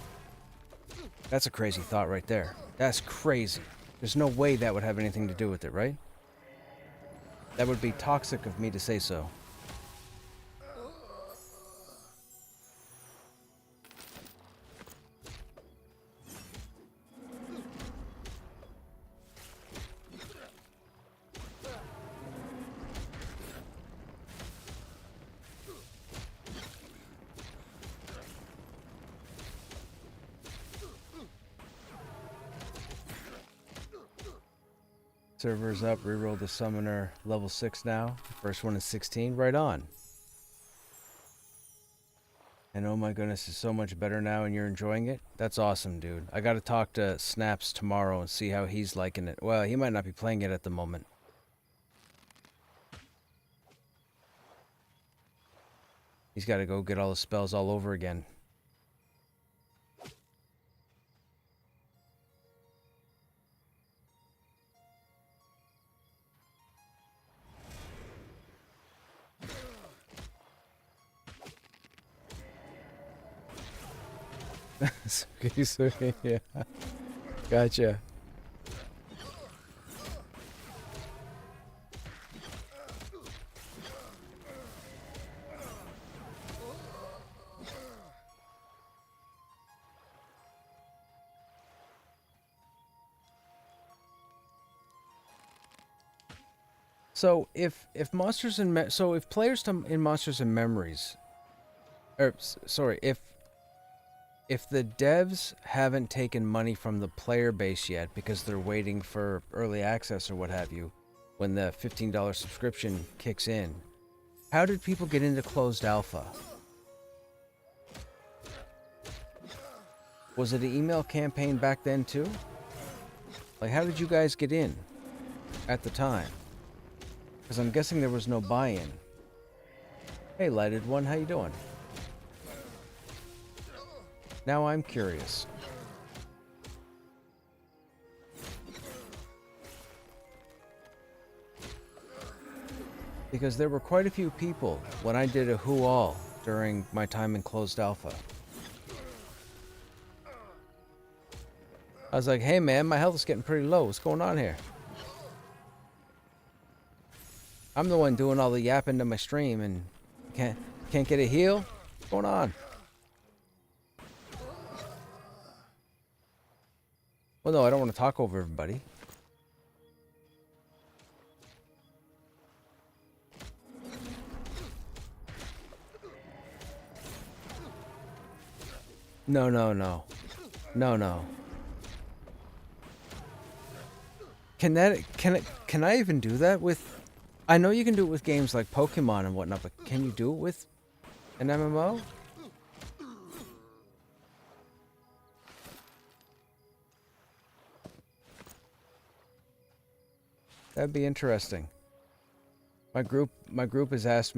That's a crazy thought right there. That's crazy. There's no way that would have anything to do with it, right? That would be toxic of me to say so. Server's up, reroll the summoner, level 6 now. First one is 16, right on. And oh my goodness, it's so much better now and you're enjoying it? That's awesome, dude. I gotta talk to Snaps tomorrow and see how he's liking it. Well, he might not be playing it at the moment. He's gotta go get all the spells all over again. Yeah. Gotcha. So if monsters and if players in Monsters and Memories, or sorry, if the devs haven't taken money from the player base yet because they're waiting for early access or what have you, when the $15 subscription kicks in, how did people get into closed alpha? Was it an email campaign back then too? Like, how did you guys get in at the time? Because I'm guessing there was no buy-in. Hey, Lighted One, how you doing? Now I'm curious. Because there were quite a few people when I did a Who All during my time in Closed Alpha. I was like, hey man, my health is getting pretty low. What's going on here? I'm the one doing all the yapping to my stream and can't get a heal? What's going on? Well, no, I don't want to talk over everybody. No. Can I even do that with... I know you can do it with games like Pokemon and whatnot, but can you do it with an MMO? That'd be interesting. My group has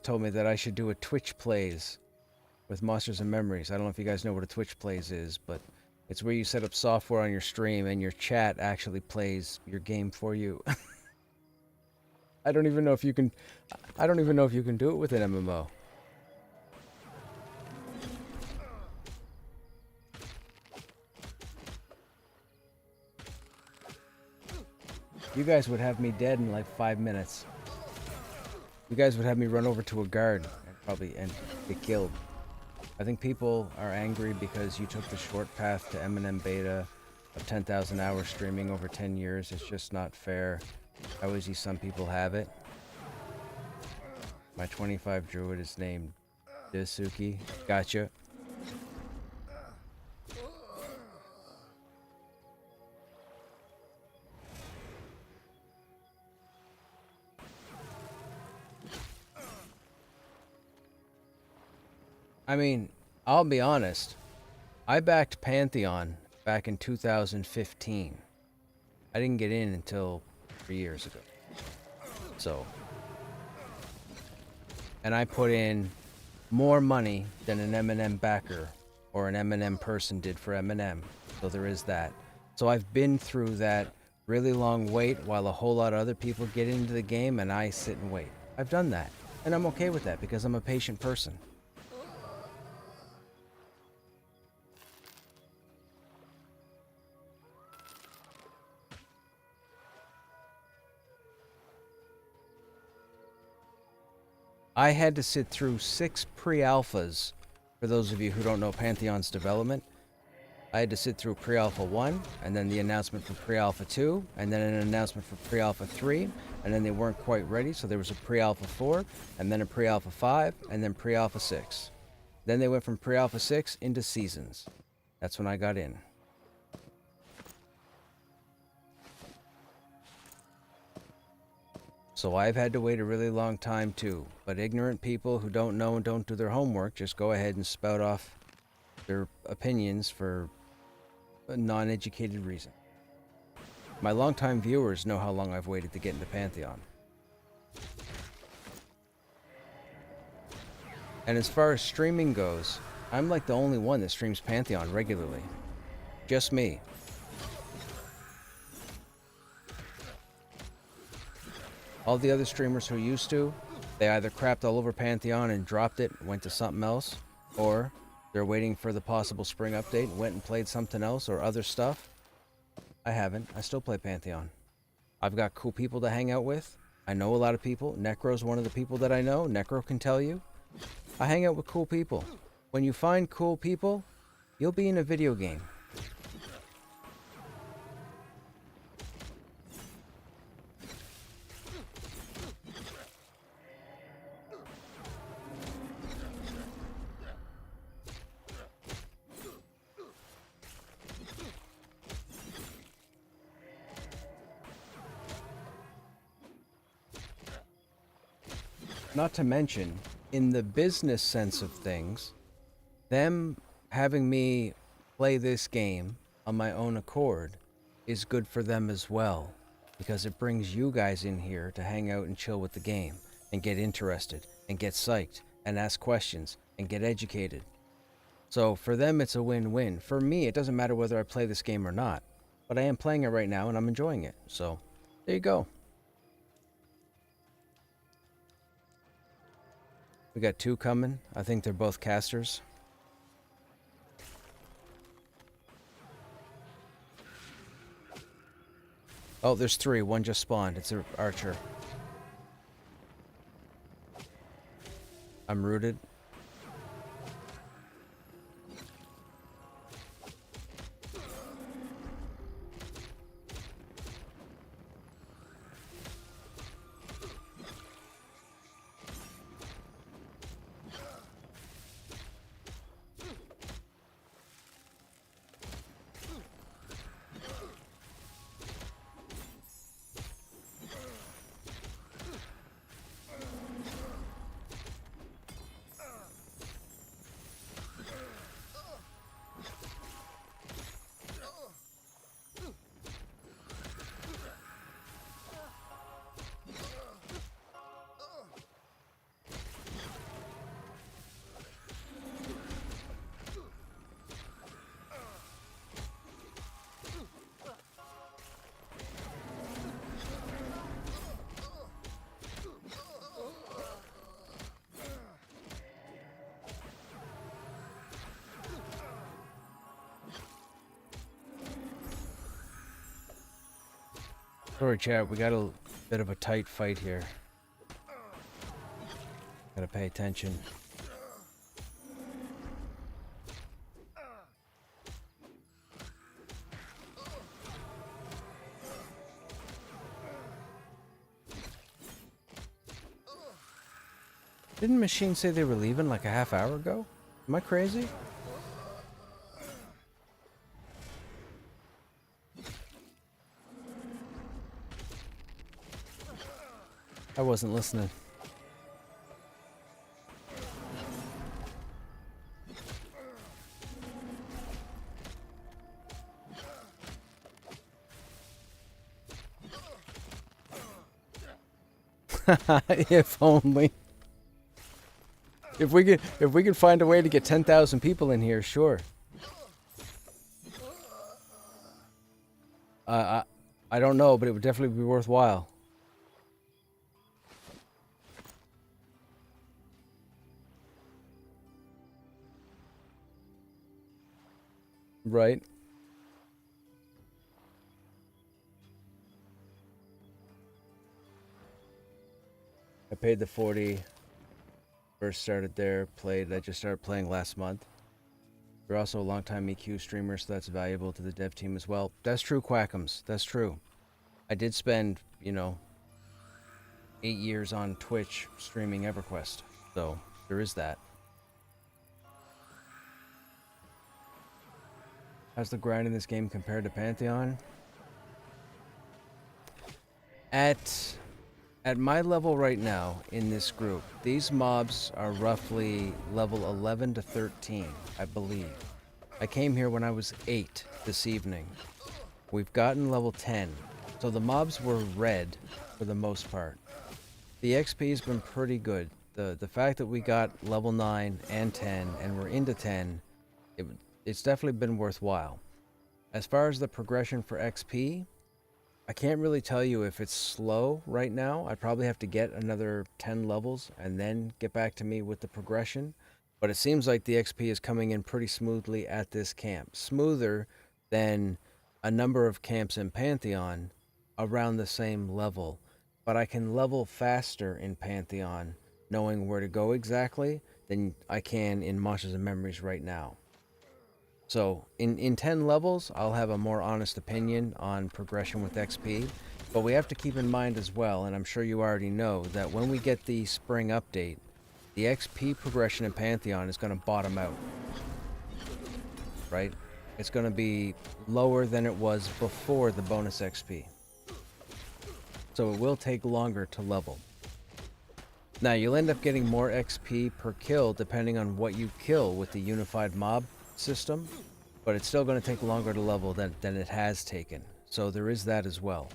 told me that I should do a Twitch Plays with Monsters and Memories. I don't know if you guys know what a Twitch Plays is, but it's where you set up software on your stream and your chat actually plays your game for you. I don't even know if you can do it with an MMO. You guys would have me dead in like 5 minutes. You guys would have me run over to a guard and get killed. I think people are angry because you took the short path to M&M beta of 10,000 hours streaming over 10 years. It's just not fair. I always see some people have it. My 25 druid is named Disuki. Gotcha. I mean, I'll be honest. I backed Pantheon back in 2015. I didn't get in until 3 years ago. So, and I put in more money than an M&M backer or an M&M person did for M&M. So there is that. So I've been through that really long wait while a whole lot of other people get into the game and I sit and wait. I've done that. And I'm okay with that because I'm a patient person. I had to sit through 6 pre-alphas. For those of you who don't know Pantheon's development, I had to sit through pre-alpha 1, and then the announcement for pre-alpha 2, and then an announcement for pre-alpha 3, and then they weren't quite ready, so there was a pre-alpha 4, and then a pre-alpha 5, and then pre-alpha 6. Then they went from pre-alpha 6 into seasons. That's when I got in. So I've had to wait a really long time too, but ignorant people who don't know and don't do their homework just go ahead and spout off their opinions for a non-educated reason. My longtime viewers know how long I've waited to get into Pantheon. And as far as streaming goes, I'm like the only one that streams Pantheon regularly. Just me. All the other streamers who used to, they either crapped all over Pantheon and dropped it, went to something else, or they're waiting for the possible spring update, went and played something else or other stuff. I haven't. I still play Pantheon. I've got cool people to hang out with. I know a lot of people. Necro's one of the people that I know. Necro can tell you. I hang out with cool people. When you find cool people, you'll be in a video game. Not to mention, in the business sense of things, them having me play this game on my own accord is good for them as well, because it brings you guys in here to hang out and chill with the game, and get interested, and get psyched, and ask questions, and get educated. So for them, it's a win-win. For me, it doesn't matter whether I play this game or not, but I am playing it right now, and I'm enjoying it. So there you go. We got 2 coming. I think they're both casters. Oh, there's 3. One just spawned. It's an archer. I'm rooted. Sorry, chat, we got a bit of a tight fight here. Gotta pay attention. Didn't Machine say they were leaving like a half hour ago? Am I crazy? I wasn't listening. If only. If we could find a way to get 10,000 people in here, sure. I don't know, but it would definitely be worthwhile. Right? I paid the 40. First started there, played. I just started playing last month. You're also a long-time EQ streamer, so that's valuable to the dev team as well. That's true, Quackums. That's true. I did spend, 8 years on Twitch streaming EverQuest. So, there is that. How's the grind in this game compared to Pantheon? At my level right now in this group, these mobs are roughly level 11 to 13, I believe. I came here when I was 8 this evening. We've gotten level 10, so the mobs were red for the most part. The XP has been pretty good. The fact that we got level 9 and 10 and we're into 10, it's definitely been worthwhile. As far as the progression for XP, I can't really tell you if it's slow right now. I'd probably have to get another 10 levels and then get back to me with the progression. But it seems like the XP is coming in pretty smoothly at this camp. Smoother than a number of camps in Pantheon around the same level. But I can level faster in Pantheon knowing where to go exactly than I can in Monsters and Memories right now. So, in 10 levels, I'll have a more honest opinion on progression with XP, but we have to keep in mind as well, and I'm sure you already know, that when we get the spring update, the XP progression in Pantheon is going to bottom out. Right? It's going to be lower than it was before the bonus XP. So it will take longer to level. Now, you'll end up getting more XP per kill depending on what you kill with the unified mob system, but it's still going to take longer to level than it has taken. So there is that as well.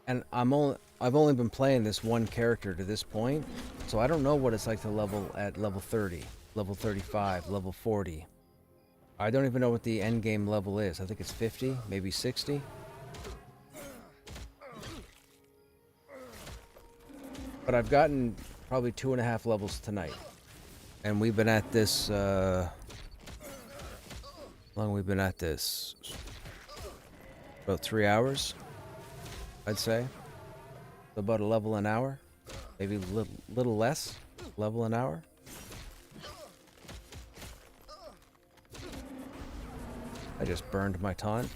And I've only been playing this one character to this point, so I don't know what it's like to level at level 30, level 35, level 40. I don't even know what the end game level is. I think it's 50, maybe 60. But I've gotten probably 2.5 levels tonight. And we've been at this, how long have we been at this? About 3 hours, I'd say. About a level an hour. Maybe a little less, level an hour. I just burned my taunt.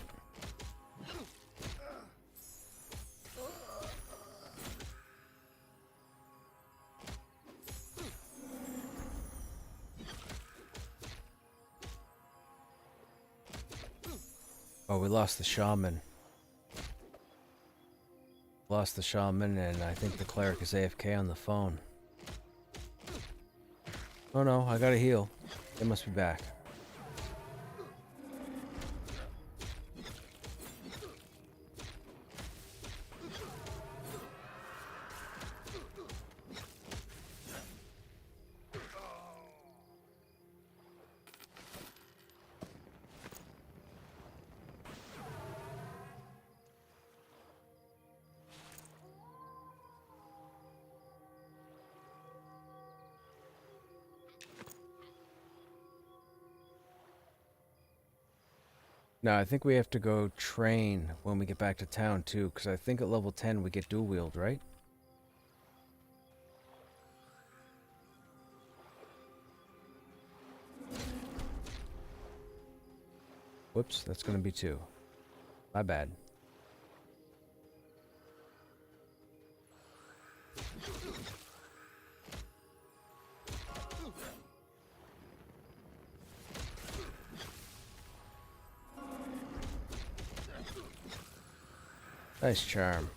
Oh, we lost the shaman. Lost the shaman, and I think the cleric is AFK on the phone. Oh no, I gotta heal. They must be back. No, I think we have to go train when we get back to town too, because I think at level 10 we get dual wield, right? Whoops, that's gonna be 2. My bad. Nice charm.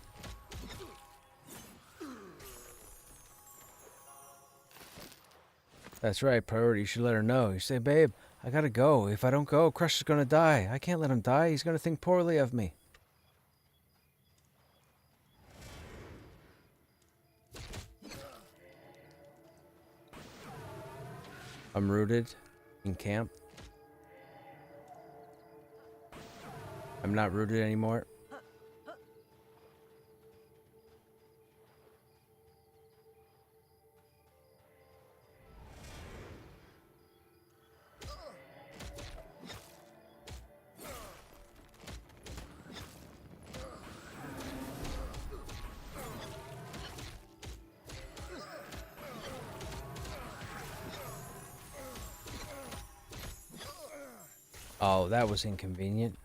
That's right, Priority. You should let her know. You say, babe, I gotta go. If I don't go, Crush is gonna die. I can't let him die. He's gonna think poorly of me. I'm rooted in camp. I'm not rooted anymore. Oh, that was inconvenient.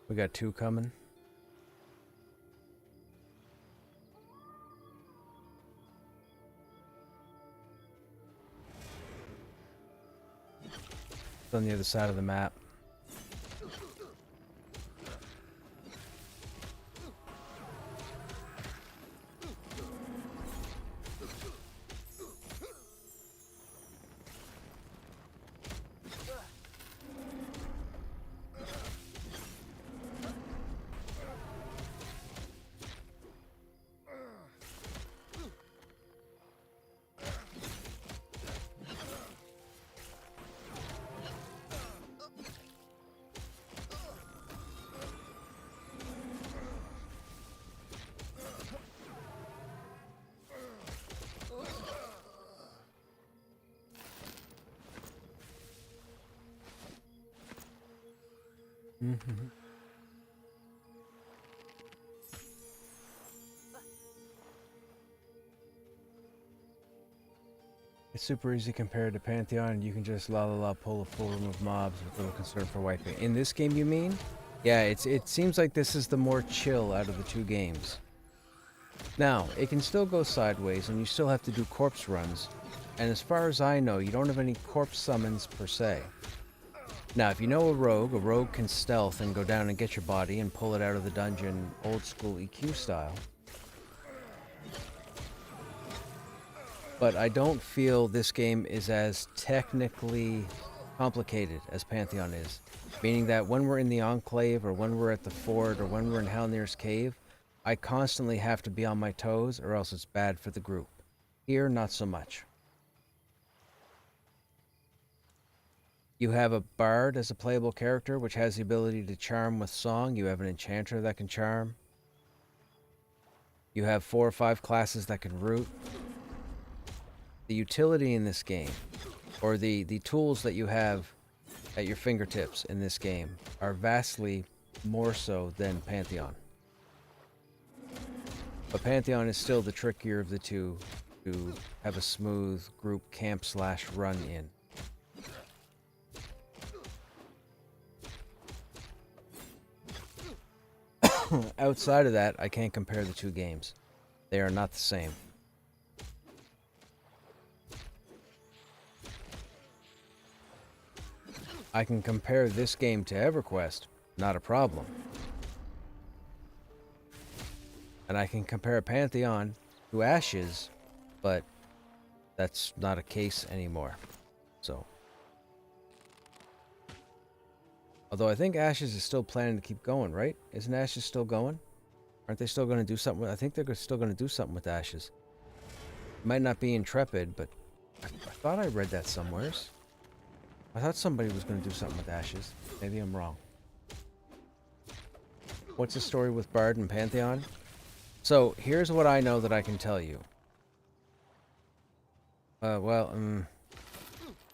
We got 2 coming. It's on the other side of the map. Mm-hmm. It's super easy compared to Pantheon, and you can just pull a full room of mobs with little concern for wiping. In this game, you mean? Yeah, it seems like this is the more chill out of the 2 games. Now, it can still go sideways, and you still have to do corpse runs. And as far as I know, you don't have any corpse summons per se. Now, if you know a rogue can stealth and go down and get your body and pull it out of the dungeon old school EQ style. But I don't feel this game is as technically complicated as Pantheon is. Meaning that when we're in the Enclave, or when we're at the fort, or when we're in Halnir's Cave, I constantly have to be on my toes, or else it's bad for the group. Here, not so much. You have a bard as a playable character, which has the ability to charm with song. You have an enchanter that can charm. You have 4 or 5 classes that can root. The utility in this game, or the tools that you have at your fingertips in this game, are vastly more so than Pantheon. But Pantheon is still the trickier of the two to have a smooth group camp/run in. Outside of that, I can't compare the two games. They are not the same. I can compare this game to EverQuest, not a problem. And I can compare Pantheon to Ashes, but that's not a case anymore. So, although I think Ashes is still planning to keep going, right? Isn't Ashes still going? Aren't they still going to do something with, I think they're still going to do something with Ashes. It might not be Intrepid, but I thought I read that somewheres. I thought somebody was going to do something with Ashes. Maybe I'm wrong. What's the story with Bard and Pantheon? So, here's what I know that I can tell you. Let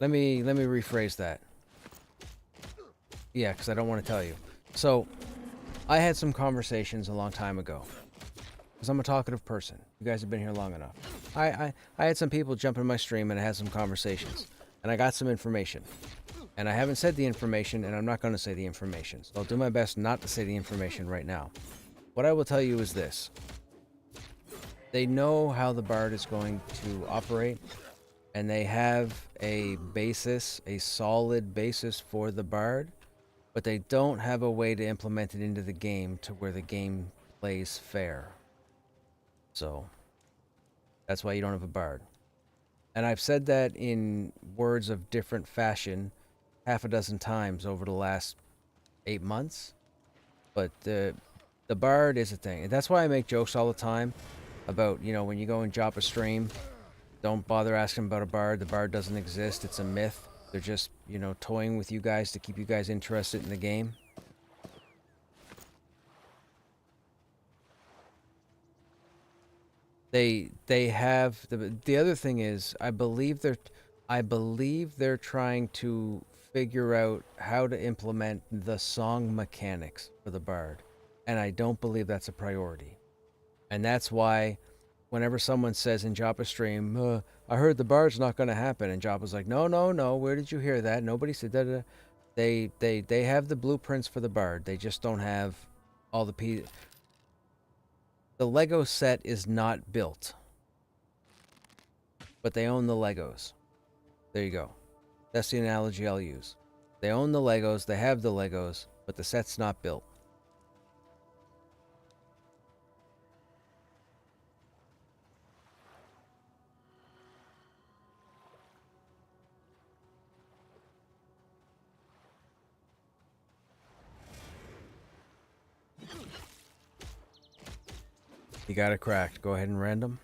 me rephrase that. Yeah, because I don't want to tell you. So, I had some conversations a long time ago. Because I'm a talkative person. You guys have been here long enough. I had some people jump in my stream and I had some conversations. And I got some information. And I haven't said the information, and I'm not going to say the information. So I'll do my best not to say the information right now. What I will tell you is this. They know how the Bard is going to operate, and they have a basis, a solid basis for the Bard, but they don't have a way to implement it into the game to where the game plays fair. So, that's why you don't have a Bard. And I've said that in words of different fashion half a dozen times over the last 8 months. But the Bard is a thing. And that's why I make jokes all the time about, you know, when you go and drop a stream, don't bother asking about a Bard. The Bard doesn't exist. It's a myth. They're just, you know, toying with you guys to keep you guys interested in the game. They have the other thing is I believe they're trying to figure out how to implement the song mechanics for the Bard, and I don't believe that's a priority. And that's why whenever someone says in Joppa's stream, I heard the Bard's not going to happen, and Joppa's like, no, where did you hear that? Nobody said that. They have the blueprints for the Bard. They just don't have all the pieces. The Lego set is not built, but they own the Legos. There you go. That's the analogy I'll use. They own the Legos, they have the Legos, but the set's not built. You got it cracked. Go ahead and random.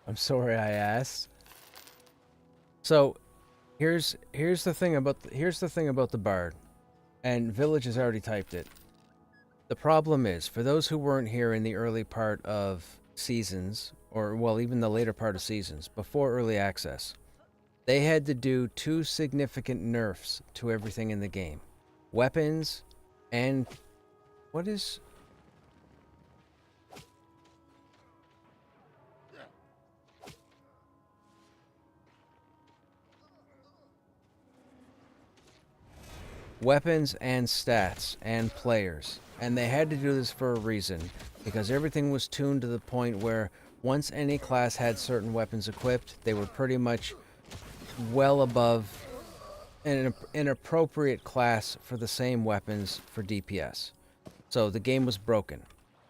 I'm sorry I asked. So, here's the thing about the Bard, and Village has already typed it. The problem is, for those who weren't here in the early part of Seasons, or well, even the later part of Seasons, before early access, they had to do 2 significant nerfs to everything in the game: weapons And what is... weapons and stats and players. And they had to do this for a reason, because everything was tuned to the point where once any class had certain weapons equipped, they were pretty much well above an appropriate class for the same weapons for DPS. So the game was broken.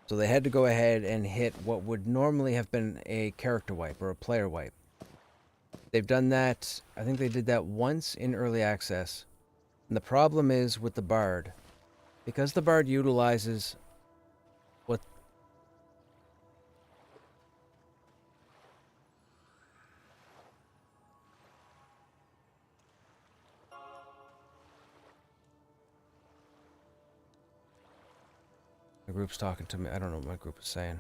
So they had to go ahead and hit what would normally have been a character wipe or a player wipe. They've done that, I think they did that once in early access. And the problem is with the Bard, because the Bard utilizes what... The group's talking to me. I don't know what my group is saying.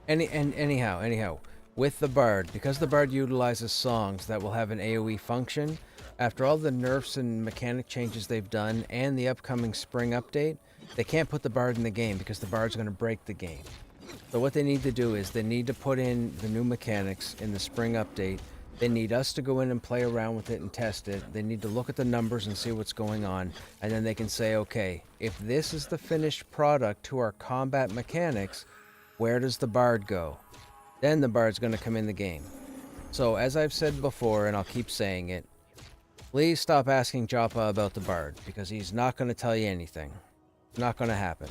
Anyhow, with the Bard, because the Bard utilizes songs that will have an AoE function, after all the nerfs and mechanic changes they've done and the upcoming spring update, they can't put the Bard in the game because the Bard's going to break the game. So what they need to do is they need to put in the new mechanics in the spring update. They need us to go in and play around with it and test it. They need to look at the numbers and see what's going on. And then they can say, okay, if this is the finished product to our combat mechanics, where does the Bard go? Then the Bard's going to come in the game. So as I've said before, and I'll keep saying it, please stop asking Joppa about the Bard, because he's not going to tell you anything. It's not going to happen.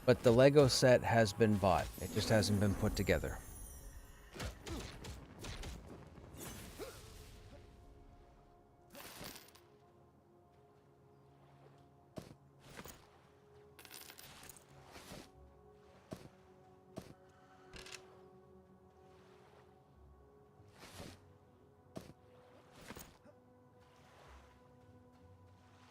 But the Lego set has been bought. It just hasn't been put together.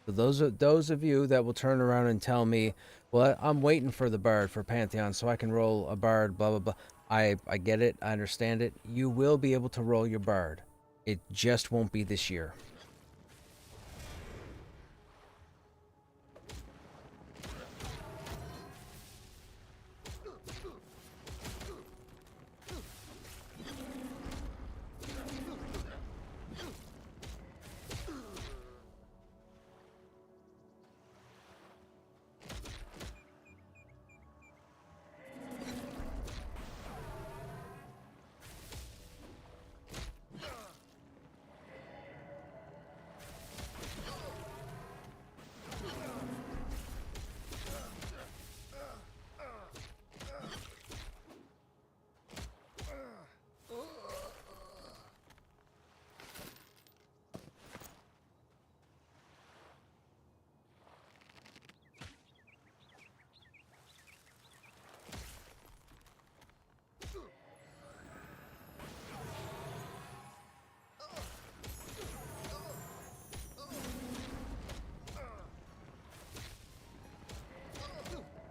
So those of you that will turn around and tell me, well, I'm waiting for the Bard for Pantheon so I can roll a Bard, blah, blah, blah. I get it. I understand it. You will be able to roll your Bard. It just won't be this year.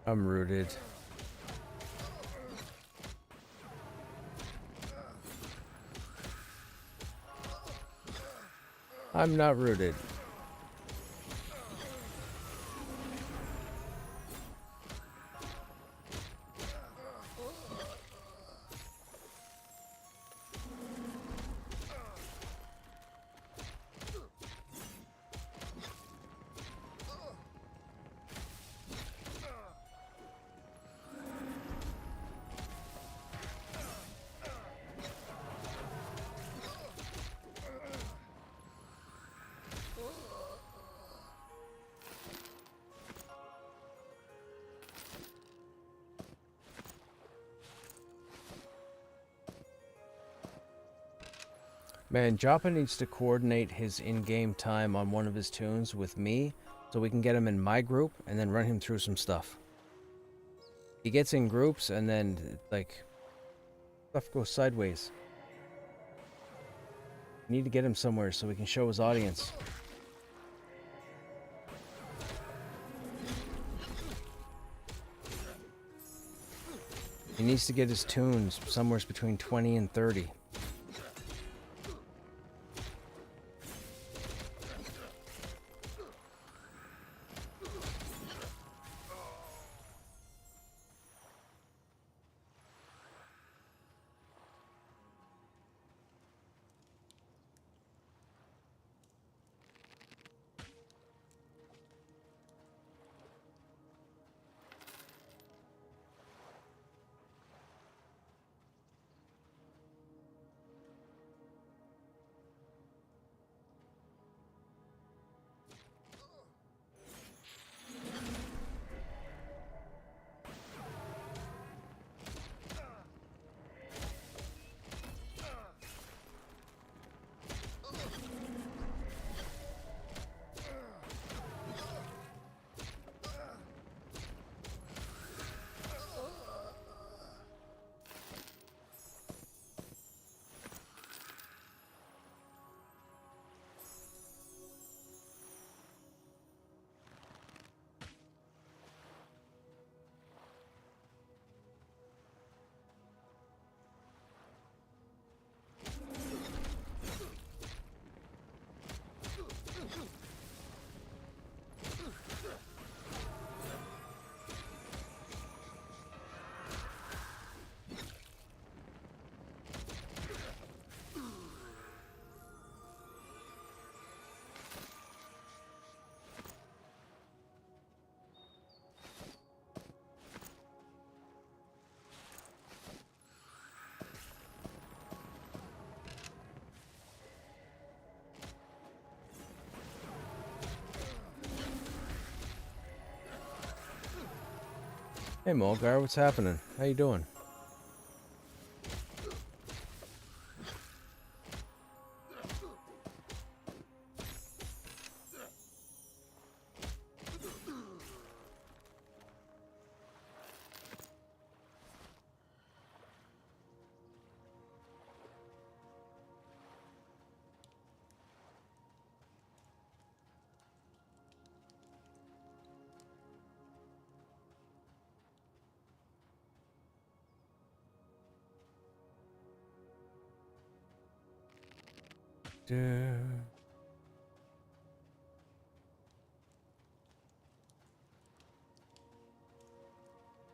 I'm rooted. I'm not rooted. Man, Joppa needs to coordinate his in-game time on one of his tunes with me so we can get him in my group and then run him through some stuff. He gets in groups and then, like, stuff goes sideways. We need to get him somewhere so we can show his audience. He needs to get his tunes somewhere between 20 and 30. Hey Mulgar, what's happening? How you doing?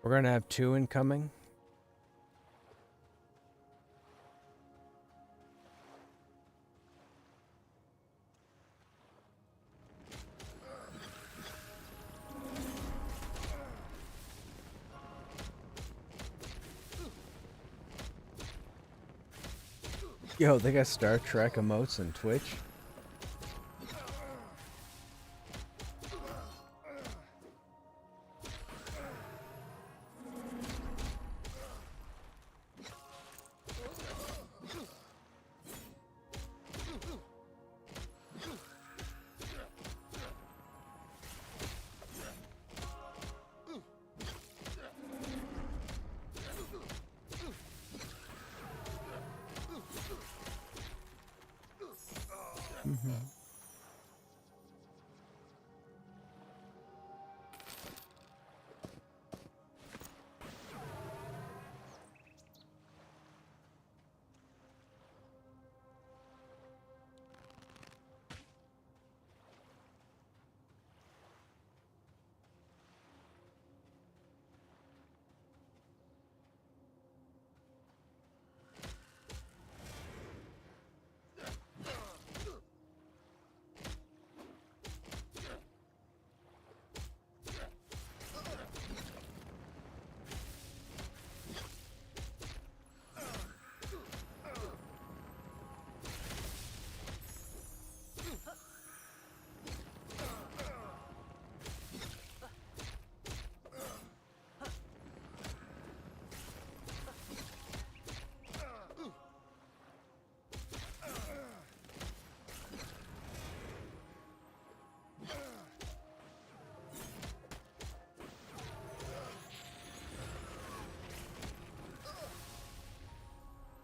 We're gonna have 2 incoming. Yo, they got Star Trek emotes on Twitch.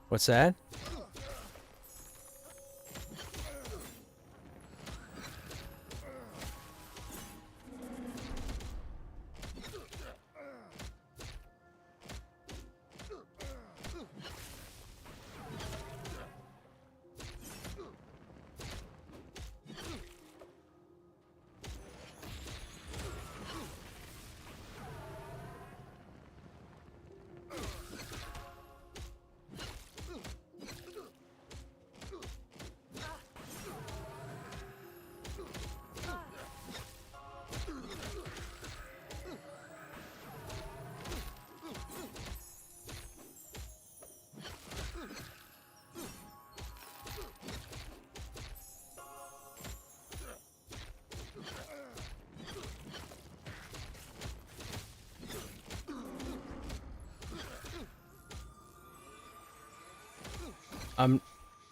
What's that? I'm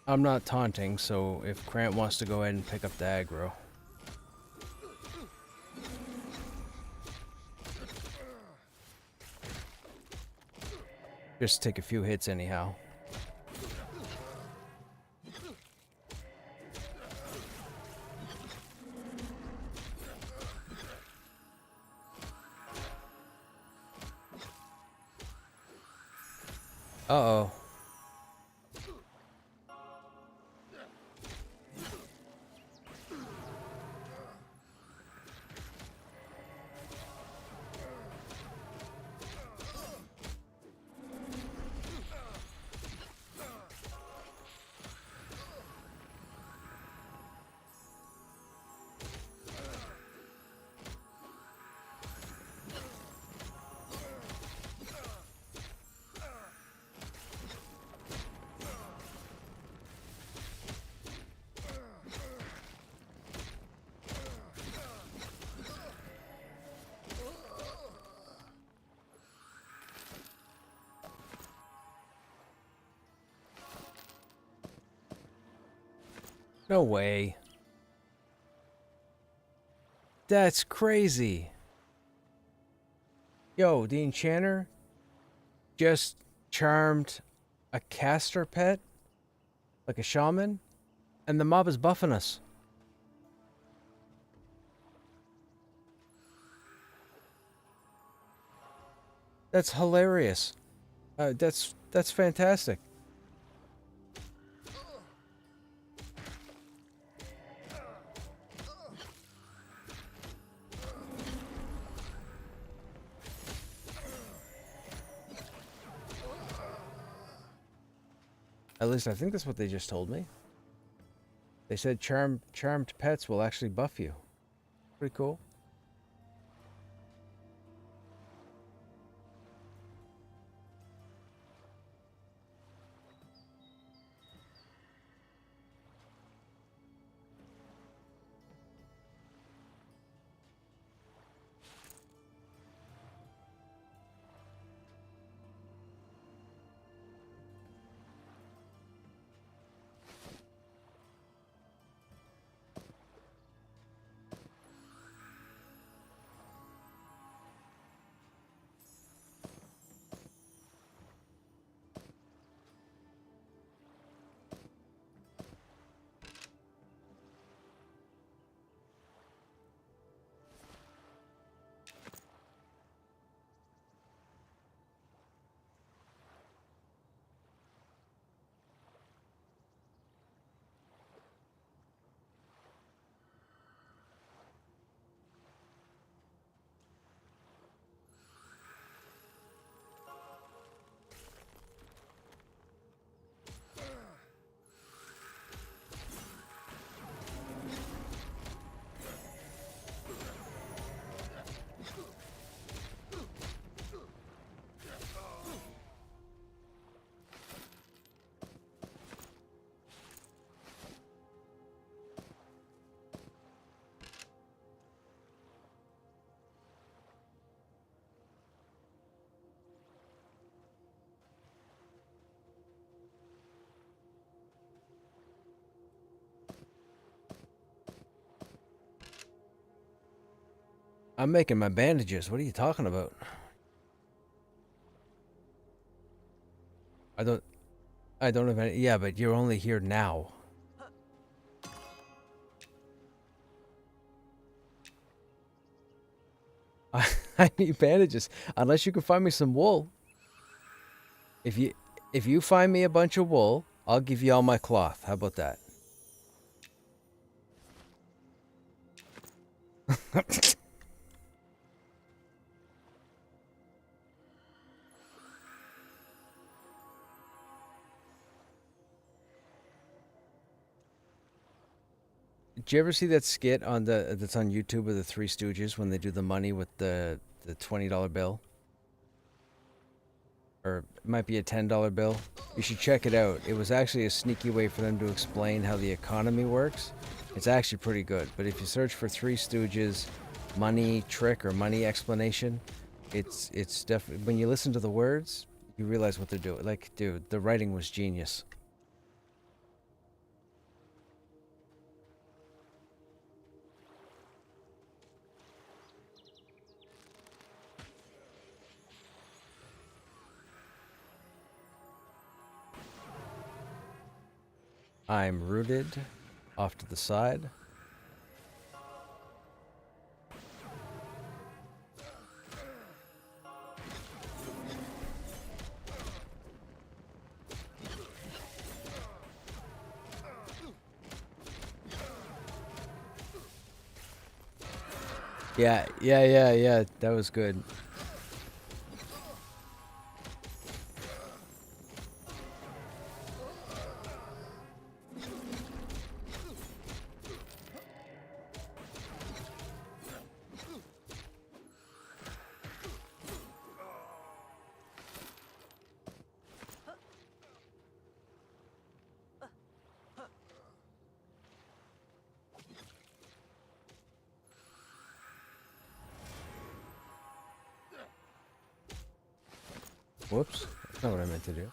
I'm not taunting, so if Grant wants to go ahead and pick up the aggro. Just take a few hits anyhow. Uh-oh. No way. That's crazy. Yo, the enchanter just charmed a caster pet, like a shaman, and the mob is buffing us. That's hilarious. That's fantastic. At least I think that's what they just told me. They said charmed pets will actually buff you. Pretty cool. I'm making my bandages. What are you talking about? I don't have any. Yeah, but you're only here now. I need bandages. Unless you can find me some wool. If you find me a bunch of wool, I'll give you all my cloth. How about that? Did you ever see that skit on that's on YouTube of the Three Stooges when they do the money with the $20 bill? Or it might be a $10 bill. You should check it out. It was actually a sneaky way for them to explain how the economy works. It's actually pretty good. But if you search for Three Stooges money trick or money explanation, it's definitely, when you listen to the words, you realize what they're doing. Like, dude, the writing was genius. I'm rooted off to the side. Yeah. That was good. Whoops. That's not what I meant to do.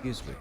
Excuse me.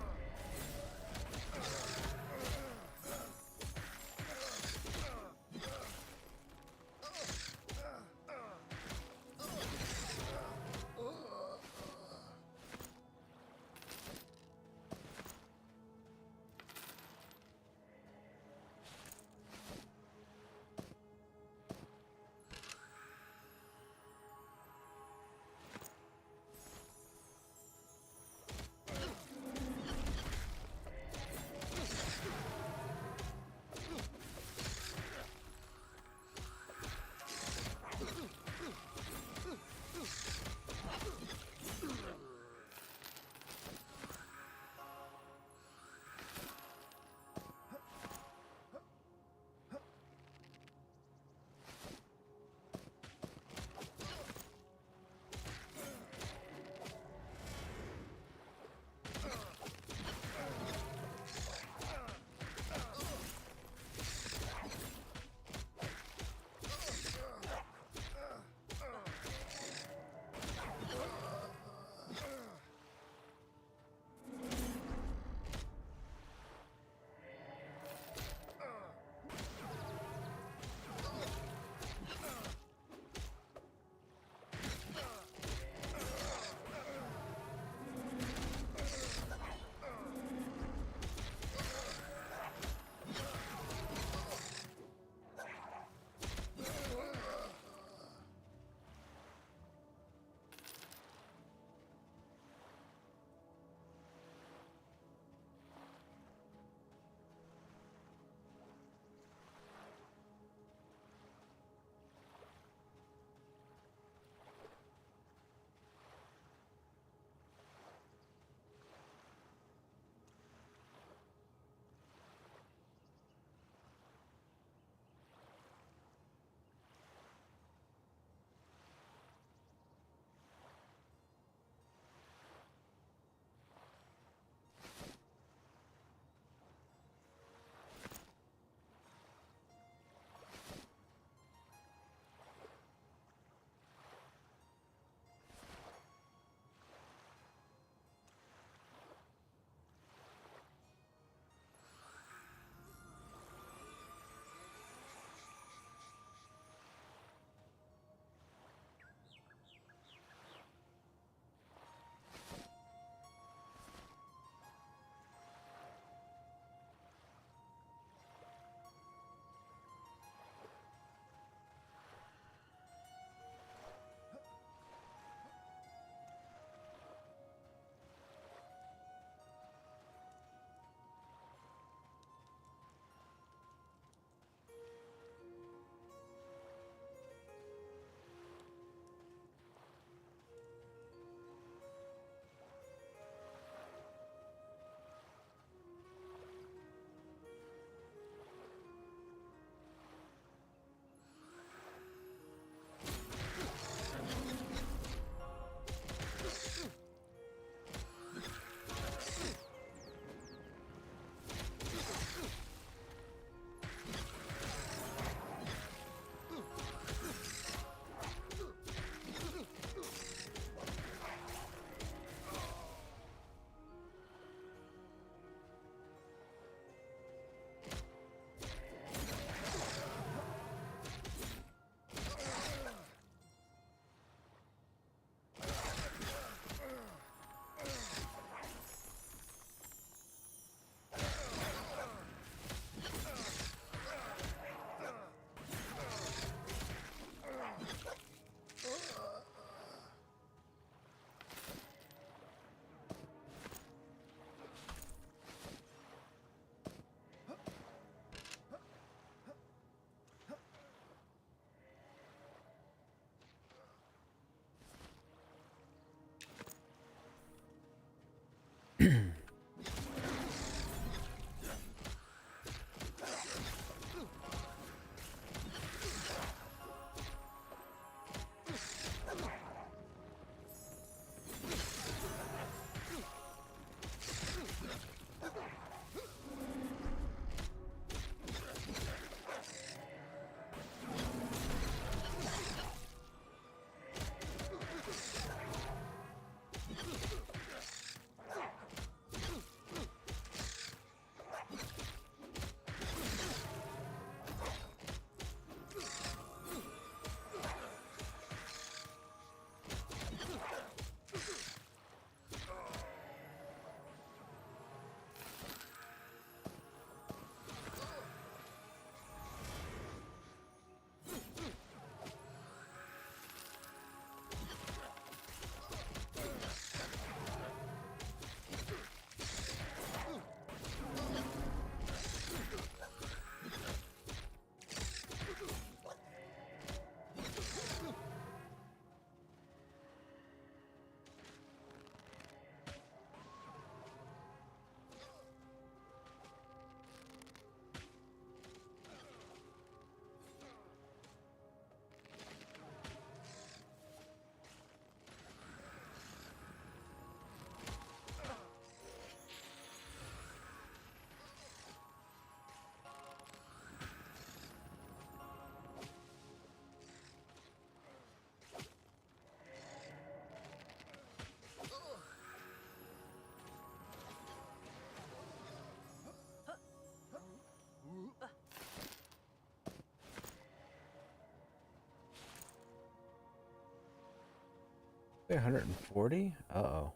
140? Uh-oh.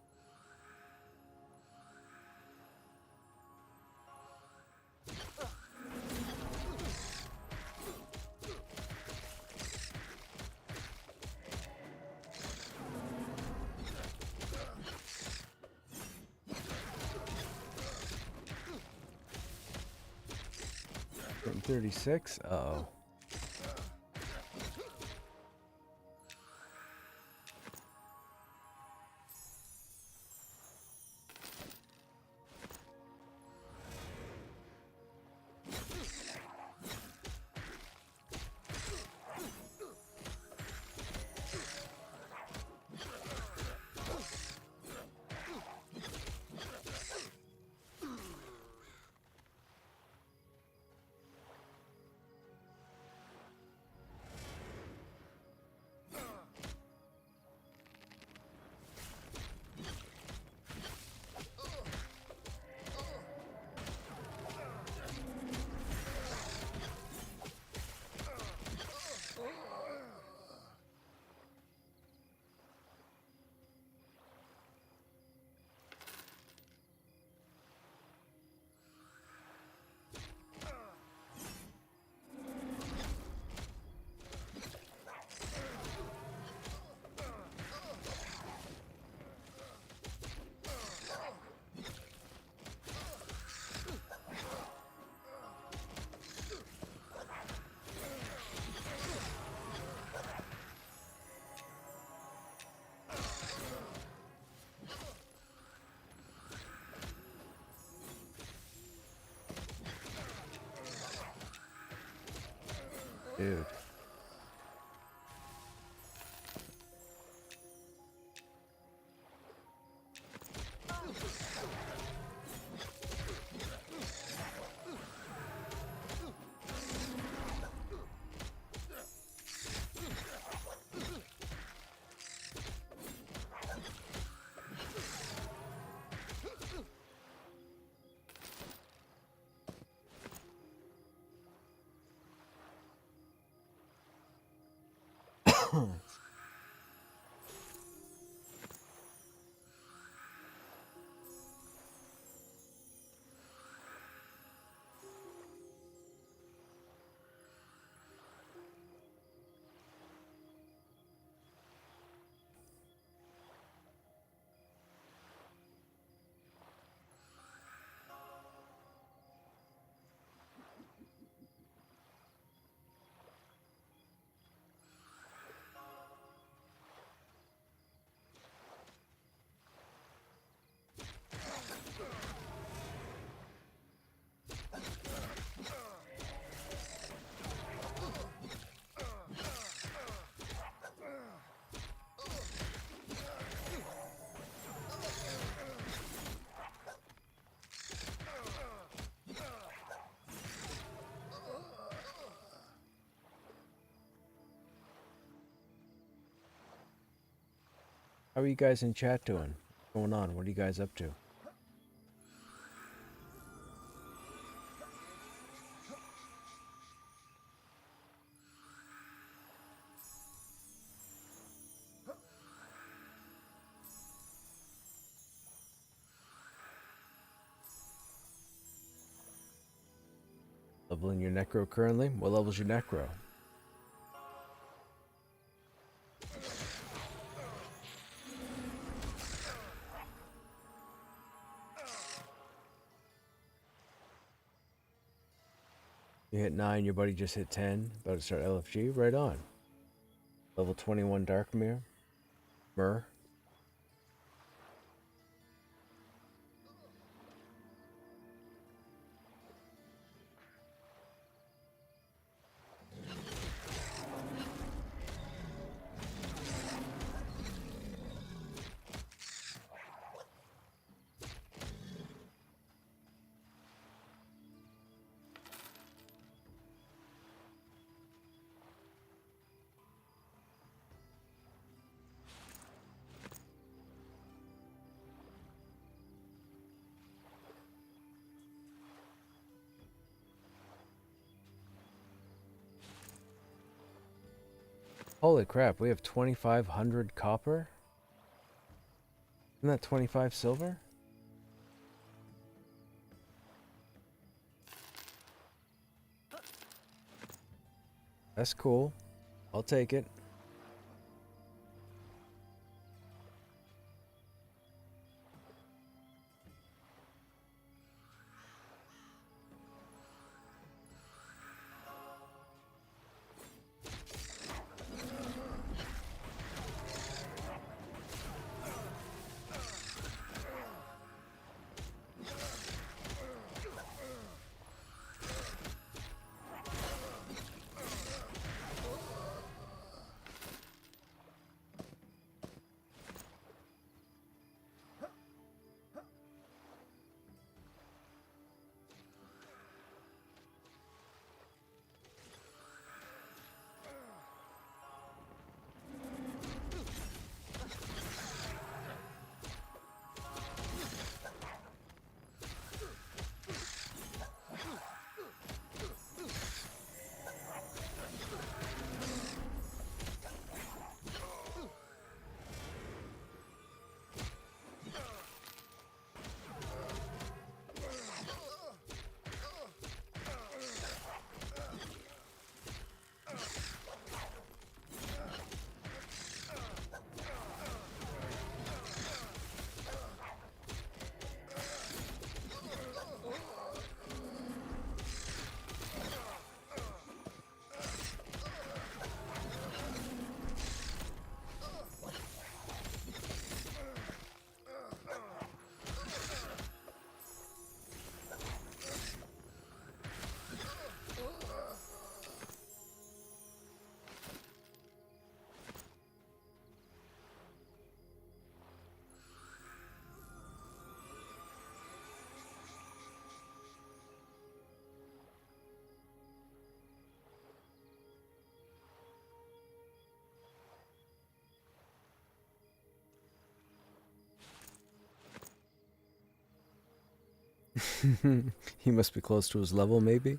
From 36? Uh-oh. Dude. How are you guys in chat doing? What's going on? What are you guys up to? Leveling your necro currently? What level's your necro? You hit 9, your buddy just hit 10. About to start LFG? Right on. Level 21 Dark Mirror. Holy crap, we have 2,500 copper? Isn't that 25 silver? That's cool. I'll take it. He must be close to his level, maybe?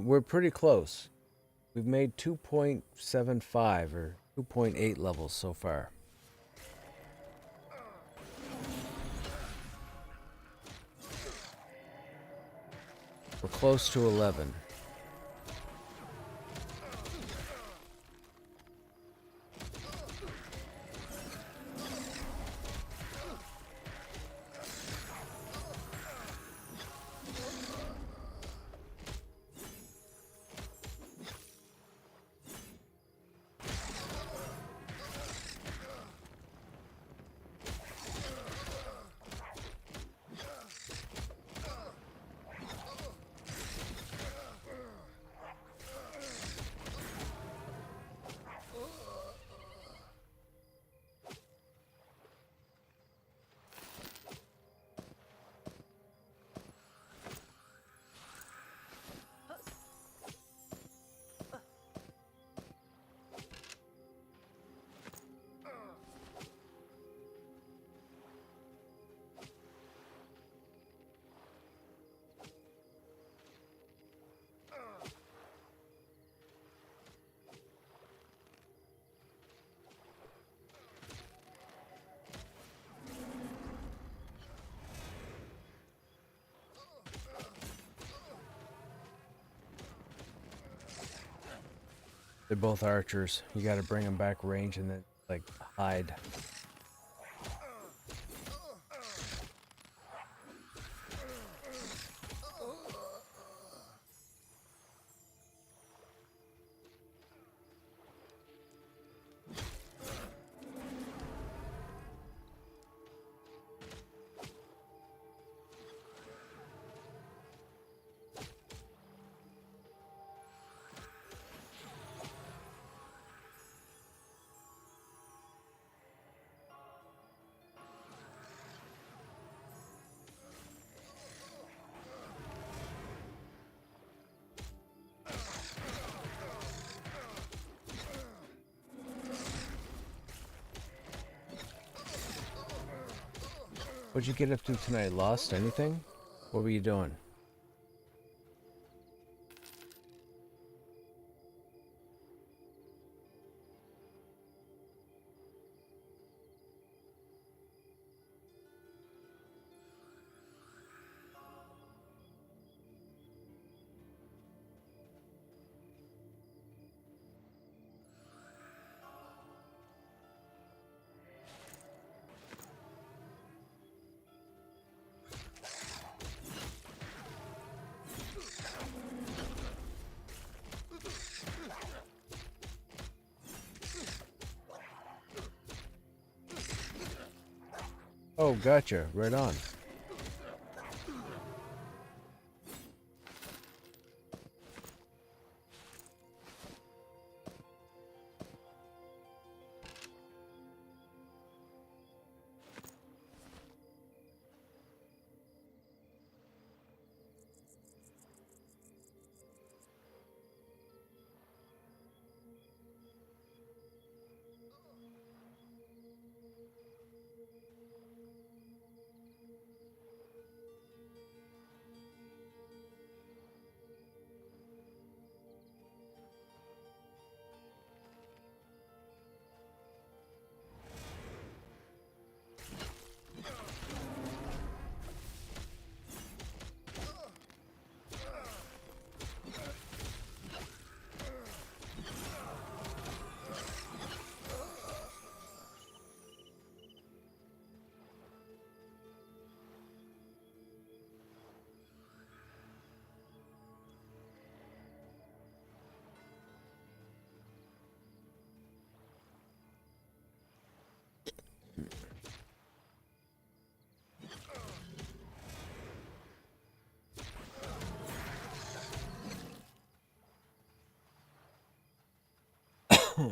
We're pretty close. We've made 2.75 or 2.8 levels so far. We're close to 11. They're both archers. You gotta bring them back range and then, like, hide. What'd you get up to tonight? Lost anything? What were you doing? Oh, gotcha. Right on.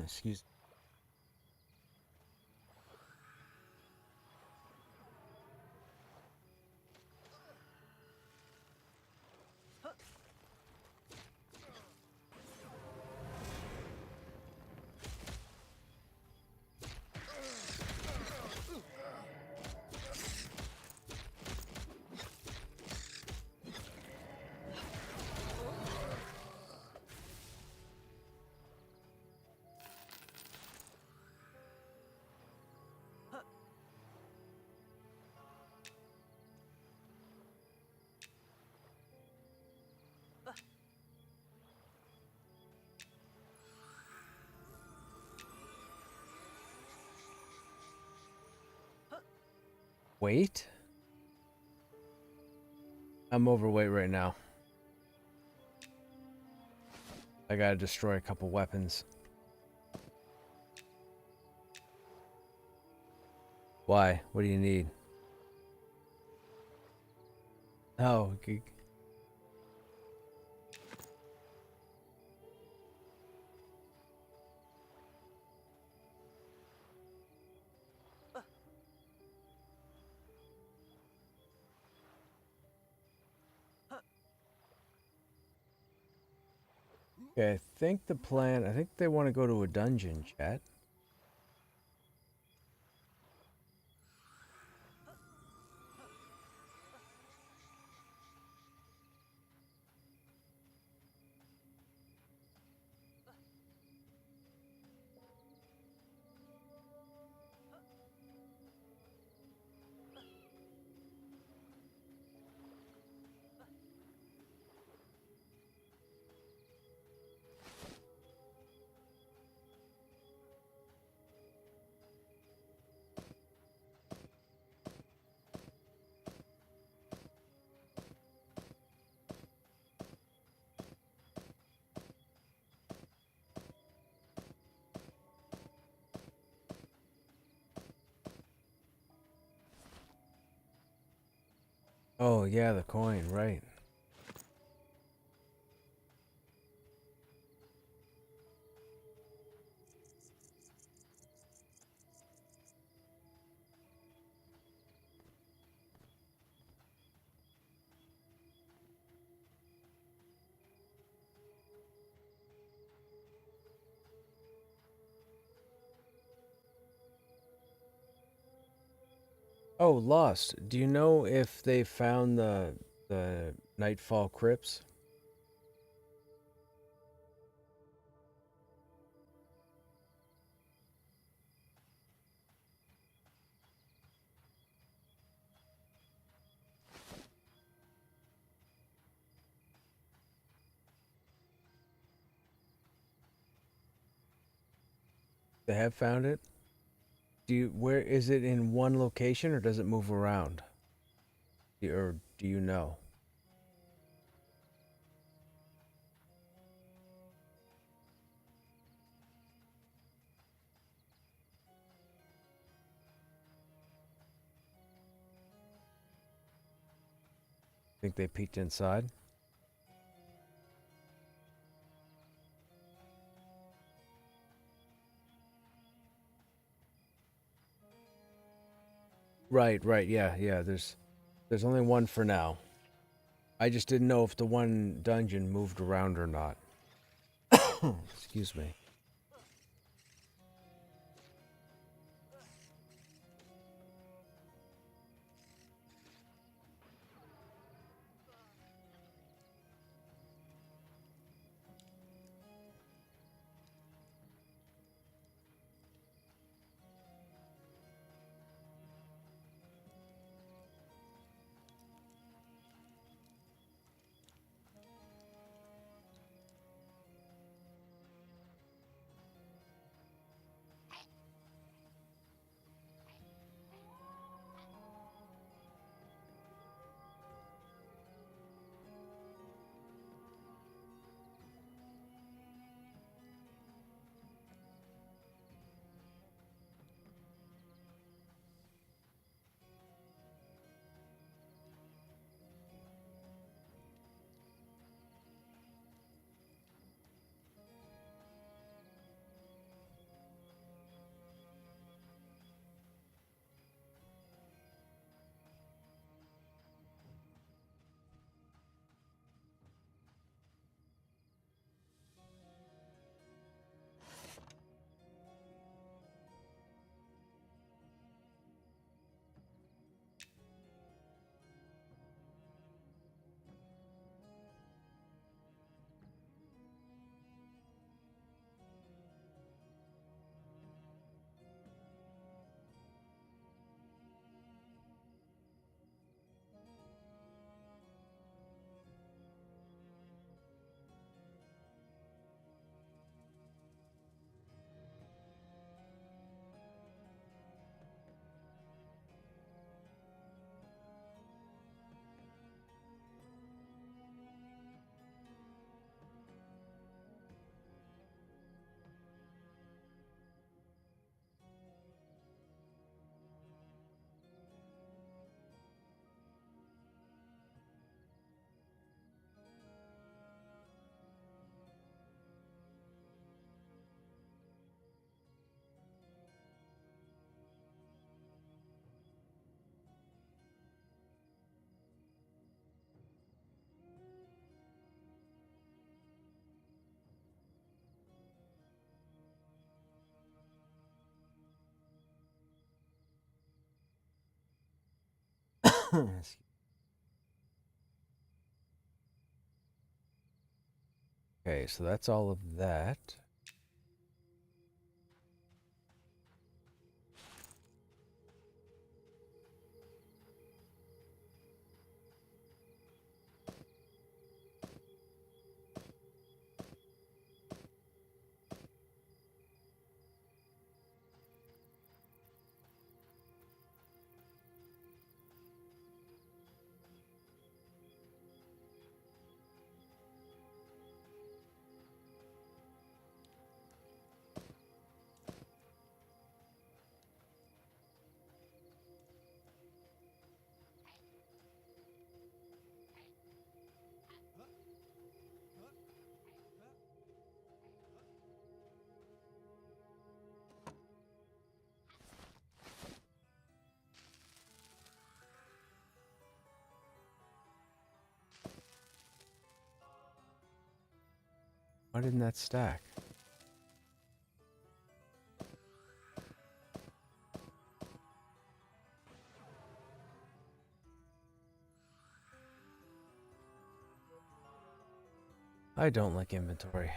Excuse. Wait. I'm overweight right now. I gotta destroy a couple weapons. Why? What do you need? Oh, okay. Okay, I think the plan, I think they want to go to a dungeon, chat. Oh, yeah, the coin, right. Oh, Lost. Do you know if they found the Nightfall crypts? They have found it? Where is it in one location or does it move around? Or do you know? Think they peeked inside? Right, right, yeah, yeah. There's only one for now. I just didn't know if the one dungeon moved around or not. Excuse me. Okay, so that's all of that. Why didn't that stack? I don't like inventory.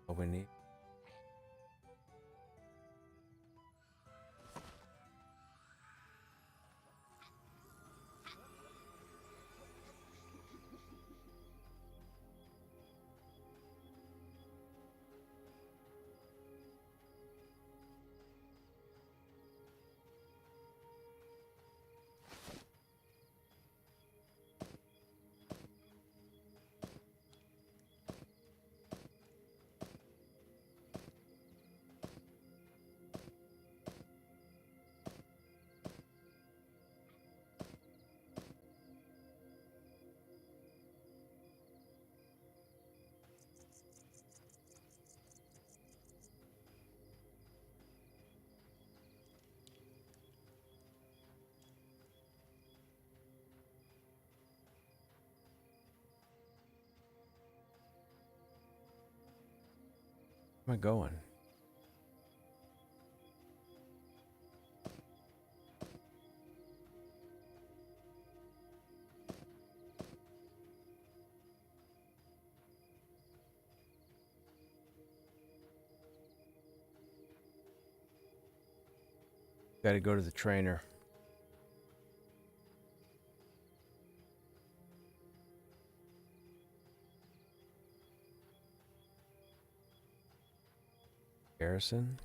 What we need. Where am I going? Gotta go to the trainer. Garrison.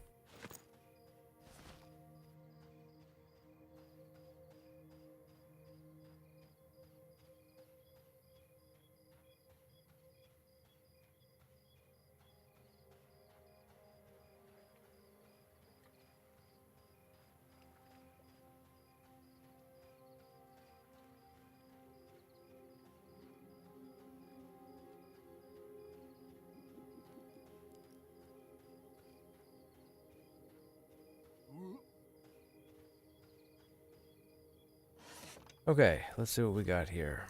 Okay, let's see what we got here.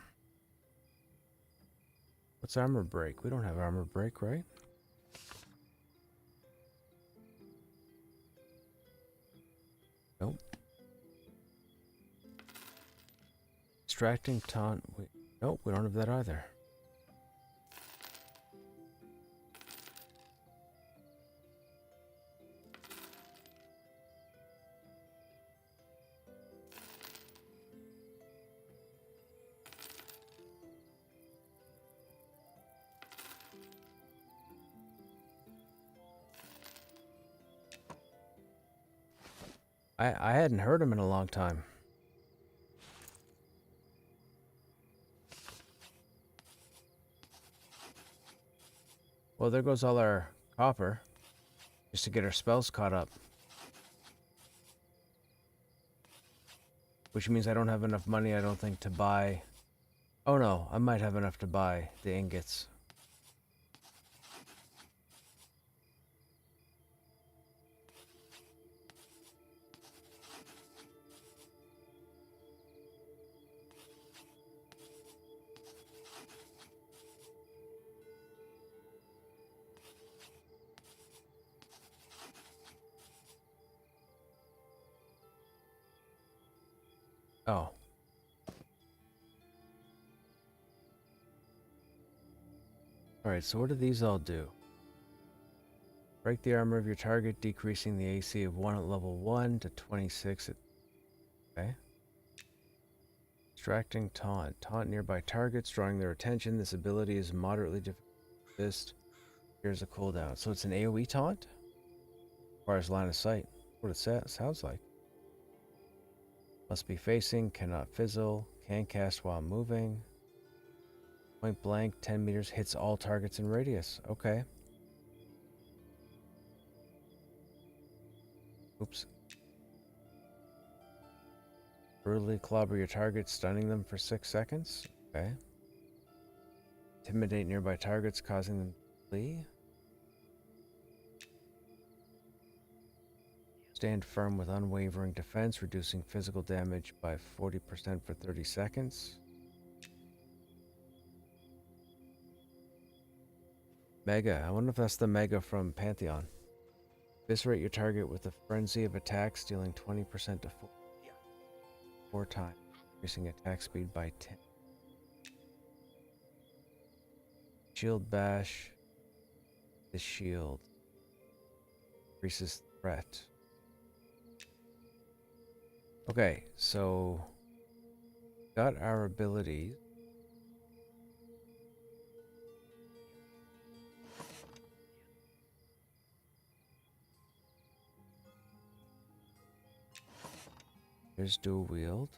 What's armor break? We don't have armor break, right? Nope. Distracting taunt. Nope, we don't have that either. I hadn't heard him in a long time. Well, there goes all our copper. Just to get our spells caught up. Which means I don't have enough money, I don't think, to buy... Oh no, I might have enough to buy the ingots. Oh. Alright, so what do these all do? Break the armor of your target, decreasing the AC of 1 at level 1 to 26 at... Okay. Distracting taunt. Taunt nearby targets, drawing their attention. This ability is moderately difficult to resist. Here's a cooldown. So it's an AoE taunt? Requires line of sight. What it sounds like. Must be facing, cannot fizzle, can cast while moving. Point blank, 10 meters, hits all targets in radius. Okay. Oops. Brutally clobber your target, stunning them for 6 seconds. Okay. Intimidate nearby targets, causing them to flee. Stand firm with unwavering defense, reducing physical damage by 40% for 30 seconds. Mega. I wonder if that's the Mega from Pantheon. Eviscerate your target with a frenzy of attacks, dealing 20% to 4 times, increasing attack speed by 10. Shield Bash. The shield increases threat. Okay, so got our abilities. There's dual wield.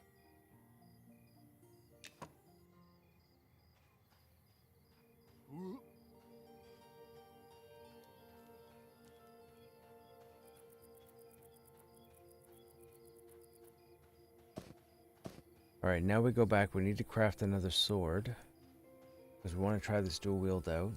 Alright, now we go back. We need to craft another sword, because we want to try this dual wield out.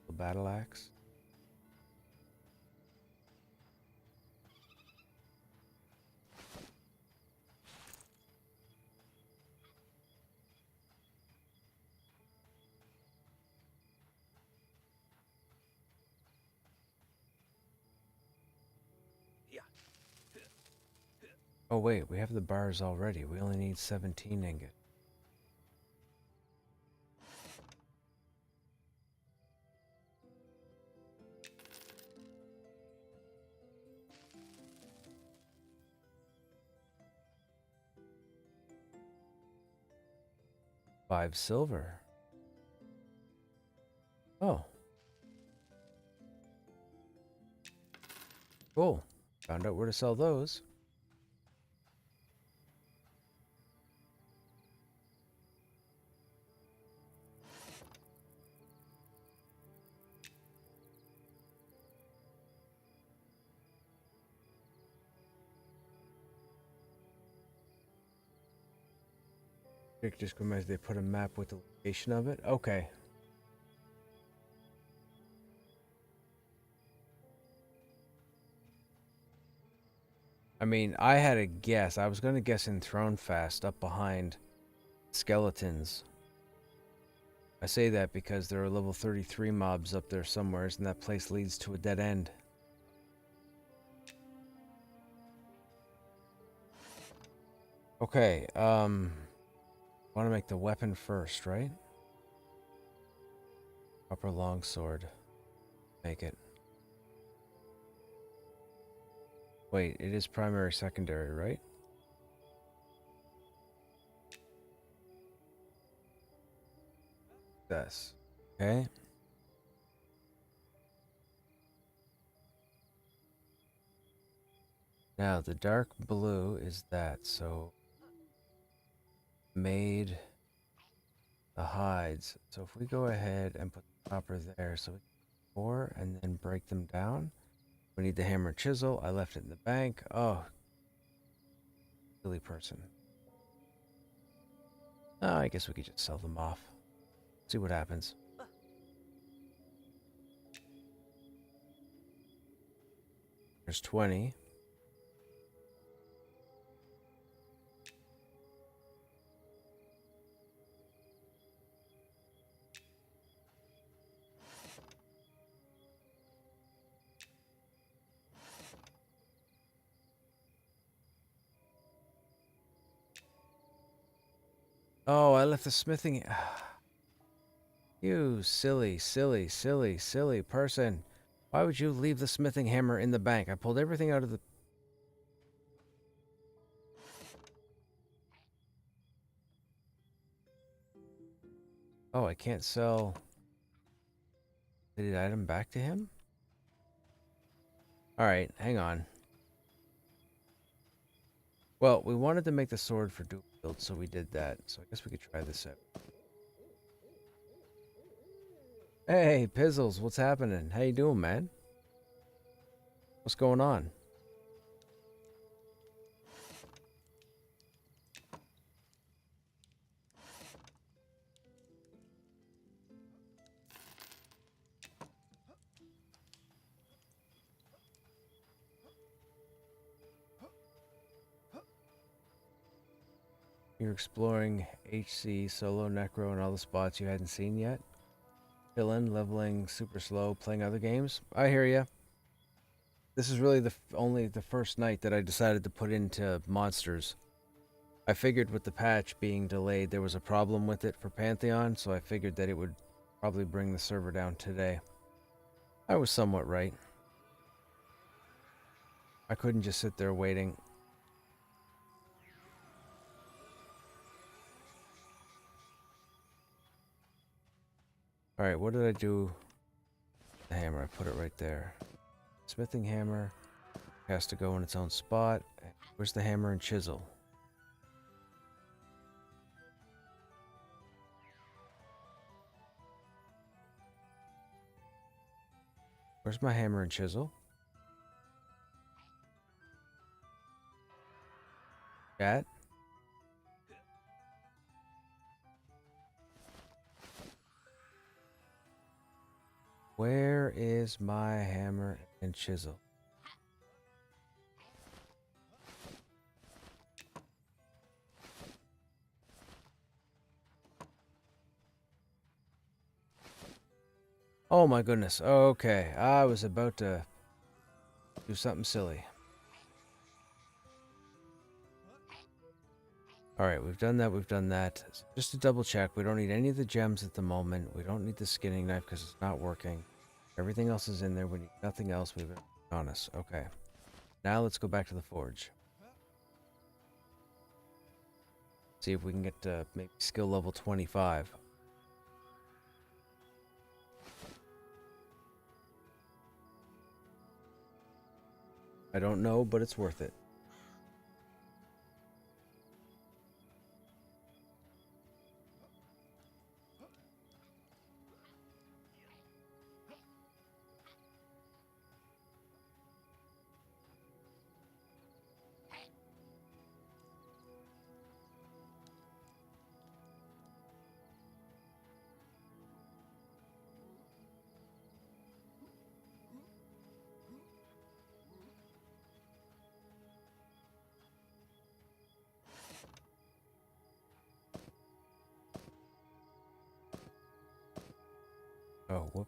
The battle axe. Oh wait, we have the bars already. We only need 17 ingot. $5 silver. Oh. Cool. Found out where to sell those. Just reminds they put a map with the location of it. Okay. I mean, I had a guess. I was going to guess in Thronefast up behind skeletons. I say that because there are level 33 mobs up there somewhere, and that place leads to a dead end. Okay, want to make the weapon first, right? Upper longsword. Make it. Wait, it is primary, secondary, right? Yes. Okay. Now, the dark blue is that, so made the hides. So if we go ahead and put the copper there, so we can 4 and then break them down. We need the hammer and chisel. I left it in the bank. Oh, silly person. Oh, I guess we could just sell them off. See what happens. There's 20. Oh, I left the smithing. You silly, silly, silly, silly person. Why would you leave the smithing hammer in the bank? I pulled everything out of the... Oh, I can't sell the item back to him? Alright, hang on. Well, we wanted to make the sword for dual wield, so we did that. So I guess we could try this out. Hey, Pizzles, what's happening? How you doing, man? What's going on? You're exploring HC, solo, necro, and all the spots you hadn't seen yet? Chillin', leveling super slow, playing other games? I hear ya. This is really only the first night that I decided to put into monsters. I figured with the patch being delayed, there was a problem with it for Pantheon, so I figured that it would probably bring the server down today. I was somewhat right. I couldn't just sit there waiting. Alright, what did I do? The hammer, I put it right there. Smithing hammer has to go in its own spot. Where's the hammer and chisel? Where's my hammer and chisel? Chat? Where is my hammer and chisel? Oh my goodness. Okay, I was about to do something silly. Alright, we've done that, we've done that. So just to double check, we don't need any of the gems at the moment. We don't need the skinning knife because it's not working. Everything else is in there. We need nothing else. We've been on us. Okay. Now let's go back to the forge. See if we can get to maybe skill level 25. I don't know, but it's worth it. Oh, whoop.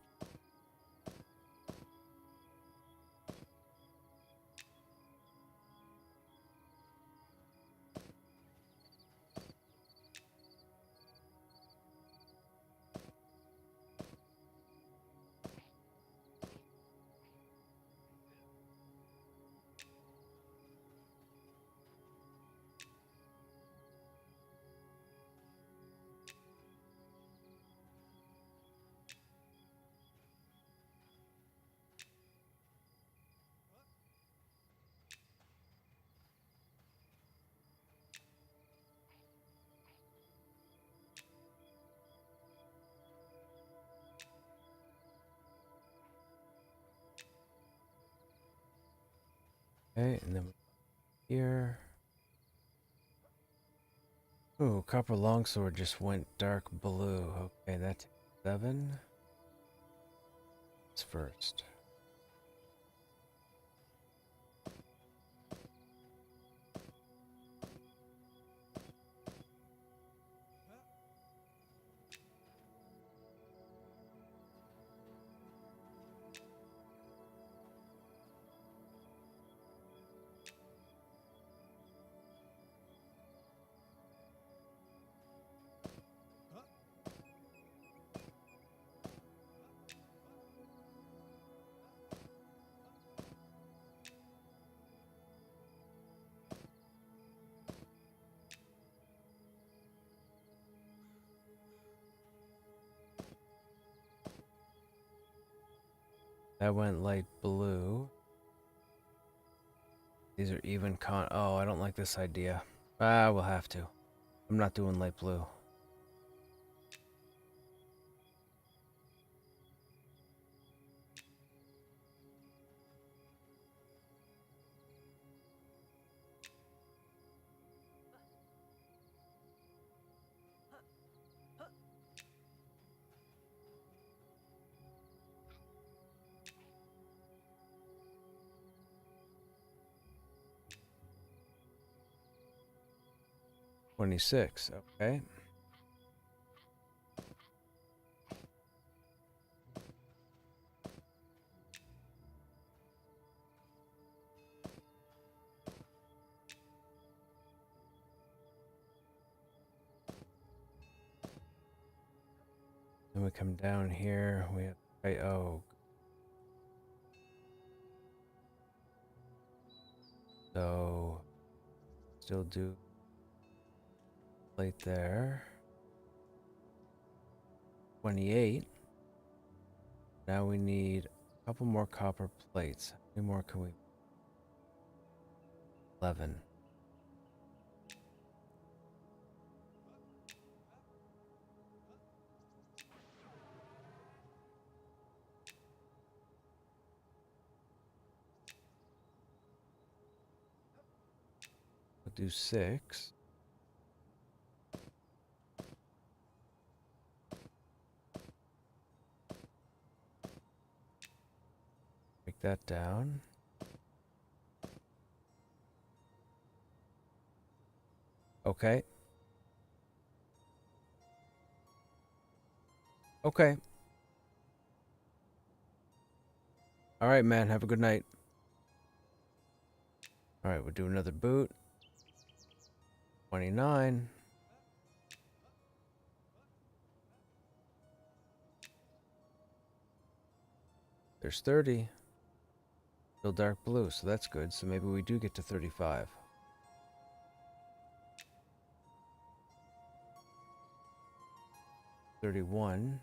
Okay, and then here. Ooh, copper longsword just went dark blue. Okay, that's 7. It's first. That went light blue. These are even con. Oh, I don't like this idea. Ah, we'll have to. I'm not doing light blue. $26. Okay. Then we come down here. We have oh. So still do plate there. 28. Now we need a couple more copper plates. How many more can we? 11. We'll do 6. Break that down. Okay. Okay. All right, man. Have a good night. All right, we'll do another boot. 29. There's 30. Still dark blue, so that's good. So maybe we do get to 35. 31.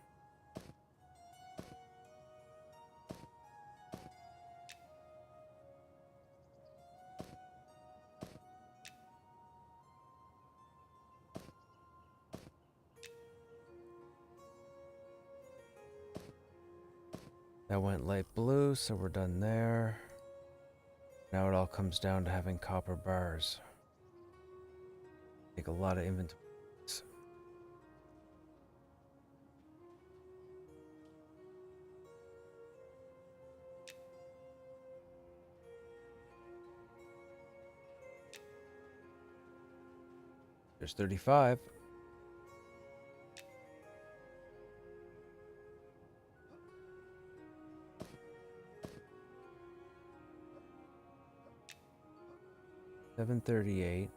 That went light blue, so we're done there. Now it all comes down to having copper bars. Take a lot of inventory. There's 35. $738.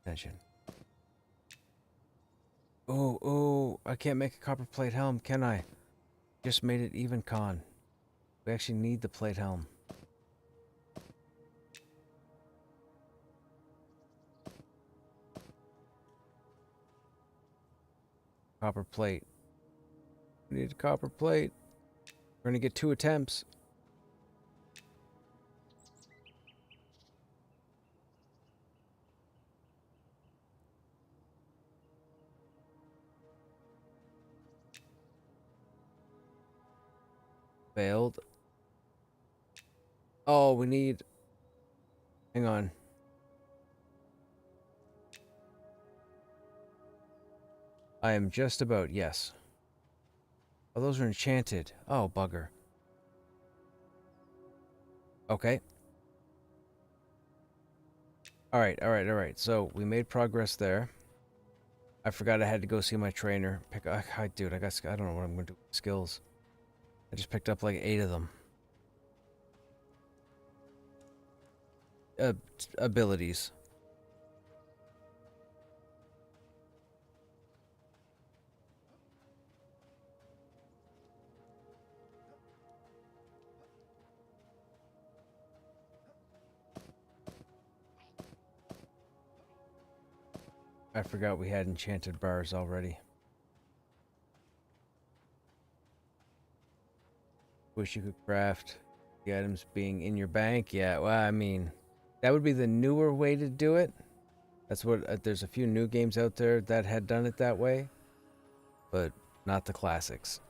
Attention. Oh, I can't make a copper plate helm, can I? Just made it even con. We actually need the plate helm. Copper plate. We need a copper plate. We're gonna get 2 attempts. Failed. Oh, we need... Hang on. I am just about... Yes. Oh, those are enchanted. Oh, bugger. Okay. Alright. So, we made progress there. I forgot I had to go see my trainer. Dude, I don't know what I'm gonna do with skills. I just picked up like 8 of them. Abilities. I forgot we had enchanted bars already. Wish you could craft the items being in your bank. Yeah, well, I mean, that would be the newer way to do it. That's what there's a few new games out there that had done it that way, but not the classics.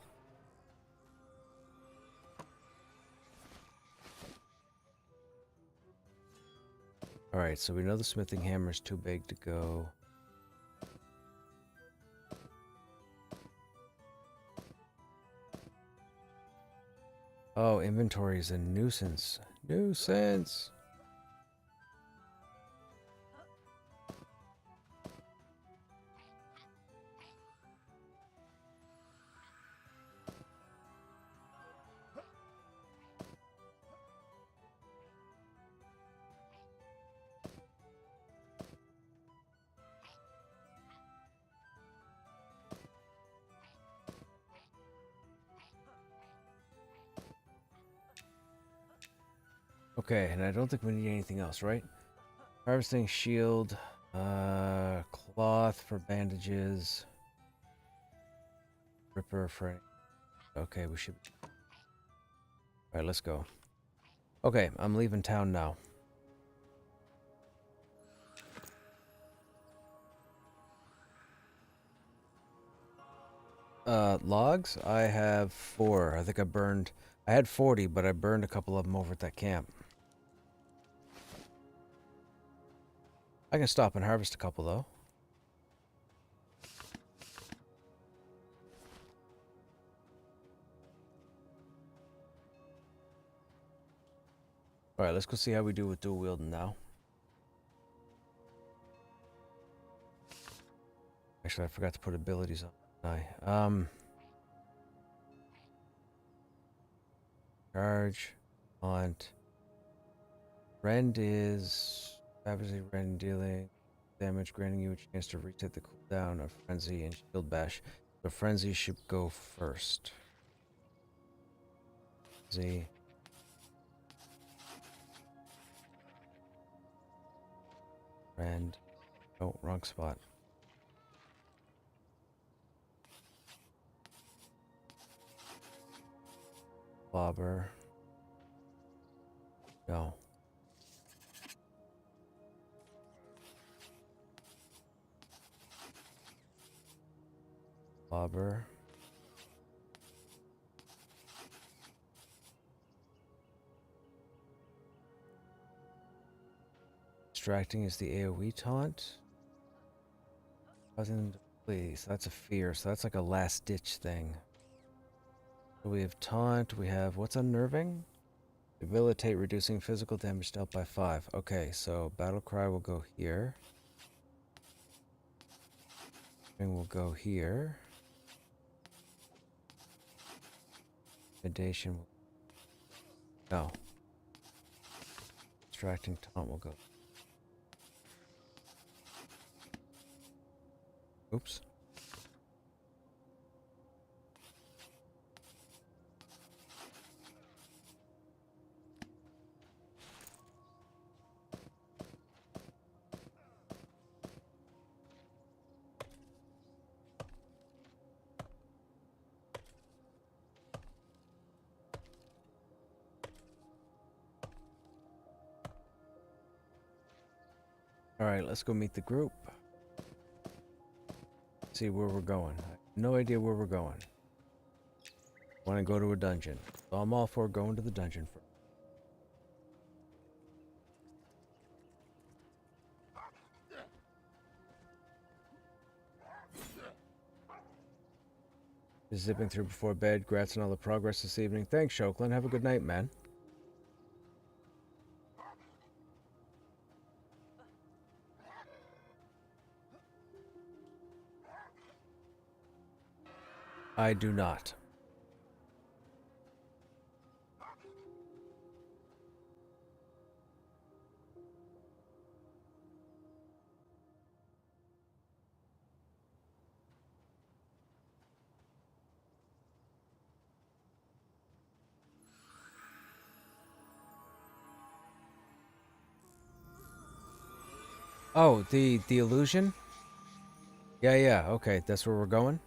All right, so we know the smithing hammer is too big to go. Oh, inventory is a nuisance. Nuisance. Okay, and I don't think we need anything else, right? Harvesting shield, cloth for bandages, ripper for... Okay, we should... Alright, let's go. Okay, I'm leaving town now. Logs? I have 4. I think I burned... I had 40, but I burned a couple of them over at that camp. I can stop and harvest a couple, though. Alright, let's go see how we do with dual wielding now. Actually, I forgot to put abilities on. Charge, taunt. Rend is... Obviously, rend dealing damage, granting you a chance to reset the cooldown of Frenzy and Shield Bash. So Frenzy should go first. Frenzy. Rend. Oh, wrong spot. Bobber. No. Bobber. Distracting is the AoE taunt. Causing them to flee. So that's a fear. So that's like a last ditch thing. So we have taunt. We have what's unnerving? Debilitate, reducing physical damage dealt by 5. Okay, so battle cry will go here. And we'll go here. Intimidation. No. Distracting taunt will go. Oops. Alright, let's go meet the group. See where we're going. I have no idea where we're going. Want to go to a dungeon. So I'm all for going to the dungeon first. Just zipping through before bed. Congrats on all the progress this evening. Thanks, Shoklin. Have a good night, man. I do not. Oh, the illusion? Yeah, okay, that's where we're going.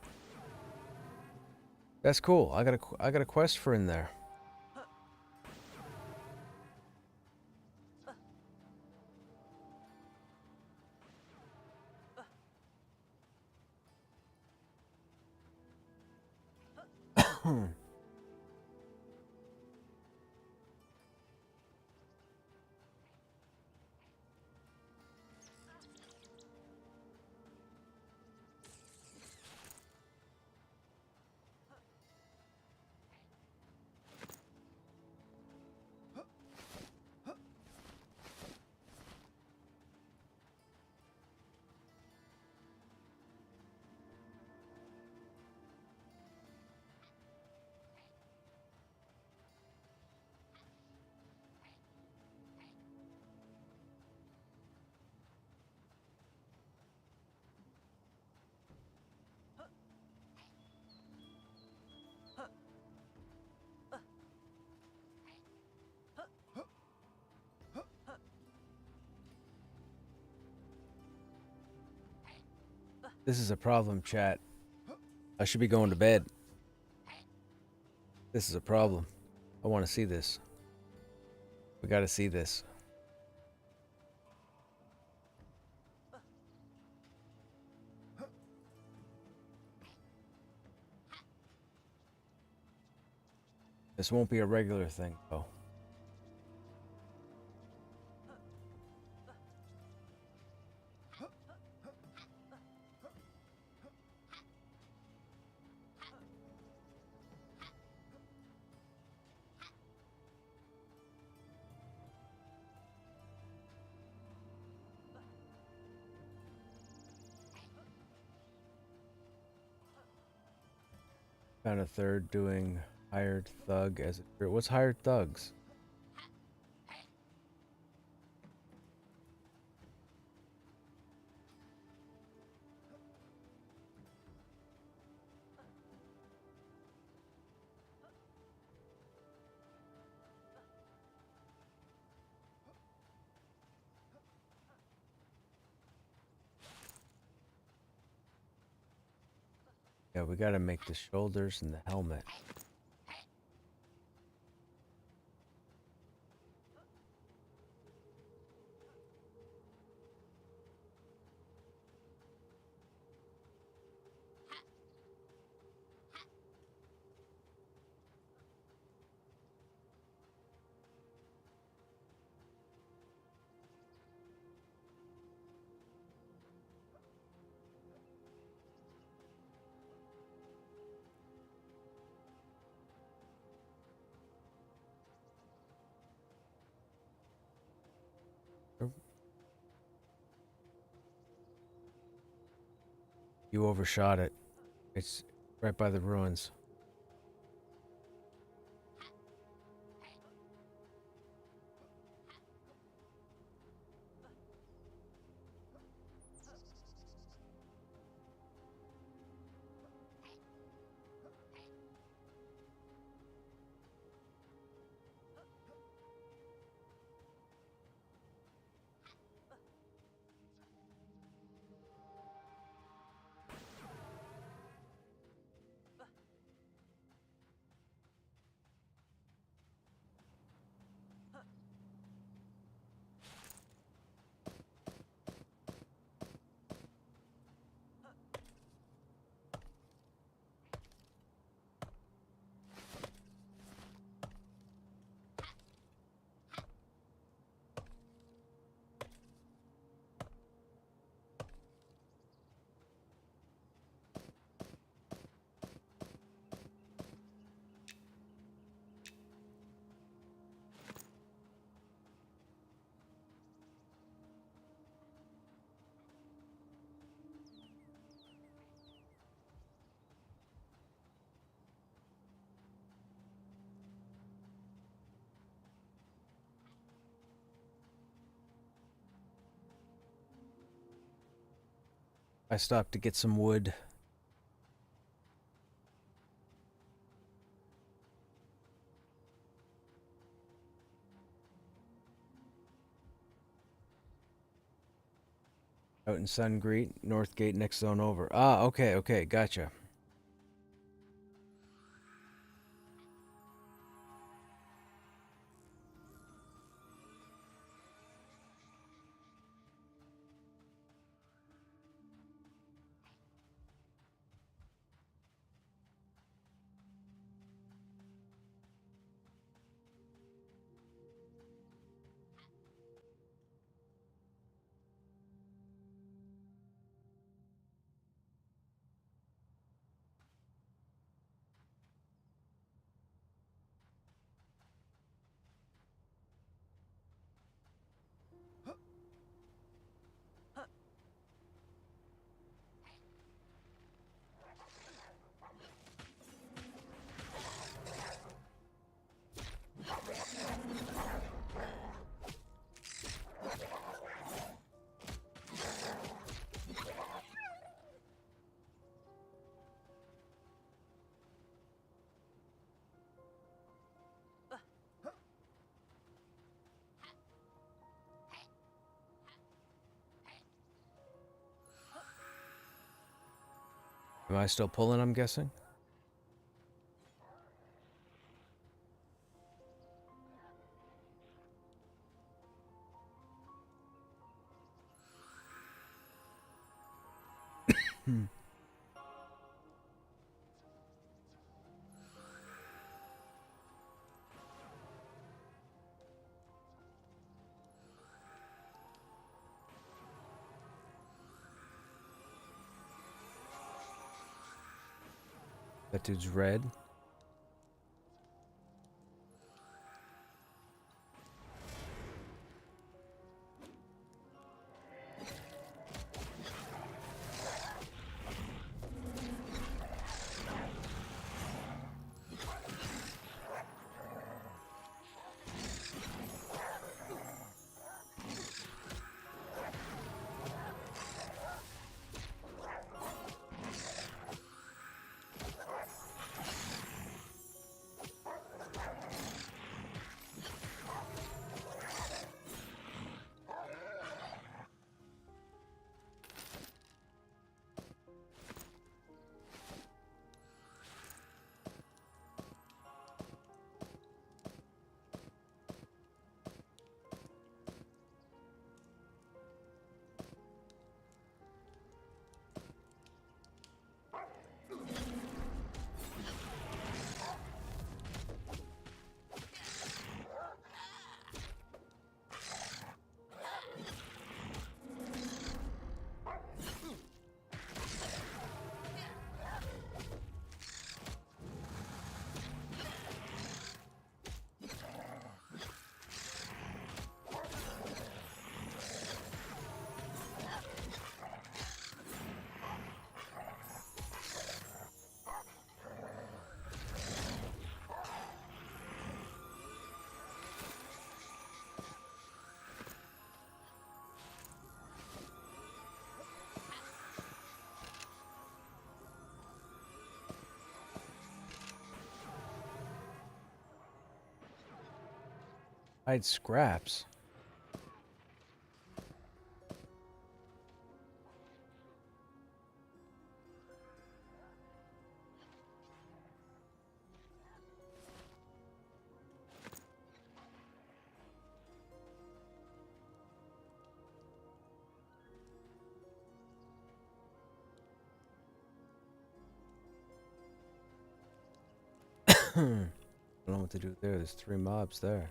That's cool. I got a quest for in there. This is a problem, chat. I should be going to bed. This is a problem. I want to see this. We gotta see this. This won't be a regular thing, though. Found a third doing hired thug as a... What's hired thugs? Yeah, we gotta make the shoulders and the helmet. You overshot it. It's right by the ruins. I stopped to get some wood. Out in Sungreet, North Gate, next zone over. Ah, okay, okay, gotcha. Am I still pulling, I'm guessing? That dude's red. Hide scraps. I don't know what to do there. There's 3 mobs there.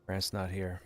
Grant's not here.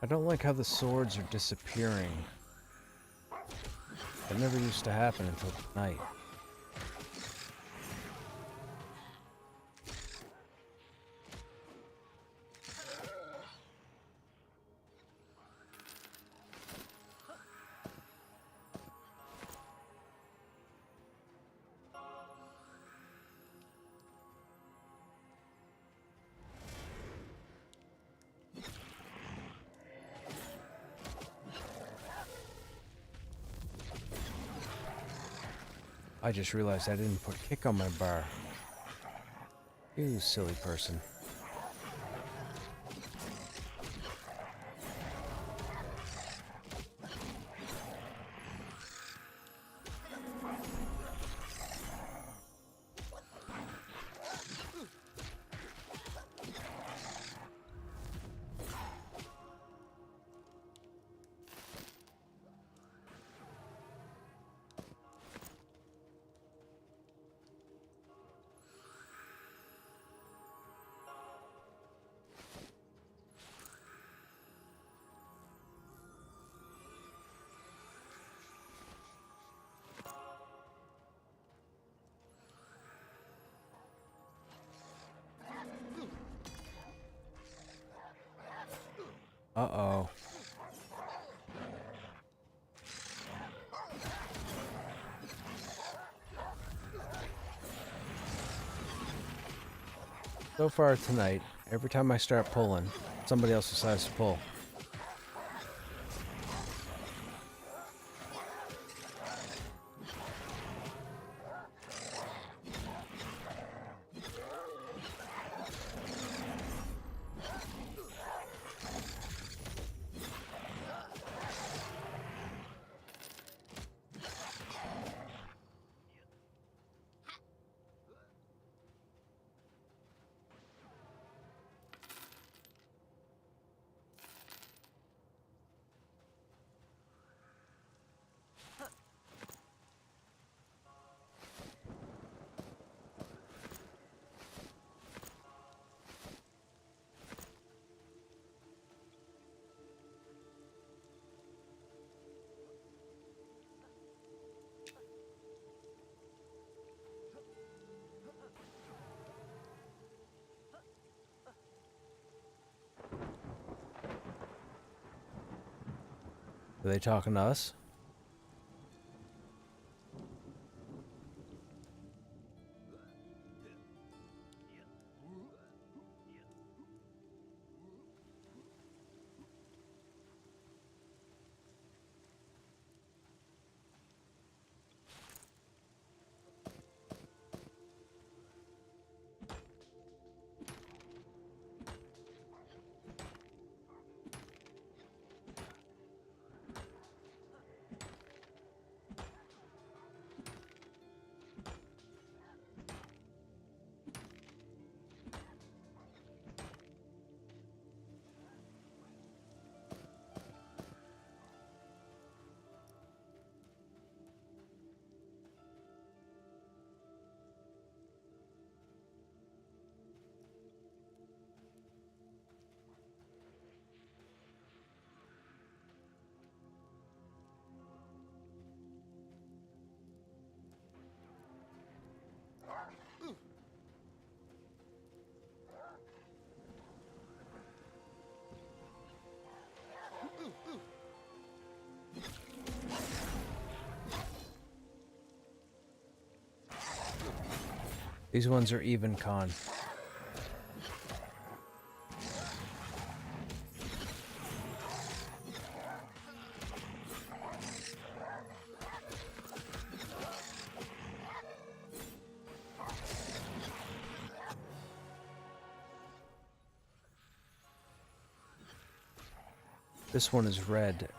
I don't like how the swords are disappearing. That never used to happen until tonight. I just realized I didn't put kick on my bar. You silly person. Uh-oh. So far tonight, every time I start pulling, somebody else decides to pull. Are they talking to us? These ones are even con. This one is red.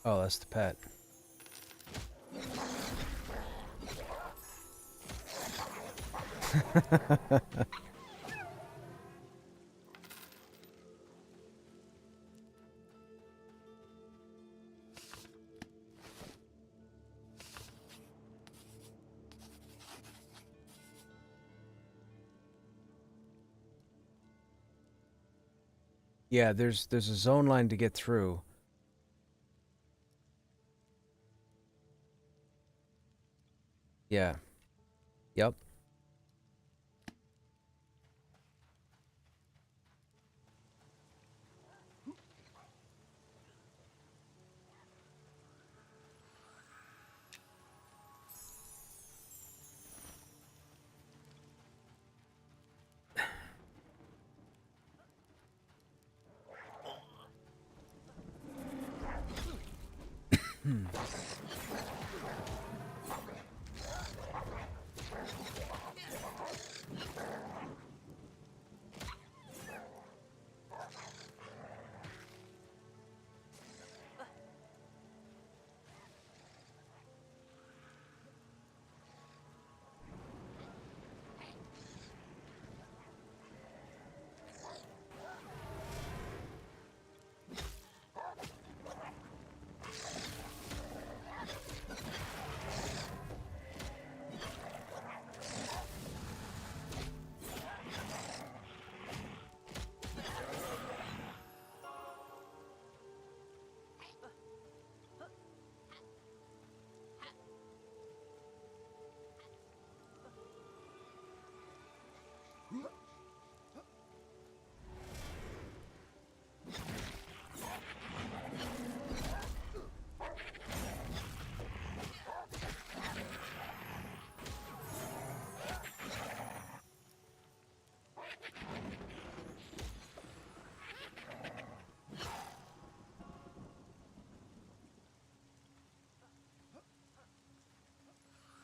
Oh, that's the pet. Yeah, there's a zone line to get through. Yeah. Yep.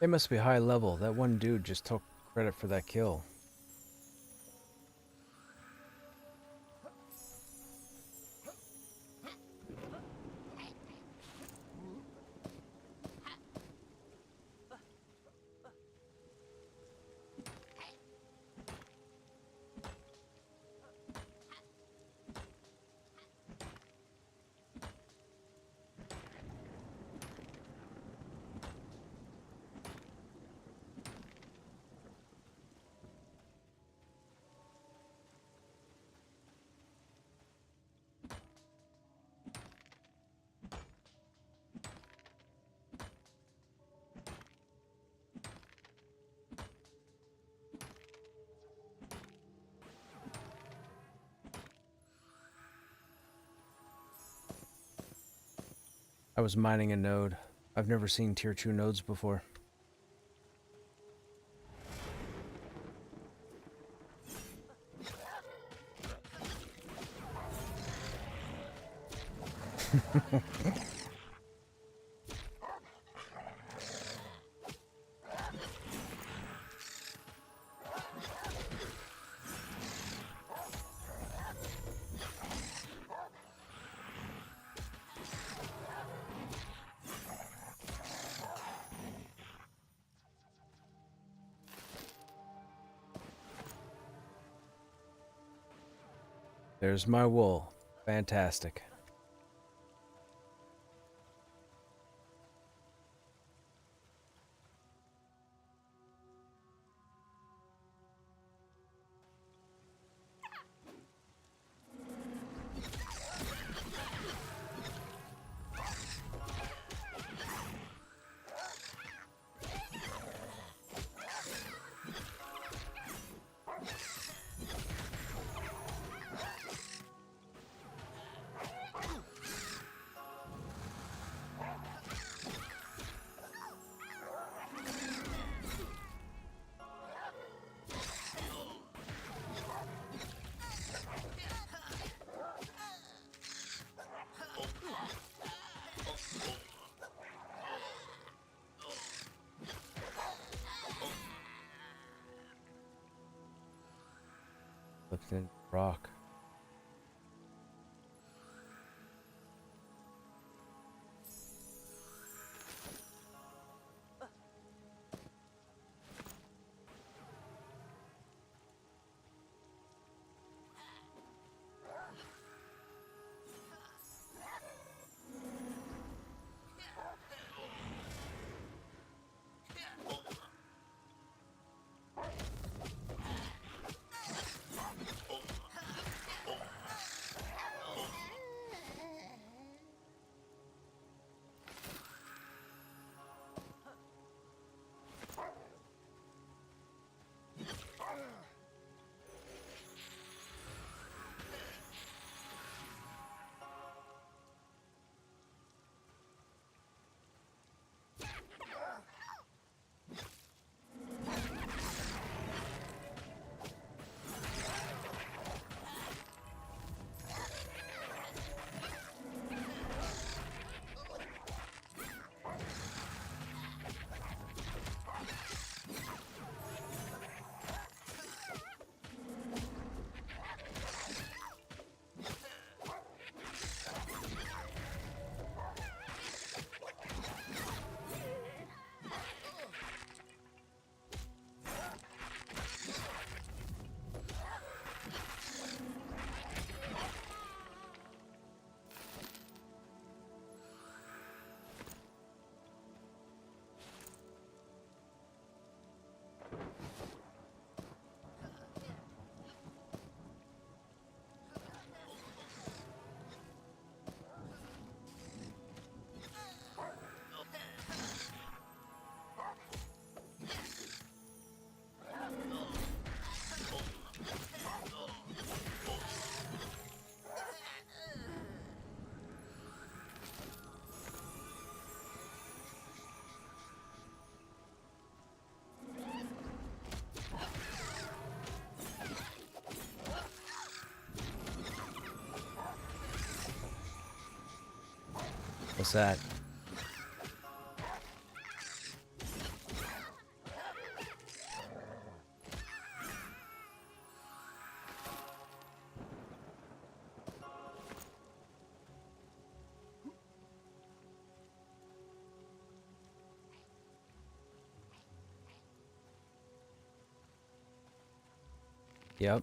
They must be high level. That one dude just took credit for that kill. I was mining a node. I've never seen tier 2 nodes before. There's my wool. Fantastic. Flipped in rock. What's that? Yep.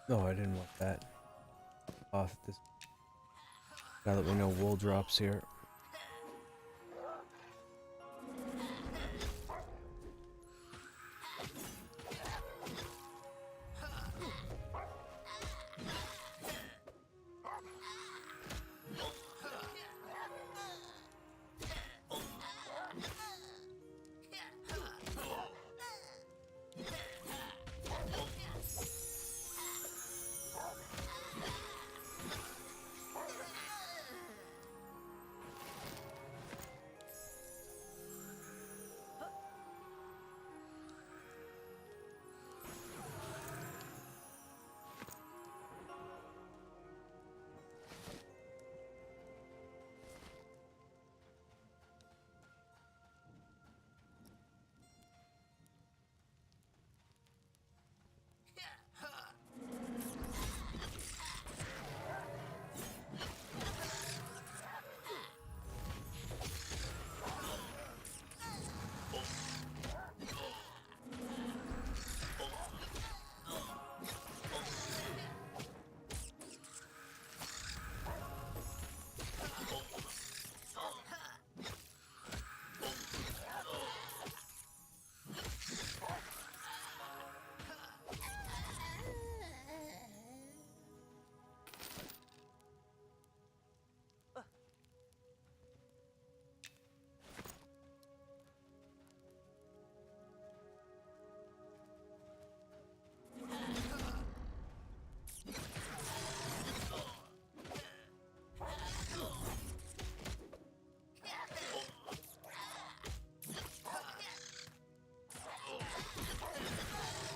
No, I didn't want that. Off this. Now that we know wool drops here.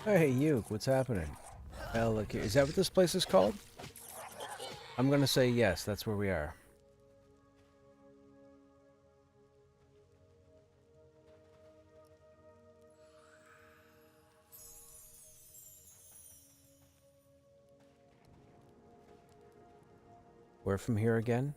Hey, Yuke, what's happening? Well, look here. Is that what this place is called? I'm gonna say yes, that's where we are. Where from here again?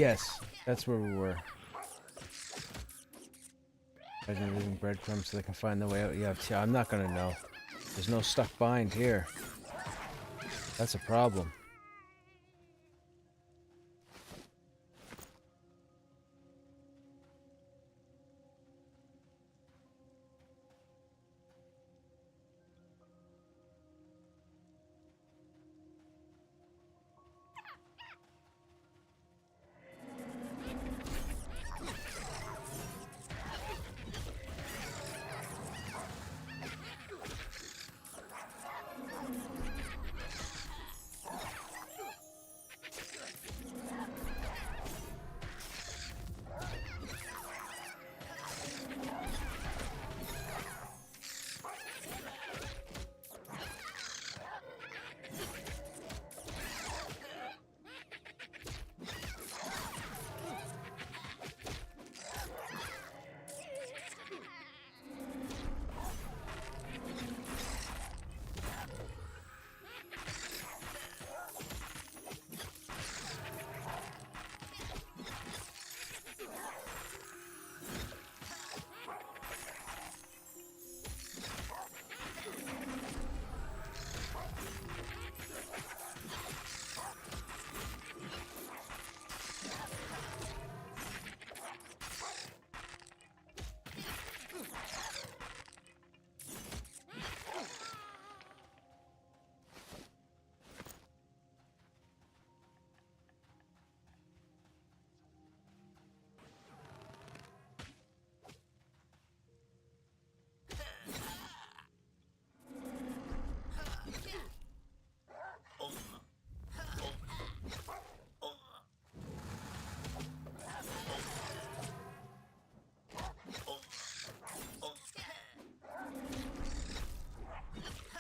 Yes, that's where we were. Imagine leaving breadcrumbs so they can find their way out. Yeah, I'm not gonna know. There's no stuck bind here. That's a problem.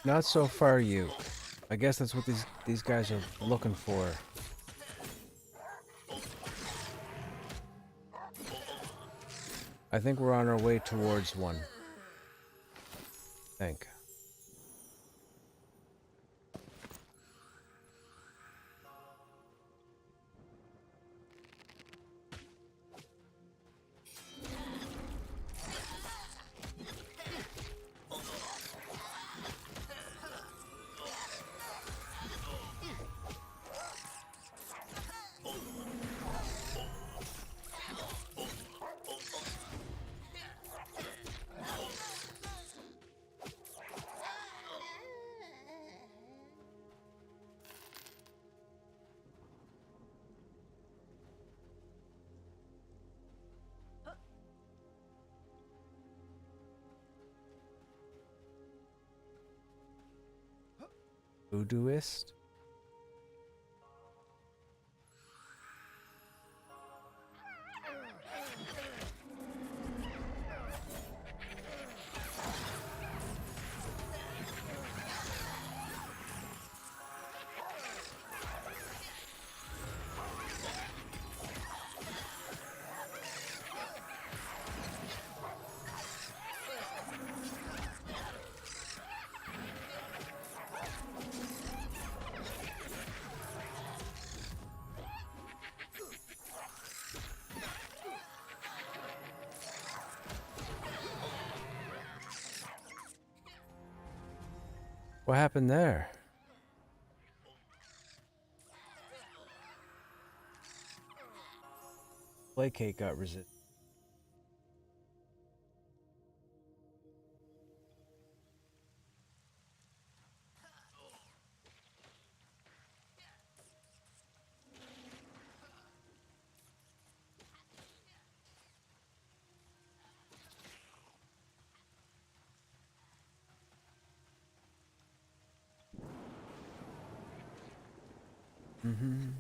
Not so far, you. I guess that's what these guys are looking for. I think we're on our way towards one. I think. Voodooist? What happened there? Placate got resist. Mm-hmm.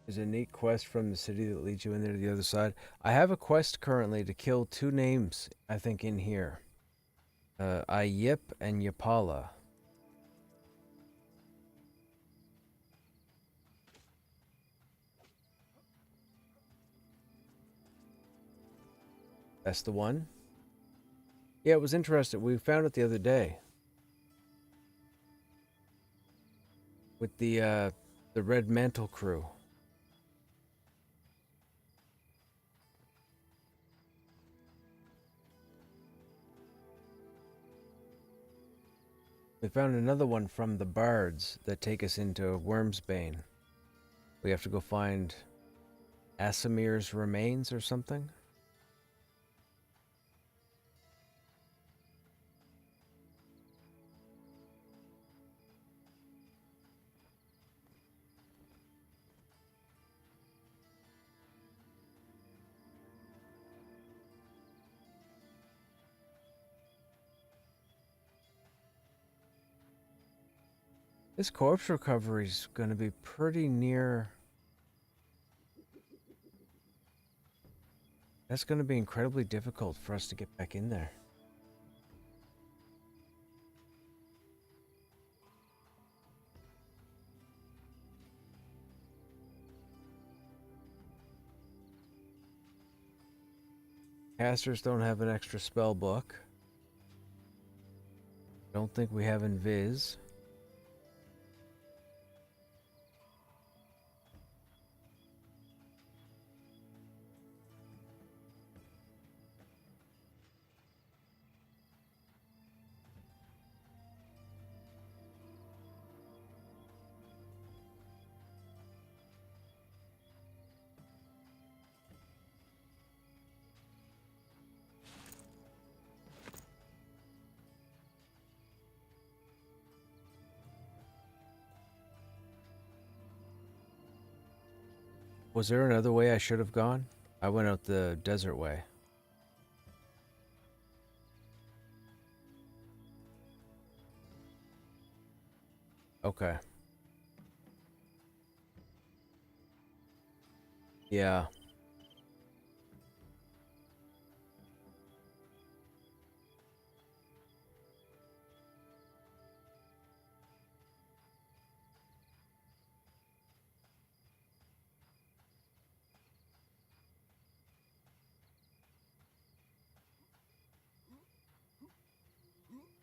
There's a neat quest from the city that leads you in there to the other side. I have a quest currently to kill two names, I think, in here. Ayip and Yapala. That's the one? Yeah, it was interesting. We found it the other day. With the Red Mantle crew. We found another one from the bards that take us into Wormsbane. We have to go find Asimir's remains or something. This corpse recovery is going to be pretty near. That's going to be incredibly difficult for us to get back in there. Casters don't have an extra spell book. Don't think we have Invis. Was there another way I should have gone? I went out the desert way. Okay. Yeah.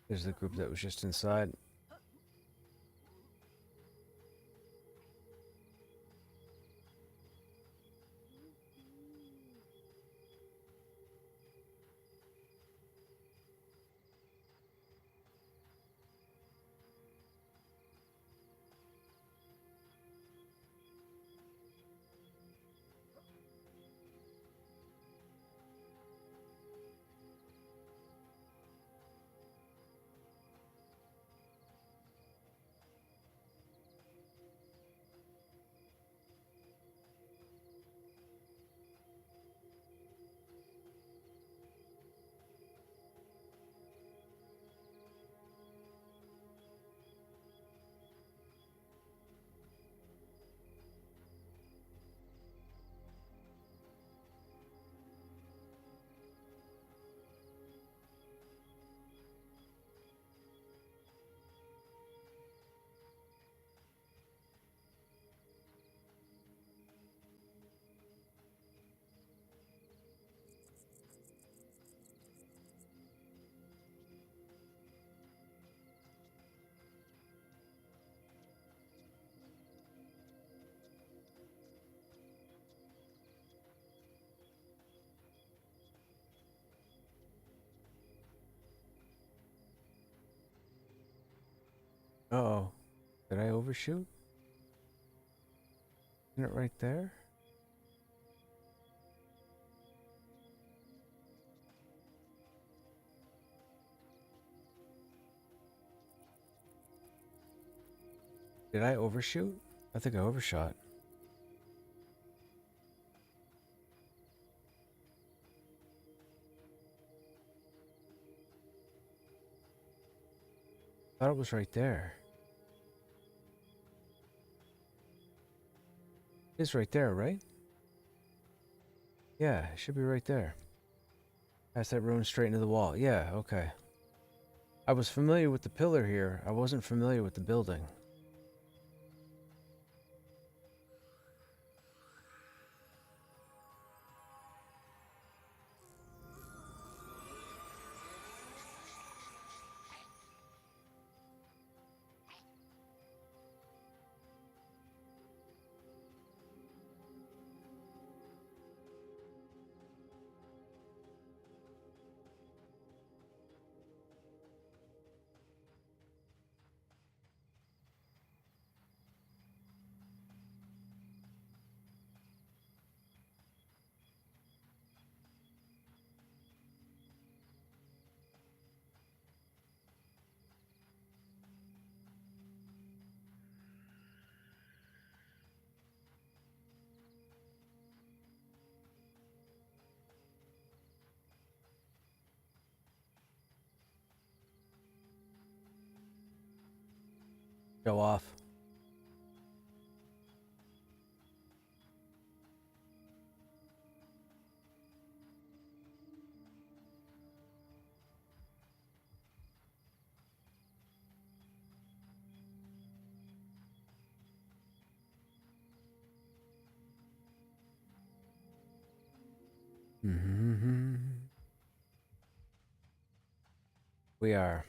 There's the group that was just inside. Uh-oh. Did I overshoot? Isn't it right there? Did I overshoot? I think I overshot. I thought it was right there. It's right there, right? Yeah, it should be right there. Past that ruin straight into the wall. Yeah, okay. I was familiar with the pillar here. I wasn't familiar with the building. Show off. Mm-hmm. We are.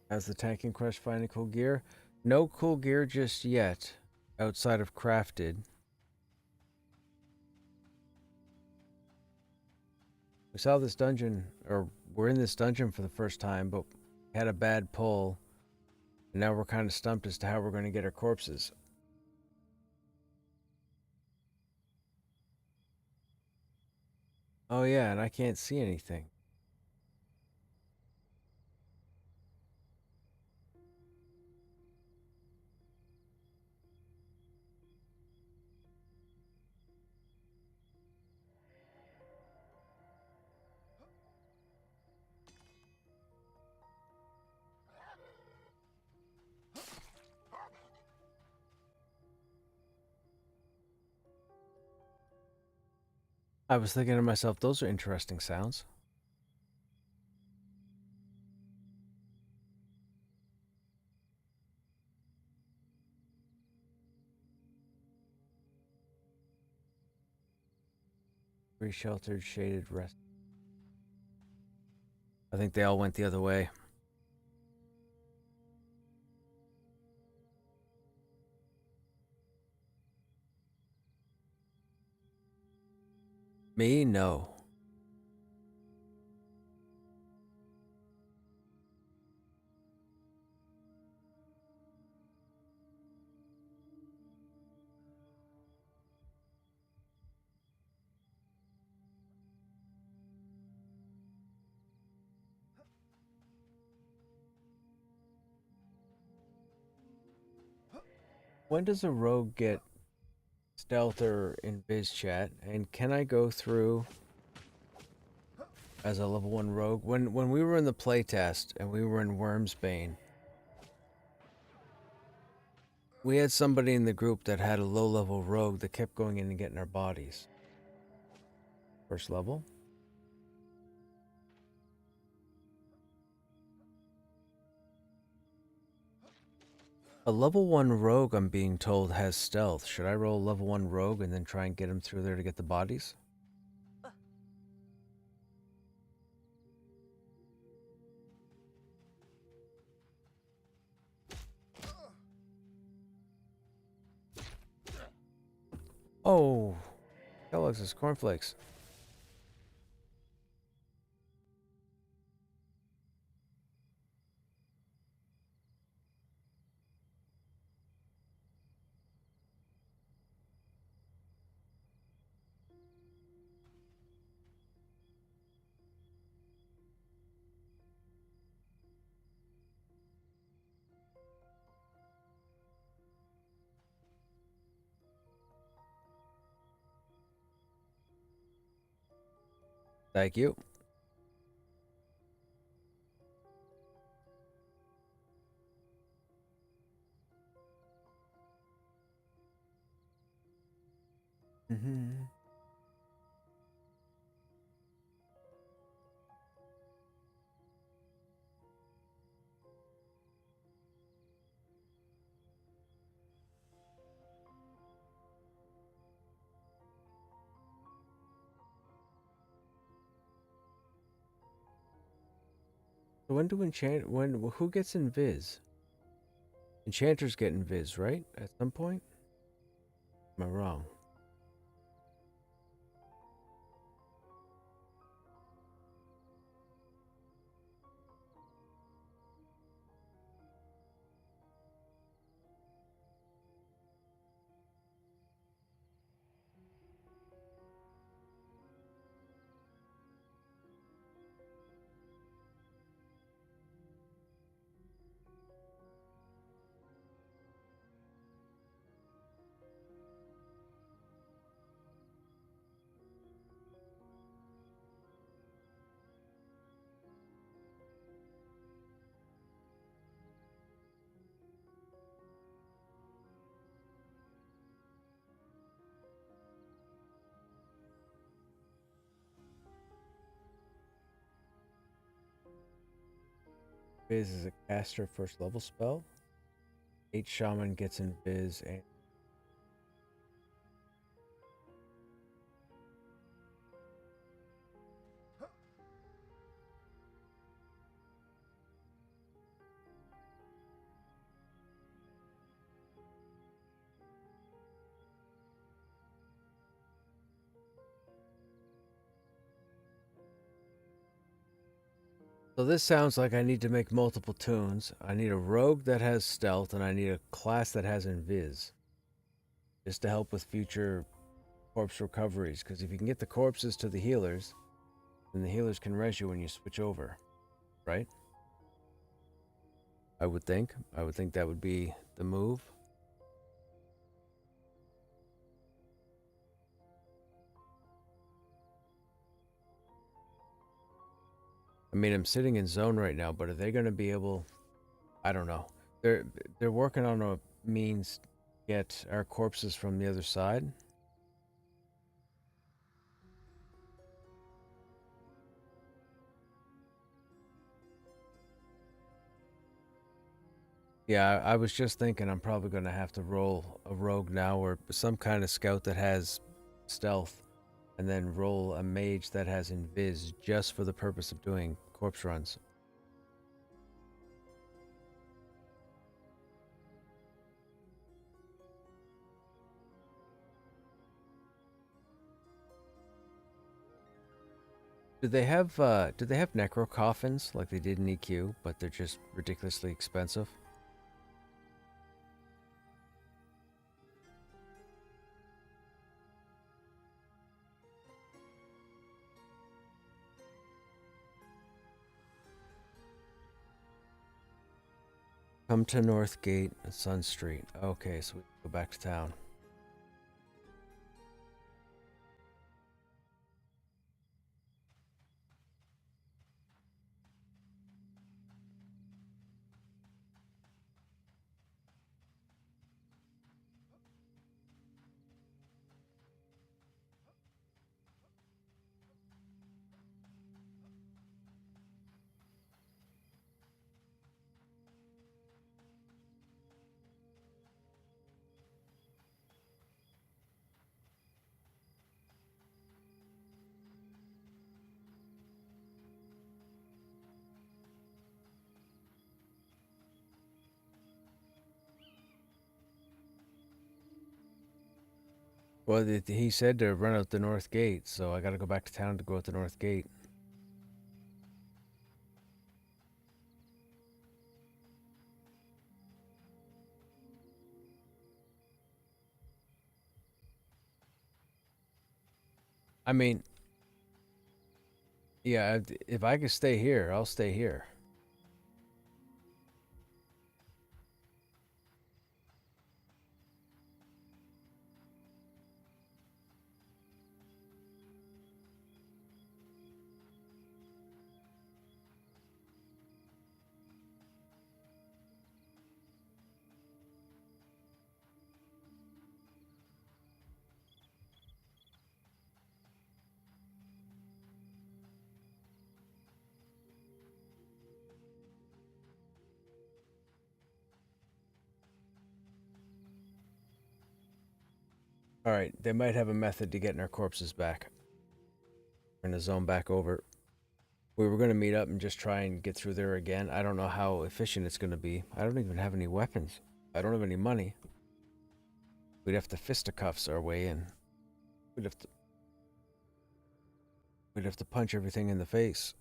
Has the tank and crush finding cool gear? No cool gear just yet, outside of crafted. We saw this dungeon, or we're in this dungeon for the first time, but had a bad pull. And now we're kind of stumped as to how we're going to get our corpses. Oh yeah, and I can't see anything. I was thinking to myself, those are interesting sounds. Re-sheltered, shaded, rest. I think they all went the other way. Me? No. When does a rogue get stealth or in biz chat? And can I go through as a level 1 rogue? When we were in the playtest and we were in Wormsbane, we had somebody in the group that had a low level rogue that kept going in and getting our bodies. First level? A level 1 rogue, I'm being told, has stealth. Should I roll a level 1 rogue and then try and get him through there to get the bodies? Oh, Kellogg's is cornflakes. Thank you. Mm-hmm. So when do who gets invis? Enchanters get invis, right? At some point? Am I wrong? Invis is a caster first level spell. 8 shaman gets invis and so this sounds like I need to make multiple tunes. I need a rogue that has stealth, and I need a class that has invis, just to help with future corpse recoveries. Because if you can get the corpses to the healers, then the healers can res you when you switch over, right? I would think. I would think that would be the move. I mean, I'm sitting in zone right now, but are they going to be able? I don't know. They're working on a means to get our corpses from the other side. Yeah, I was just thinking I'm probably going to have to roll a rogue now or some kind of scout that has stealth, and then roll a mage that has invis just for the purpose of doing corpse runs. Do they have necro coffins like they did in EQ, but they're just ridiculously expensive? Come to North Gate, Sun Street. Okay, so we go back to town. Well, he said to run out the North Gate, so I got to go back to town to go out the North Gate. I mean, yeah, if I could stay here, I'll stay here. Alright, they might have a method to getting our corpses back. We're gonna zone back over. We were gonna meet up and just try and get through there again. I don't know how efficient it's gonna be. I don't even have any weapons. I don't have any money. We'd have to fisticuffs our way in. We'd have to punch everything in the face.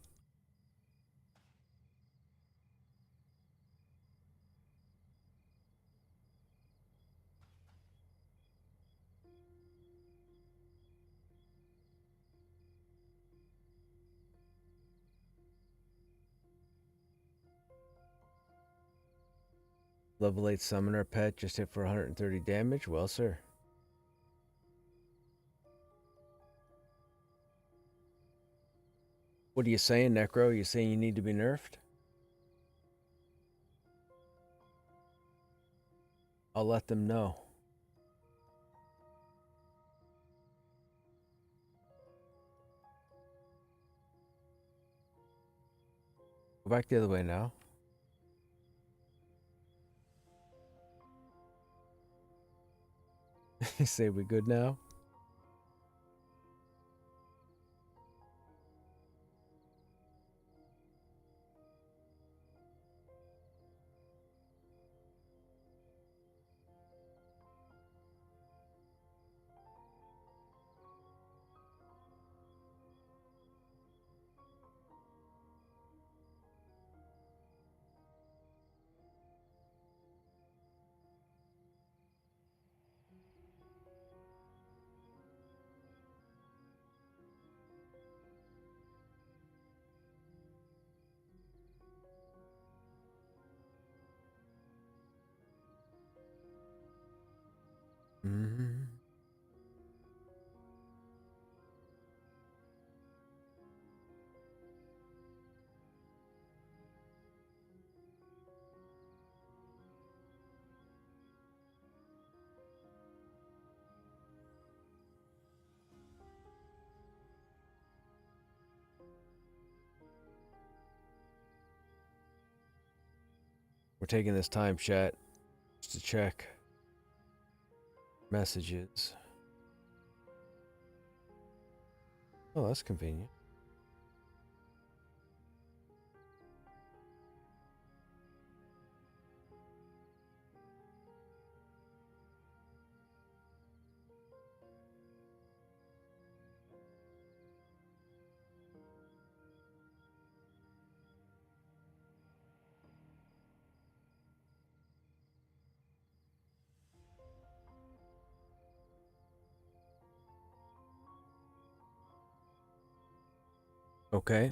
Level 8 summoner pet just hit for 130 damage. Well, sir. What are you saying, Necro? You saying you need to be nerfed? I'll let them know. Go back the other way now. You say we good now? Mm-hmm. We're taking this time, chat, just to check messages. Oh, that's convenient. Okay.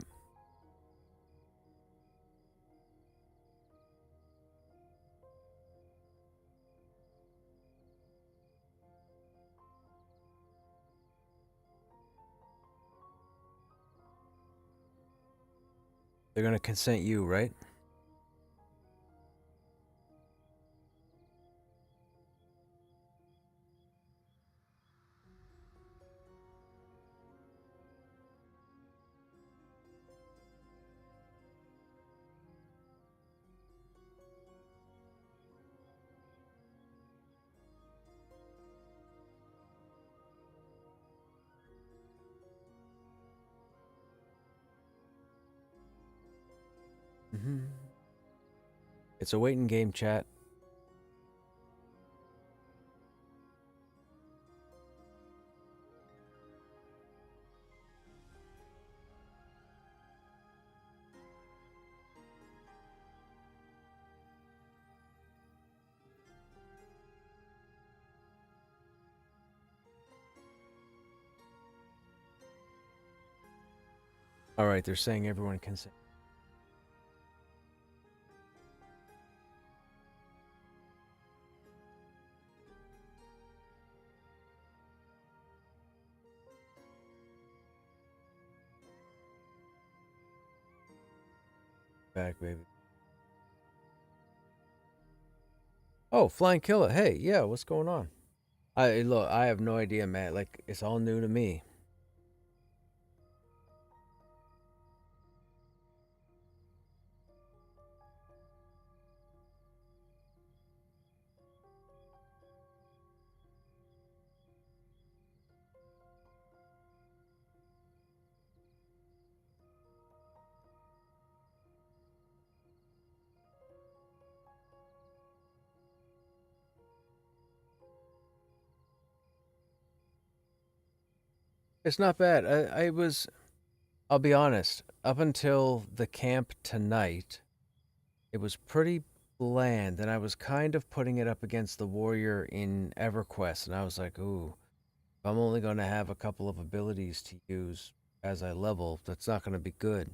They're gonna consent you, right? Mm-hmm. It's a waiting game, chat. All right, they're saying everyone consent. Back, baby. Oh, Flying Killer. Hey, yeah, what's going on? Look, I have no idea, Matt. Like, it's all new to me. It's not bad. I'll be honest, up until the camp tonight, it was pretty bland, and I was kind of putting it up against the warrior in EverQuest, and I was like, ooh, if I'm only going to have a couple of abilities to use as I level, that's not going to be good.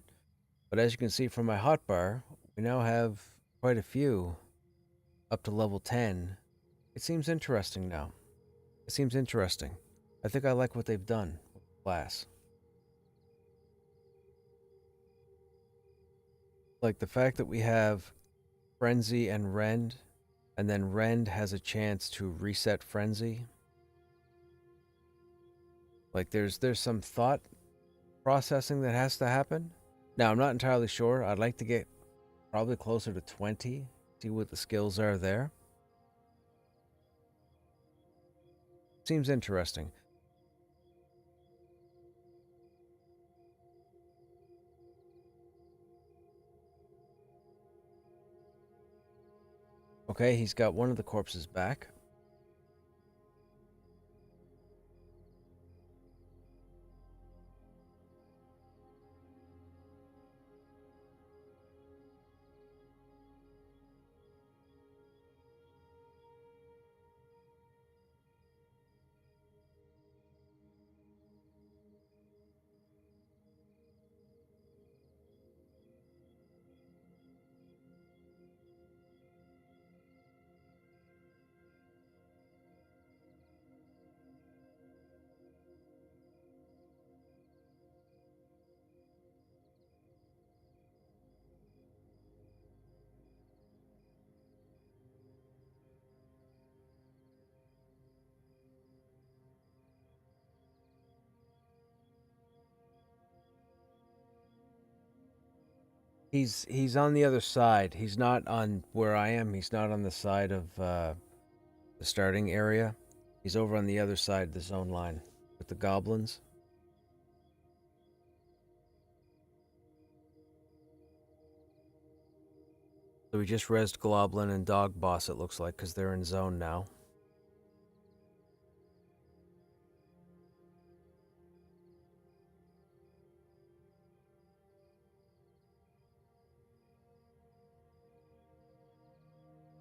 But as you can see from my hotbar, we now have quite a few up to level 10. It seems interesting now. It seems interesting. I think I like what they've done with the class. Like the fact that we have Frenzy and Rend, and then Rend has a chance to reset Frenzy. Like there's some thought processing that has to happen. Now I'm not entirely sure. I'd like to get probably closer to 20, see what the skills are there. Seems interesting. Okay, he's got one of the corpses back. He's on the other side. He's not on where I am. He's not on the side of the starting area. He's over on the other side of the zone line with the goblins. So we just rezzed Goblin and Dog Boss, it looks like, because they're in zone now.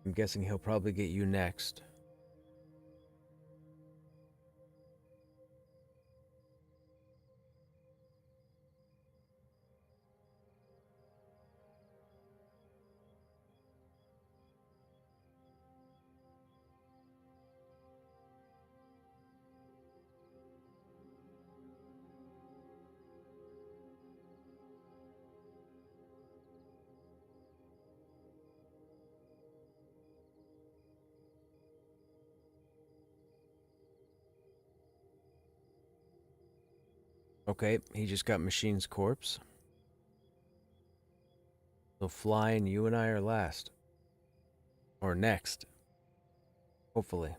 I'm guessing he'll probably get you next. Okay, he just got Machine's corpse. So Fly and you and I are last. Or next. Hopefully.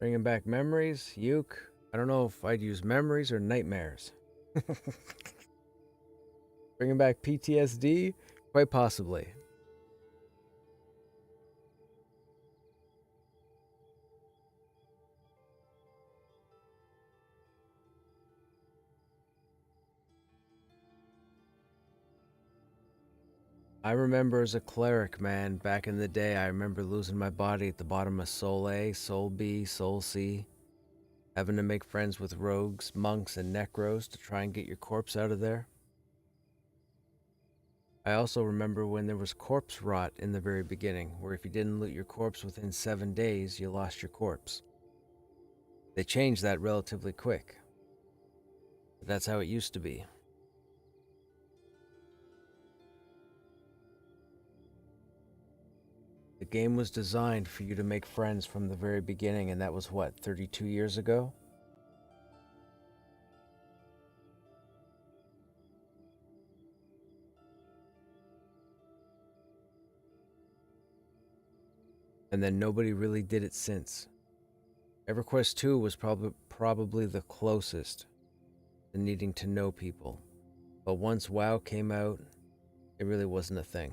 Bringing back memories. Uke. I don't know if I'd use memories or nightmares. Bringing back PTSD? Quite possibly. I remember as a cleric, man, back in the day, I remember losing my body at the bottom of Soul A, Soul B, Soul C, having to make friends with rogues, monks, and necros to try and get your corpse out of there. I also remember when there was corpse rot in the very beginning, where if you didn't loot your corpse within 7 days, you lost your corpse. They changed that relatively quick. But that's how it used to be. The game was designed for you to make friends from the very beginning, and that was what, 32 years ago? And then nobody really did it since. EverQuest 2 was probably the closest and needing to know people. But once WoW came out, it really wasn't a thing.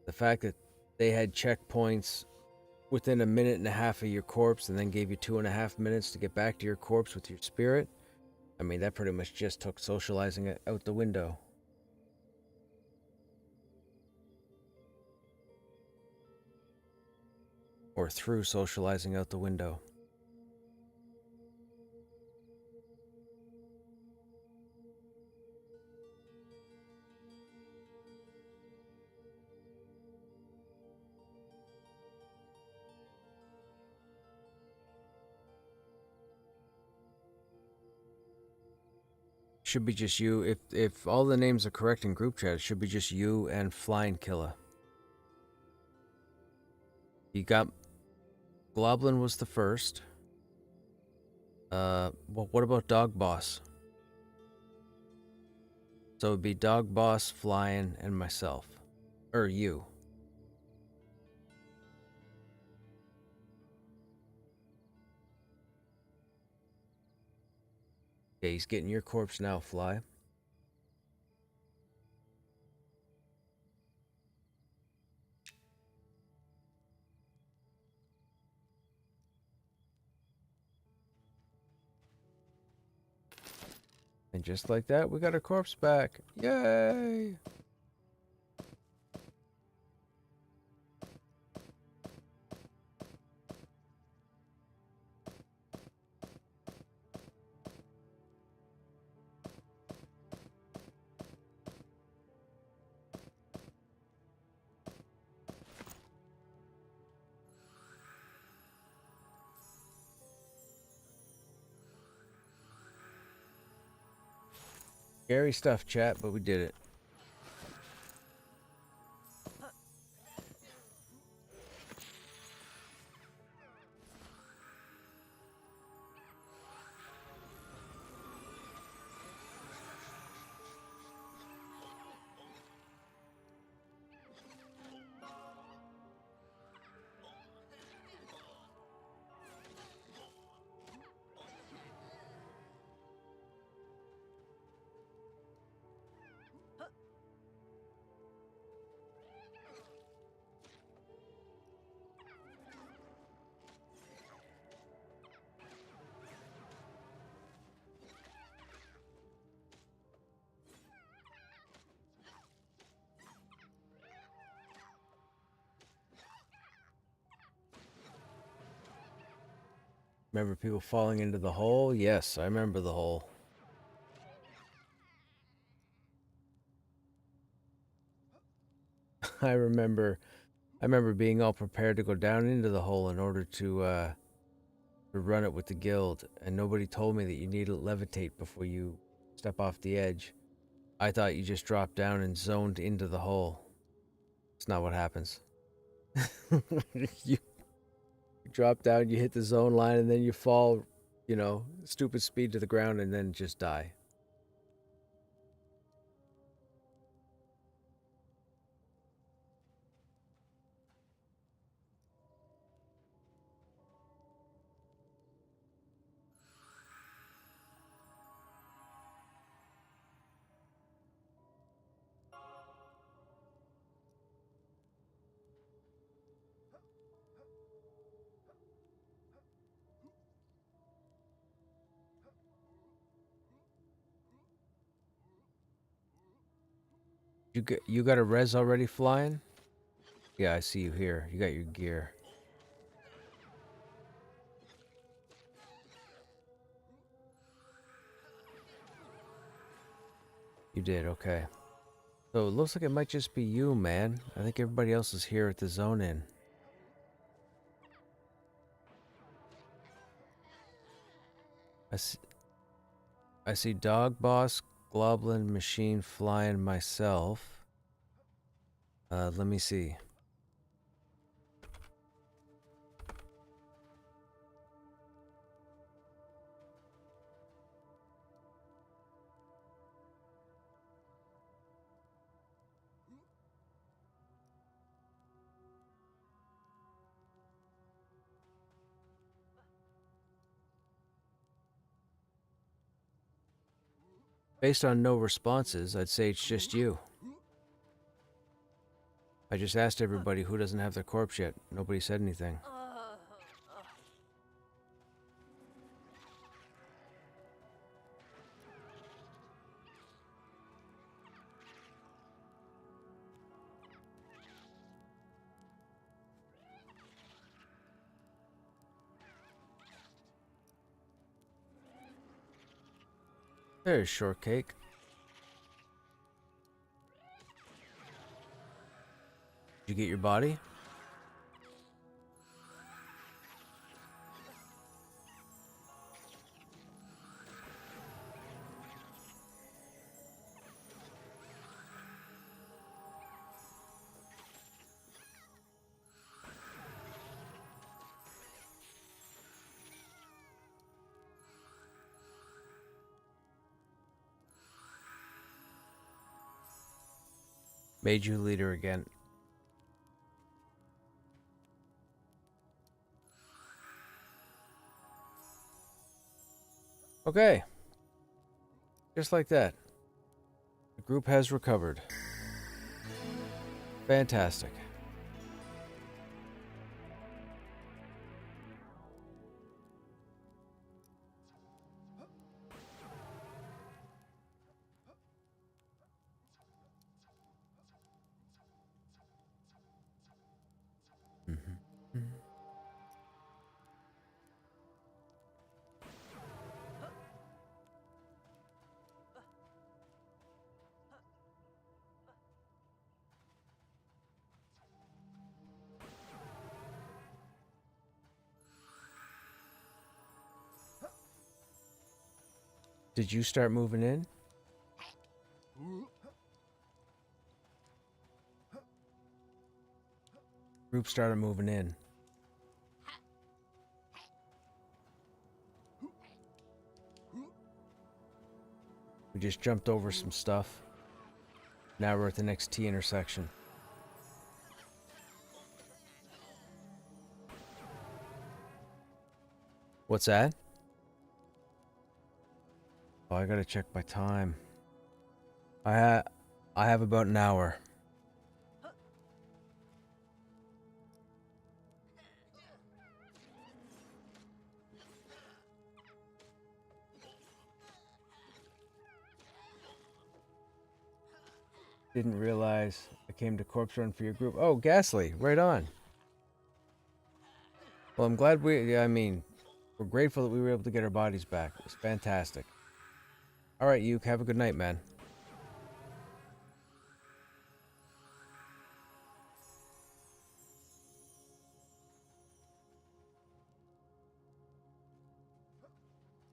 The fact that they had checkpoints within a minute and a half of your corpse and then gave you 2.5 minutes to get back to your corpse with your spirit, I mean, that pretty much just took socializing it out the window. Or threw socializing out the window. Should be just you. If all the names are correct in group chat, it should be just you and Flying Killer. You got Globlin was the first. Well, what about Dog Boss? So it'd be Dog Boss, Flying, and myself. Or you. Okay, he's getting your corpse now, Fly. And just like that, we got our corpse back. Yay! Scary stuff, chat, but we did it. Remember people falling into the hole? Yes, I remember the hole. I remember being all prepared to go down into the hole in order to run it with the guild, and nobody told me that you need to levitate before you step off the edge. I thought you just dropped down and zoned into the hole. It's not what happens. You drop down, you hit the zone line, and then you fall, stupid speed to the ground, and then just die. You got a res already flying? Yeah, I see you here. You got your gear. You did, okay. So it looks like it might just be you, man. I think everybody else is here at the zone in. I see Dog Boss, Globlin, Machine, Flying, myself. Let me see. Based on no responses, I'd say it's just you. I just asked everybody who doesn't have their corpse yet. Nobody said anything. There's shortcake. Did you get your body? Made you leader again. Okay. Just like that. The group has recovered. Fantastic. Did you start moving in? Group started moving in. We just jumped over some stuff. Now we're at the next T intersection. What's that? Oh, I gotta check my time. I have about an hour. Didn't realize I came to corpse run for your group. Oh, Ghastly, right on. Well, I'm glad we're grateful that we were able to get our bodies back. It was fantastic. All right, Yuke, have a good night, man.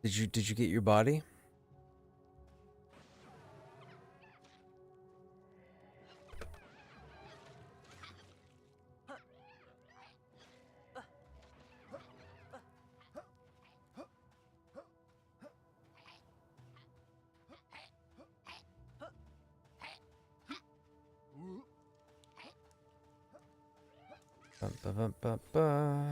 Did you get your body? Bum, ba, bum, ba, ba.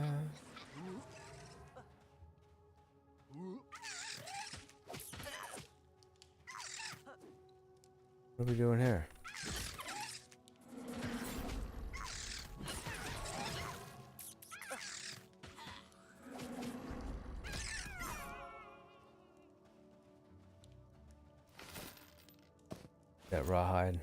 What are we doing here? That rawhide.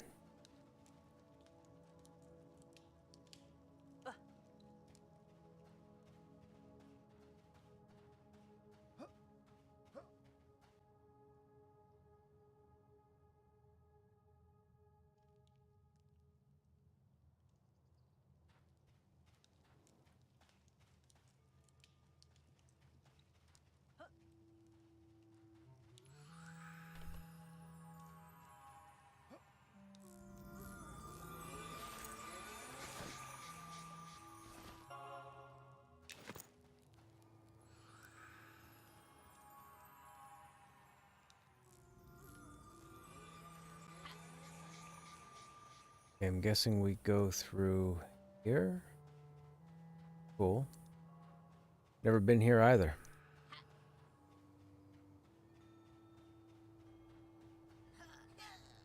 Okay, I'm guessing we go through here. Cool. Never been here either.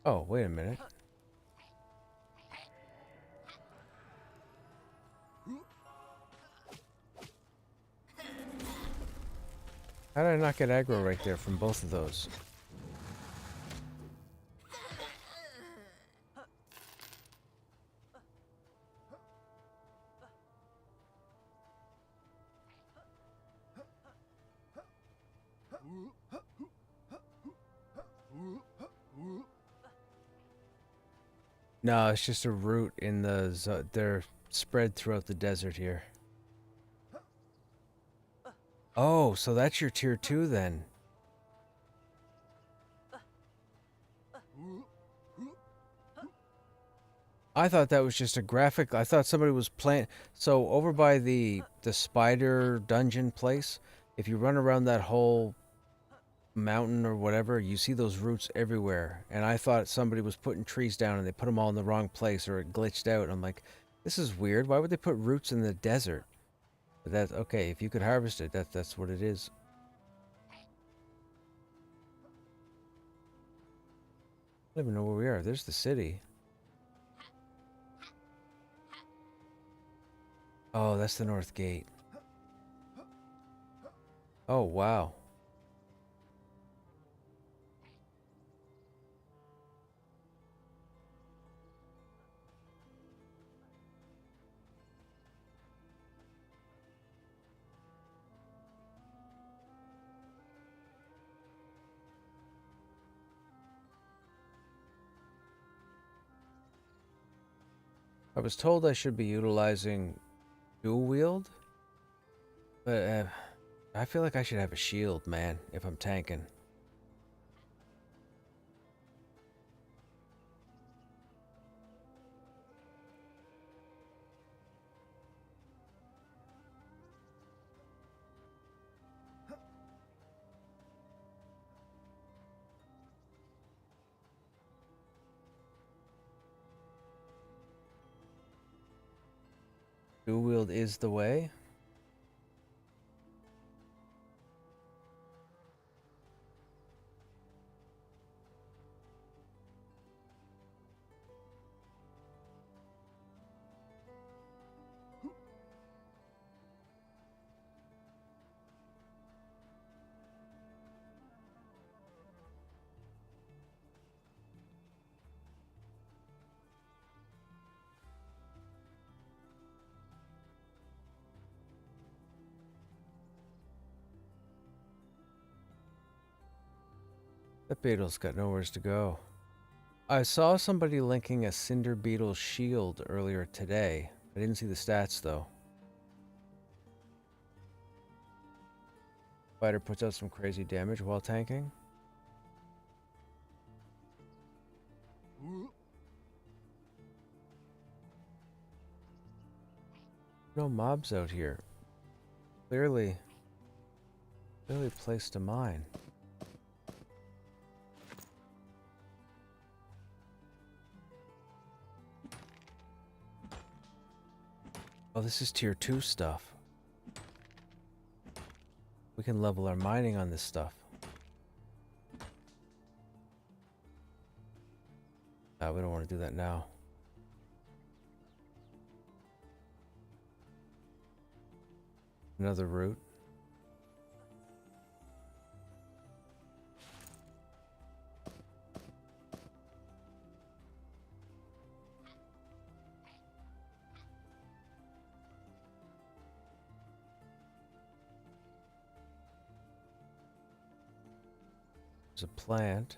Oh, wait a minute. How did I not get aggro right there from both of those? No, it's just a root in the... They're spread throughout the desert here. Oh, so that's your tier 2 then. I thought that was just a graphic. I thought somebody was playing. So over by the spider dungeon place, if you run around that whole mountain or whatever, you see those roots everywhere. And I thought somebody was putting trees down and they put them all in the wrong place or it glitched out. I'm like, this is weird. Why would they put roots in the desert? But that's okay. If you could harvest it, that's what it is. I don't even know where we are. There's the city. Oh, that's the north gate. Oh, wow. I was told I should be utilizing dual wield, but I feel like I should have a shield, man, if I'm tanking. Dual wield is the way. That beetle's got nowhere to go. I saw somebody linking a cinder beetle shield earlier today. I didn't see the stats though. Spider puts out some crazy damage while tanking. No mobs out here. Clearly placed a mine. Oh, this is tier 2 stuff. We can level our mining on this stuff. We don't want to do that now. Another route. There's a plant.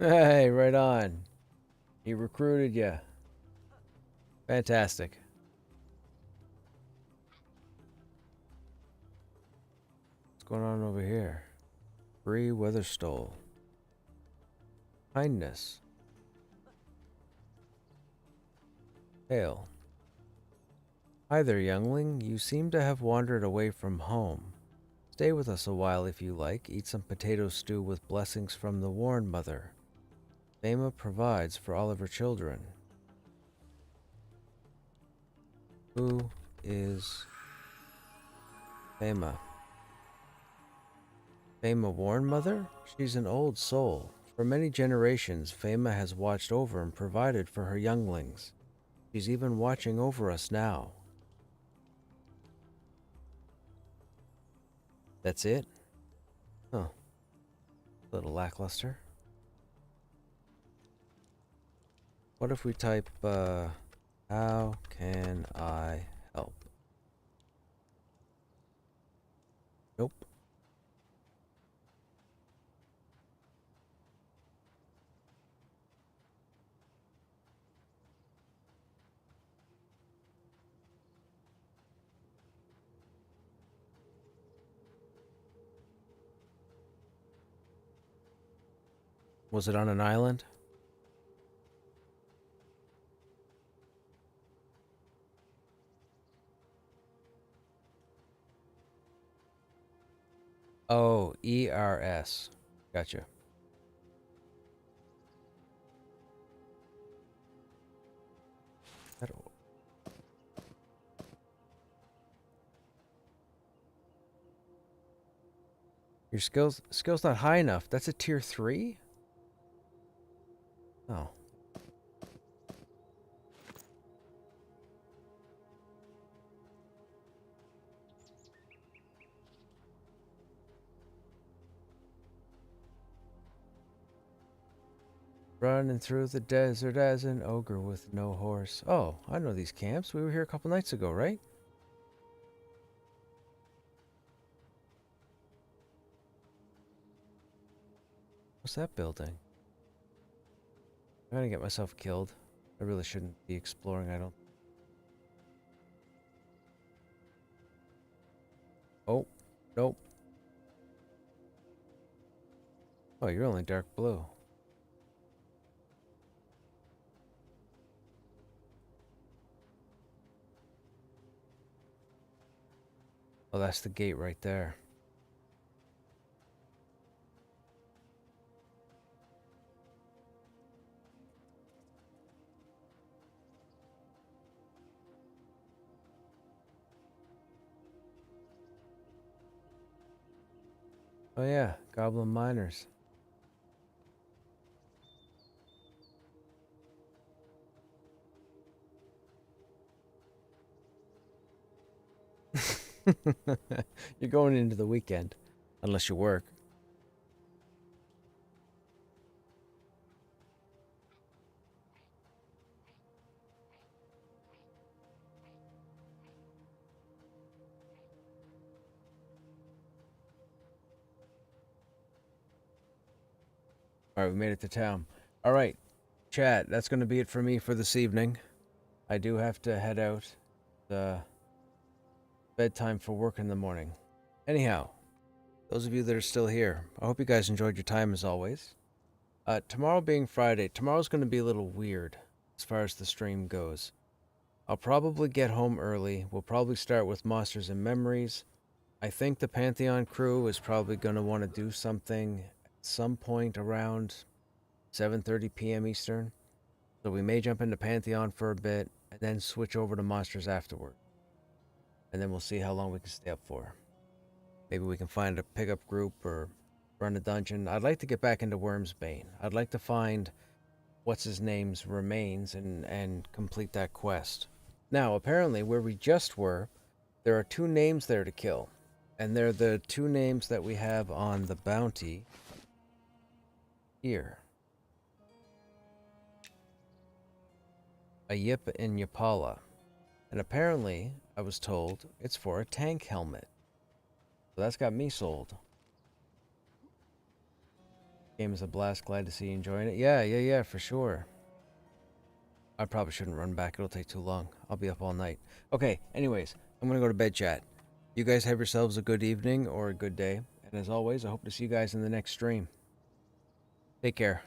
Hey, right on. He recruited you. Fantastic. What's going on over here? Bree Weatherstole. Kindness. Hail. Hi there, youngling. You seem to have wandered away from home. Stay with us a while if you like. Eat some potato stew with blessings from the Warren Mother. Fama provides for all of her children. Who is Fama? Fama Warren Mother? She's an old soul. For many generations, Fama has watched over and provided for her younglings. She's even watching over us now. That's it? Huh. A little lackluster. What if we type, how can I help? Nope. Was it on an island? Oh, ERS. Gotcha. Your skill's not high enough. That's a tier 3? Oh. Running through the desert as an ogre with no horse. Oh, I know these camps. We were here a couple nights ago, right? What's that building? I'm gonna get myself killed. I really shouldn't be exploring, I don't... Oh, nope. Oh, you're only dark blue. Oh, that's the gate right there. Oh yeah, goblin miners. You're going into the weekend, unless you work. All right, we made it to town. All right, chat, that's going to be it for me for this evening. I do have to head out. Bedtime for work in the morning. Anyhow, those of you that are still here, I hope you guys enjoyed your time as always. Tomorrow being Friday, tomorrow's going to be a little weird as far as the stream goes. I'll probably get home early. We'll probably start with Monsters and Memories. I think the Pantheon crew is probably going to want to do something at some point around 7:30 p.m. Eastern. So we may jump into Pantheon for a bit and then switch over to Monsters afterward. And then we'll see how long we can stay up for. Maybe we can find a pickup group or run a dungeon. I'd like to get back into Wormsbane. I'd like to find what's his name's remains and complete that quest. Now, apparently, where we just were, there are 2 names there to kill. And they're the 2 names that we have on the bounty here. A Yip and Yapala. And apparently, I was told, it's for a tank helmet. So that's got me sold. Game is a blast. Glad to see you enjoying it. Yeah, for sure. I probably shouldn't run back. It'll take too long. I'll be up all night. Okay, anyways, I'm going to go to bed, chat. You guys have yourselves a good evening or a good day. And as always, I hope to see you guys in the next stream. Take care.